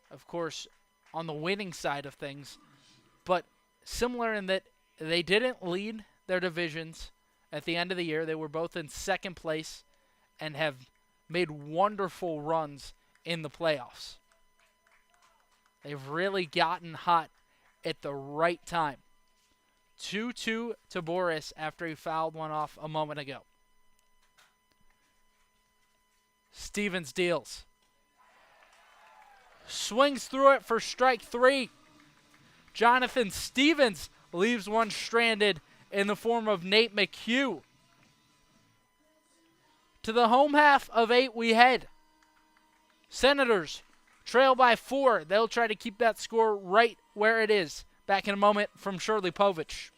of course, on the winning side of things. But similar in that they didn't lead their divisions at the end of the year. They were both in second place and have made wonderful runs in the playoffs. They've really gotten hot at the right time. 2-2 to Boris after he fouled one off a moment ago. Stevens deals. Swings through it for strike 3. Jonathan Stevens leaves one stranded in the form of Nate McHugh. To the home half of 8 we head. Senators trail by 4. They'll try to keep that score right where it is. Back in a moment from Shirley Povich.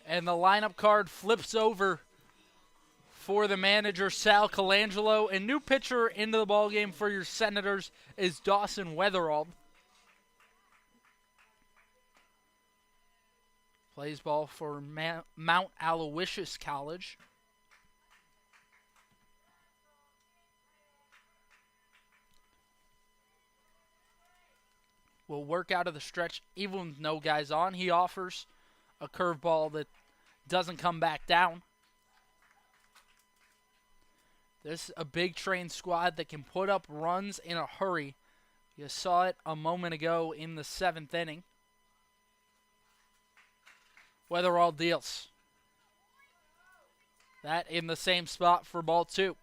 And the lineup card flips over for the manager, Sal Colangelo. And new pitcher into the ballgame for your Senators is Dawson Weatherald. Plays ball for Mount Aloysius College. Will work out of the stretch even with no guys on. He offers a curveball that doesn't come back down. This is a Big Train squad that can put up runs in a hurry. You saw it a moment ago in the 7th inning. Weatherall deals. That in the same spot for ball 2.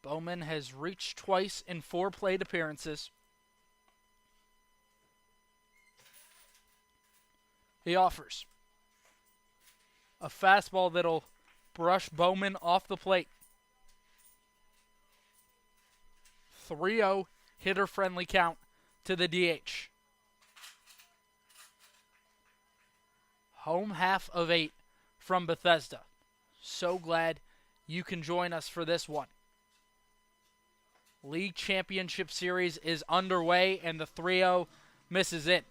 Bowman has reached twice in 4 plate appearances. He offers a fastball that'll brush Bowman off the plate. 3-0 hitter-friendly count to the DH. Home half of 8 from Bethesda. So glad you can join us for this one. League Championship Series is underway, and the 3-0 misses it.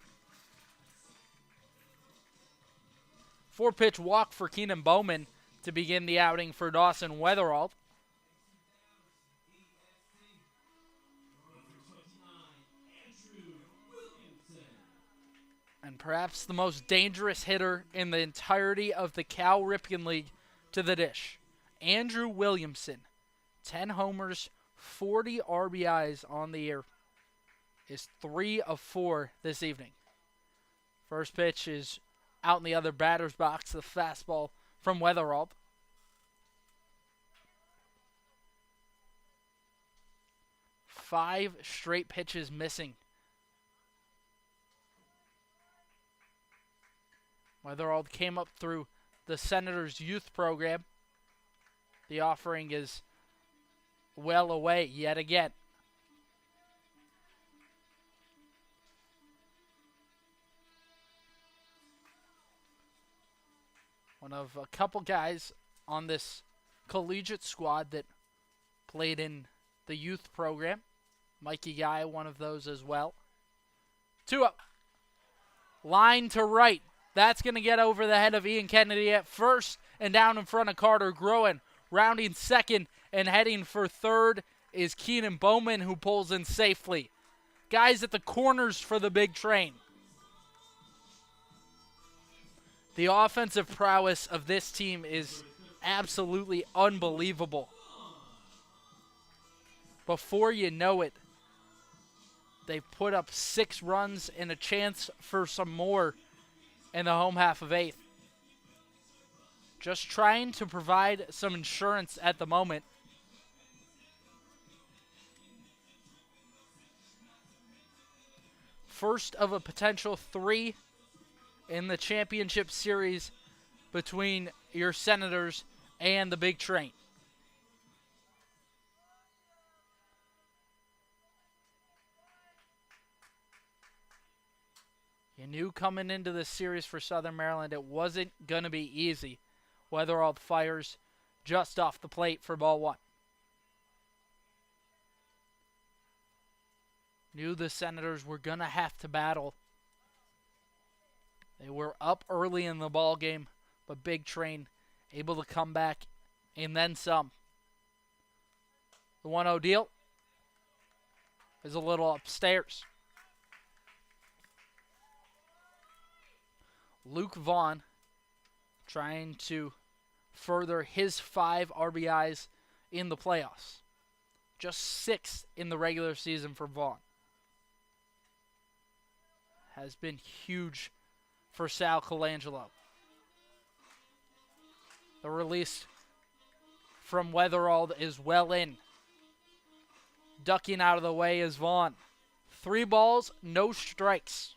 4-pitch walk for Keenan Bowman to begin the outing for Dawson Weatherald. And perhaps the most dangerous hitter in the entirety of the Cal Ripken League to the dish. Andrew Williamson, 10 homers, 40 RBIs on the year, is 3 of 4 this evening. First pitch is out in the other batter's box, the fastball from Weatherald. Five straight pitches missing. Weatherald came up through the Senators youth program. The offering is well away yet again. One of a couple guys on this collegiate squad that played in the youth program. Mikey Guy, one of those as well. 2-0. Line to right. That's going to get over the head of Ian Kennedy at first and down in front of Carter Groen. Rounding second and heading for third is Keenan Bowman, who pulls in safely. Guys at the corners for the Big Train. The offensive prowess of this team is absolutely unbelievable. Before you know it, they put up 6 runs and a chance for some more in the home half of 8th. Just trying to provide some insurance at the moment. First of a potential 3 in the championship series between your Senators and the Big Train. You knew coming into this series for Southern Maryland it wasn't going to be easy. Weatherald fires just off the plate for ball 1. Knew the Senators were going to have to battle. They were up early in the ball game, but Big Train able to come back and then some. The 1-0 deal is a little upstairs. Luke Vaughn trying to further his 5 RBIs in the playoffs. Just 6 in the regular season for Vaughn. Has been huge for Sal Colangelo. The release from Weatherald is well in. Ducking out of the way is Vaughn. 3 balls, no strikes.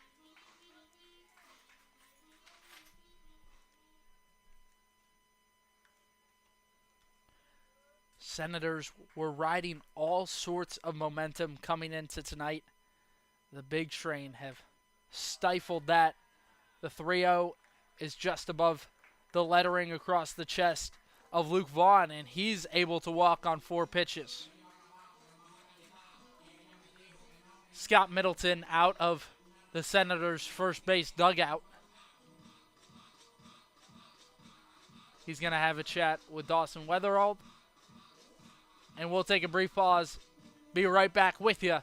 Senators were riding all sorts of momentum coming into tonight. The Big Train have stifled that The 3-0 is just above the lettering across the chest of Luke Vaughn, and he's able to walk on 4 pitches. Scott Middleton out of the Senators' first base dugout. He's going to have a chat with Dawson Weatherald. And we'll take a brief pause. Be right back with you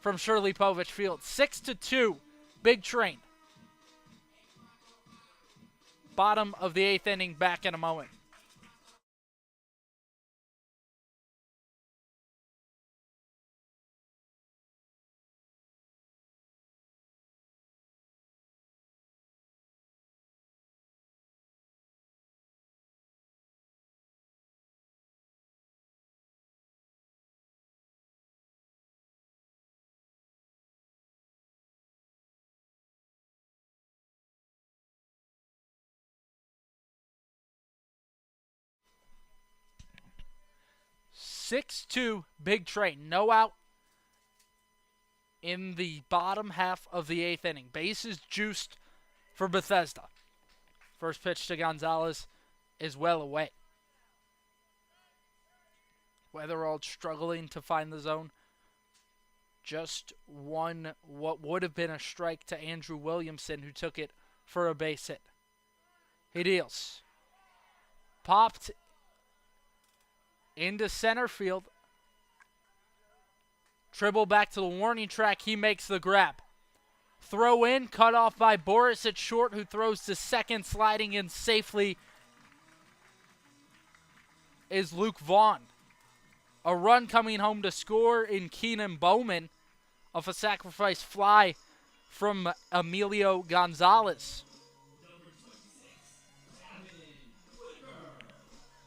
from Shirley Povich Field. 6-2, Big Train. Bottom of the 8th inning, back in a moment. Six-two, Big Train. No out in the bottom half of the 8th inning. Bases juiced for Bethesda. First pitch to Gonzalez is well away. Weatherald struggling to find the zone. Just one what would have been a strike to Andrew Williamson, who took it for a base hit. He deals. Popped into center field. Dribble back to the warning track. He makes the grab. Throw in, cut off by Boris at short, who throws to second, sliding in safely is Luke Vaughn. A run coming home to score in Keenan Bowman off a sacrifice fly from Emilio Gonzalez.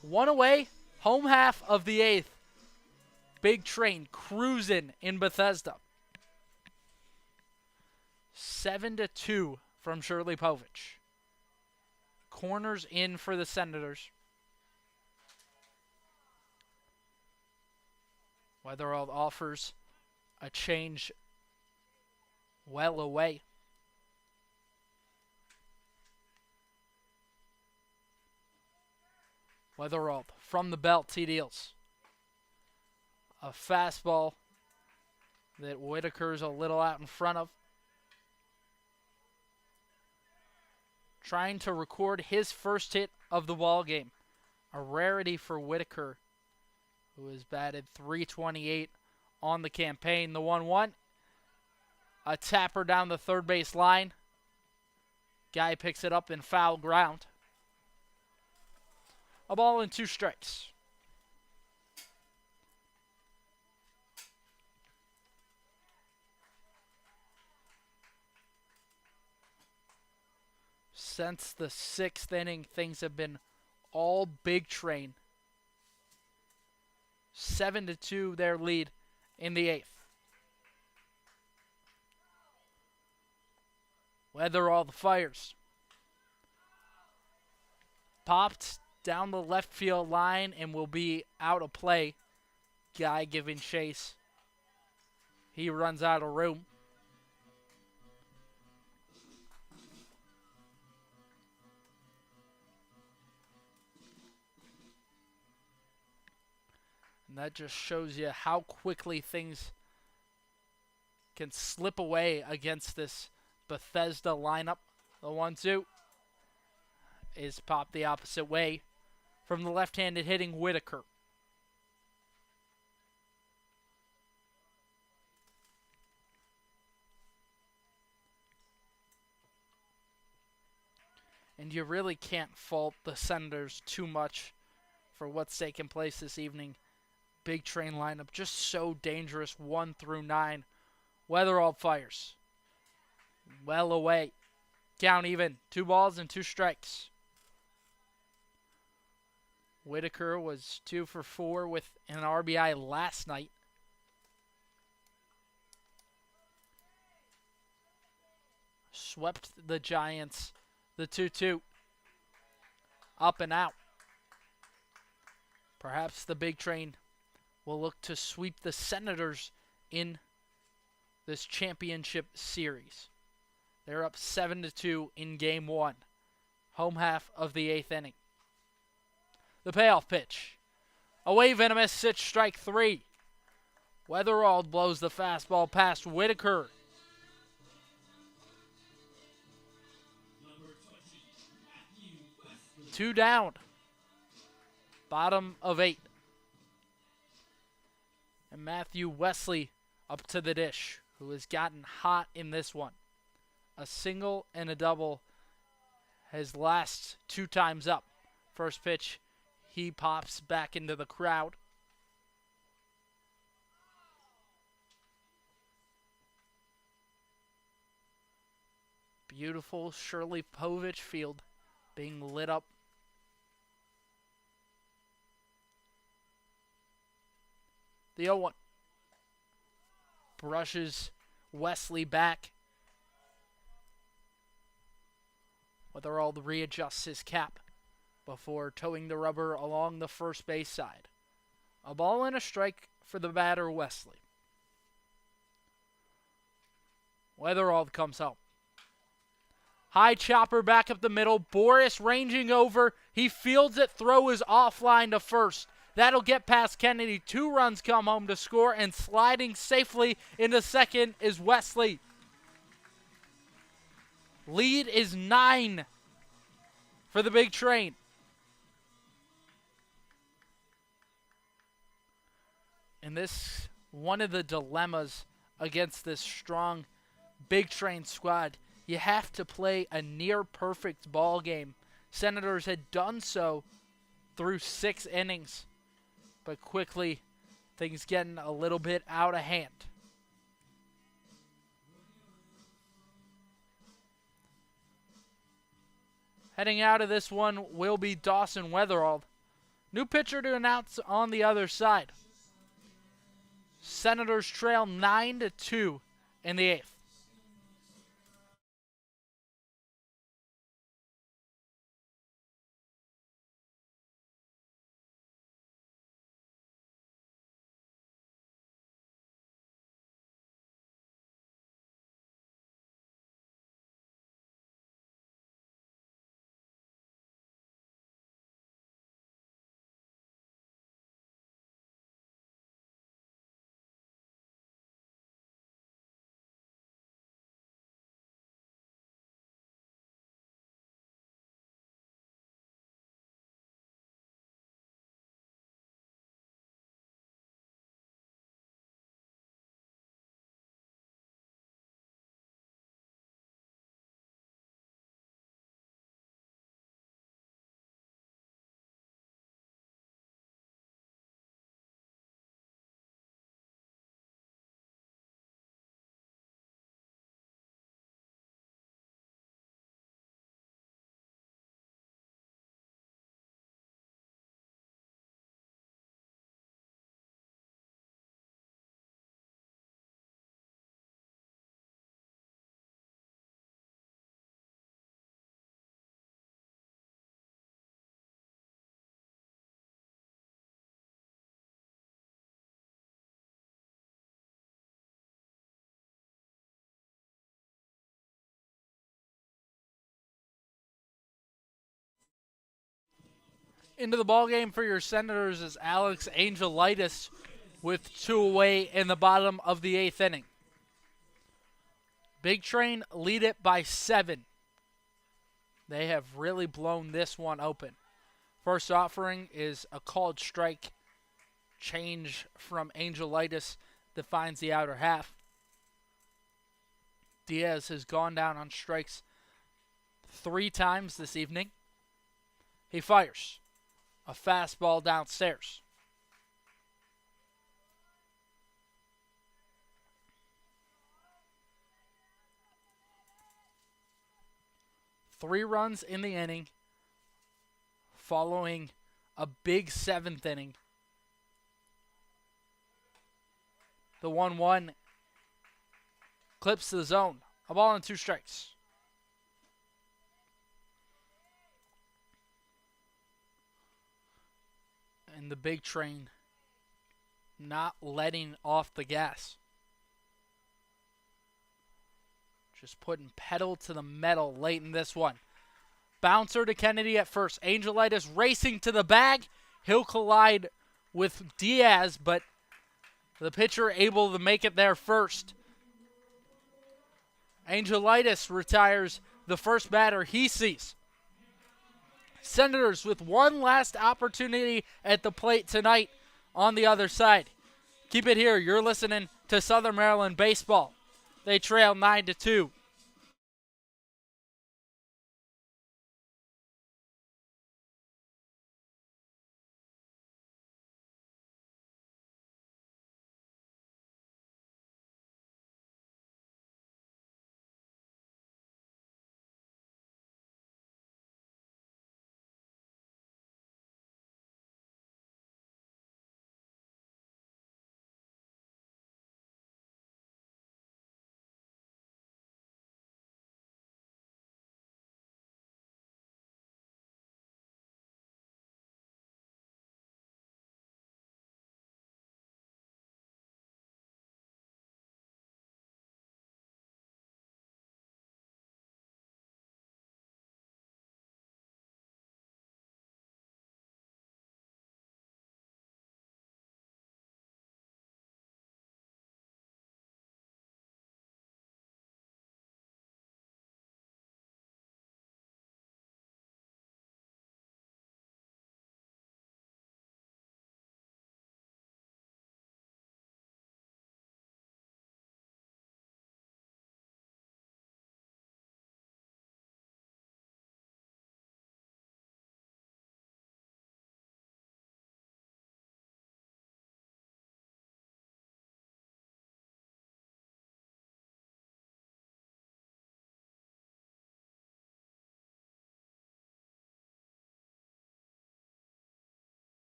One away, home half of the 8th. Big Train cruising in Bethesda. 7-2 from Shirley Povich. Corners in for the Senators. Weatherald offers a change well away. Weatherald from the belt, he deals. A fastball that Whitaker's a little out in front of. Trying to record his first hit of the ball game. A rarity for Whitaker, who has batted .328 on the campaign. The 1-1. A tapper down the third base line. Guy picks it up in foul ground. A ball and 2 strikes. Since the 6th inning, things have been all Big Train. 7-2 their lead in the 8th. Weatherald fires. Popped down the left field line and will be out of play. Guy giving chase. He runs out of room. And that just shows you how quickly things can slip away against this Bethesda lineup. The 1-2 is popped the opposite way from the left-handed hitting Whitaker. And you really can't fault the Senators too much for what's taken place this evening. Big Train lineup just so dangerous, 1 through 9. Weatherald fires. Well away. Down even. 2 balls and 2 strikes. Whitaker was 2 for 4 with an RBI last night. Swept the Giants. The 2-2. Up and out. Perhaps the Big Train will look to sweep the Senators in this championship series. They're up 7-2 in game one. Home half of the 8th inning. The payoff pitch. Away Venomous, sits strike three. Weatherald blows the fastball past Whitaker. Two down. Bottom of 8. And Matthew Wesley up to the dish, who has gotten hot in this one. A single and a double his last 2 times up. First pitch, he pops back into the crowd. Beautiful Shirley Povich Field being lit up. The 0-1 brushes Wesley back. Weatherald readjusts his cap before towing the rubber along the first base side. A ball and a strike for the batter, Wesley. Weatherald comes home. High chopper back up the middle. Boris ranging over. He fields it. Throw is offline to first. That'll get past Kennedy. 2 runs come home to score, and sliding safely into second is Wesley. Lead is 9 for the Big Train. And this, one of the dilemmas against this strong Big Train squad. You have to play a near-perfect ball game. Senators had done so through 6 innings. But quickly, things getting a little bit out of hand. Heading out of this one will be Dawson Weatherald. New pitcher to announce on the other side. Senators trail 9-2 in the 8th. Into the ballgame for your Senators is Alex Angelitis with 2 away in the bottom of the 8th inning. Big Train lead it by 7. They have really blown this one open. First offering is a called strike. Change from Angelitis defines the outer half. Diaz has gone down on strikes 3 times this evening. He fires. A fastball downstairs. Three runs in the inning, following a big 7th inning. The 1-1 clips the zone. A ball and 2 strikes. And the Big Train not letting off the gas. Just putting pedal to the metal late in this one. Bouncer to Kennedy at first. Angelitis racing to the bag. He'll collide with Diaz, but the pitcher able to make it there first. Angelitis retires the first batter he sees. Senators with one last opportunity at the plate tonight on the other side. Keep it here. You're listening to Southern Maryland Baseball. They trail 9-2.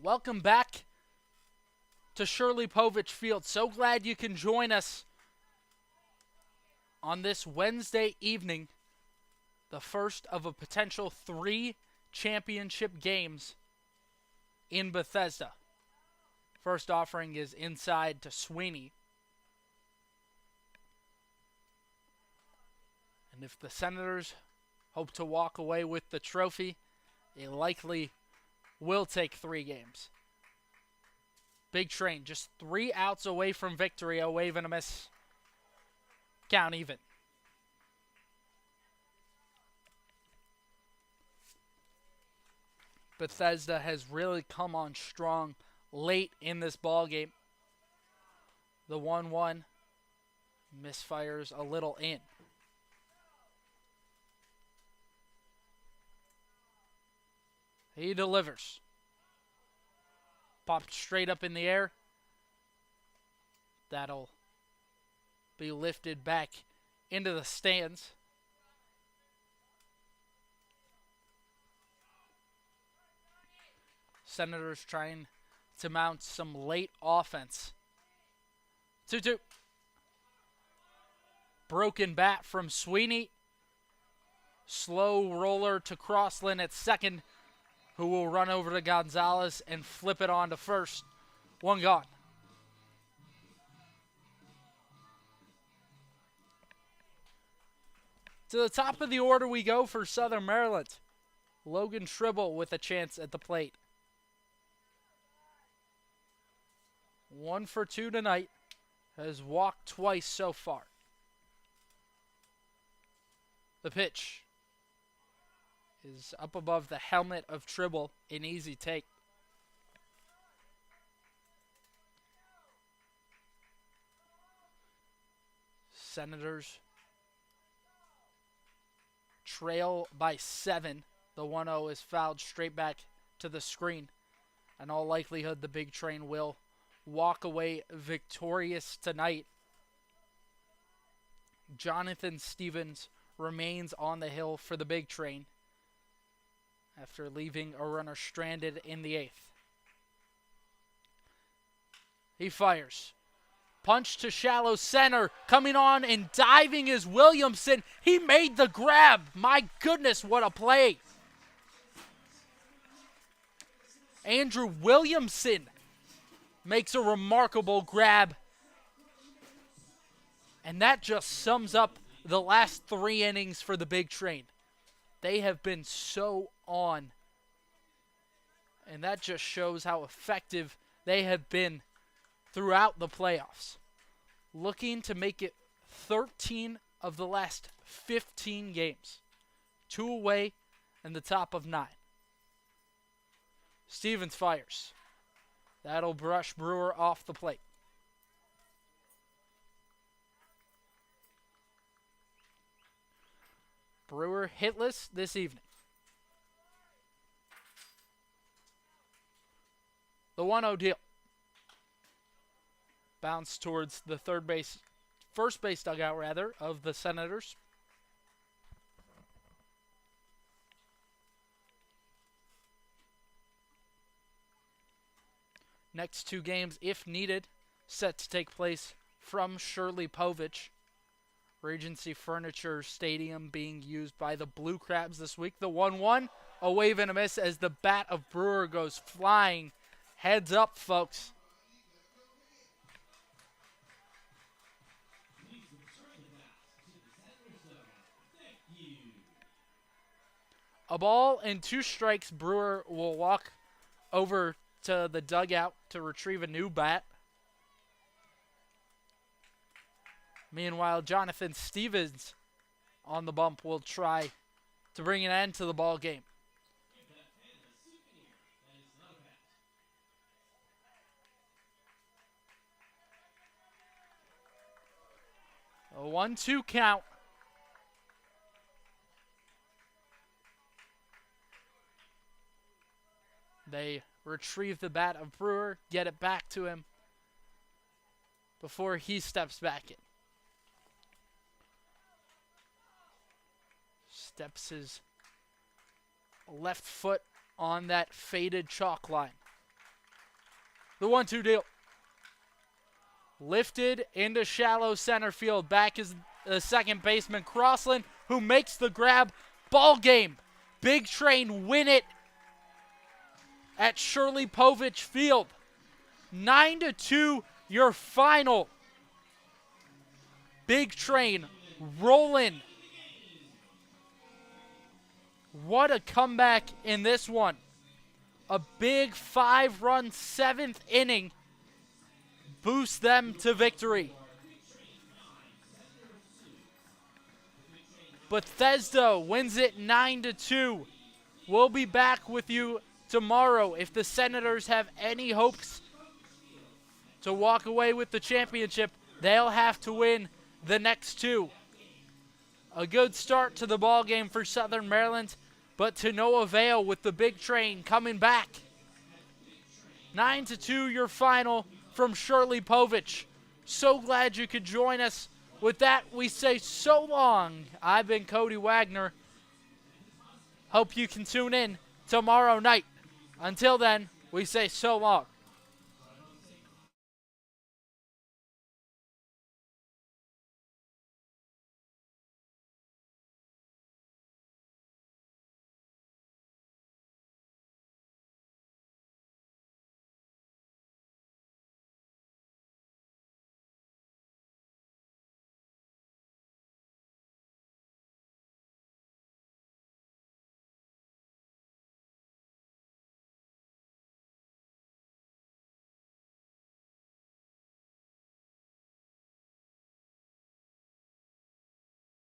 Welcome back to Shirley Povich Field. So glad you can join us on this Wednesday evening, the first of a potential 3 championship games in Bethesda. First offering is inside to Sweeney. And if the Senators hope to walk away with the trophy, they likely will take 3 games. Big Train just 3 outs away from victory. A wave and a miss. Count even. Bethesda has really come on strong late in this ball game. The 1-1 misfires a little in. He delivers. Popped straight up in the air. That'll be lifted back into the stands. Senators trying to mount some late offense. 2-2. Broken bat from Sweeney. Slow roller to Crossland at second, who will run over to Gonzalez and flip it on to first. 1 gone. To the top of the order we go for Southern Maryland. Logan Tribble with a chance at the plate. 1 for 2 tonight. Has walked twice so far. The pitch is up above the helmet of Tribble, an easy take. Senators trail by 7. The 1-0 is fouled straight back to the screen. In all likelihood, the Big Train will walk away victorious tonight. Jonathan Stevens remains on the hill for the Big Train after leaving a runner stranded in the 8th. He fires. Punch to shallow center. Coming on and diving is Williamson. He made the grab. My goodness, what a play. Andrew Williamson makes a remarkable grab And that just sums up the last 3 innings for the Big Train. They have been so on. And that just shows how effective they have been throughout the playoffs. Looking to make it 13 of the last 15 games. 2 away and the top of 9. Stevens fires. That'll brush Brewer off the plate. Brewer hitless this evening. The 1-0 deal. Bounce towards the first base dugout rather, of the Senators. Next 2 games, if needed, set to take place from Shirley Povich. Regency Furniture Stadium being used by the Blue Crabs this week. The 1-1, a wave and a miss as the bat of Brewer goes flying. Heads up, folks. A ball and 2 strikes. Brewer will walk over to the dugout to retrieve a new bat. Meanwhile, Jonathan Stevens on the bump will try to bring an end to the ball game. A 1-2 count. They retrieve the bat of Brewer, get it back to him before he steps back in. Steps his left foot on that faded chalk line. The 1-2 deal. Lifted into shallow center field. Back is the second baseman, Crossland, who makes the grab. Ball game. Big Train win it at Shirley Povich Field. 9-2, your final. Big Train rolling. What a comeback in this one. A big 5-run 7th inning boosts them to victory. Bethesda wins it 9-2. We'll be back with you tomorrow. If the Senators have any hopes to walk away with the championship, they'll have to win the next 2. A good start to the ball game for Southern Maryland, but to no avail with the Big Train coming back. 9-2 your final from Shirley Povich. So glad you could join us. With that, we say so long. I've been Cody Wagner. Hope you can tune in tomorrow night. Until then, we say so long.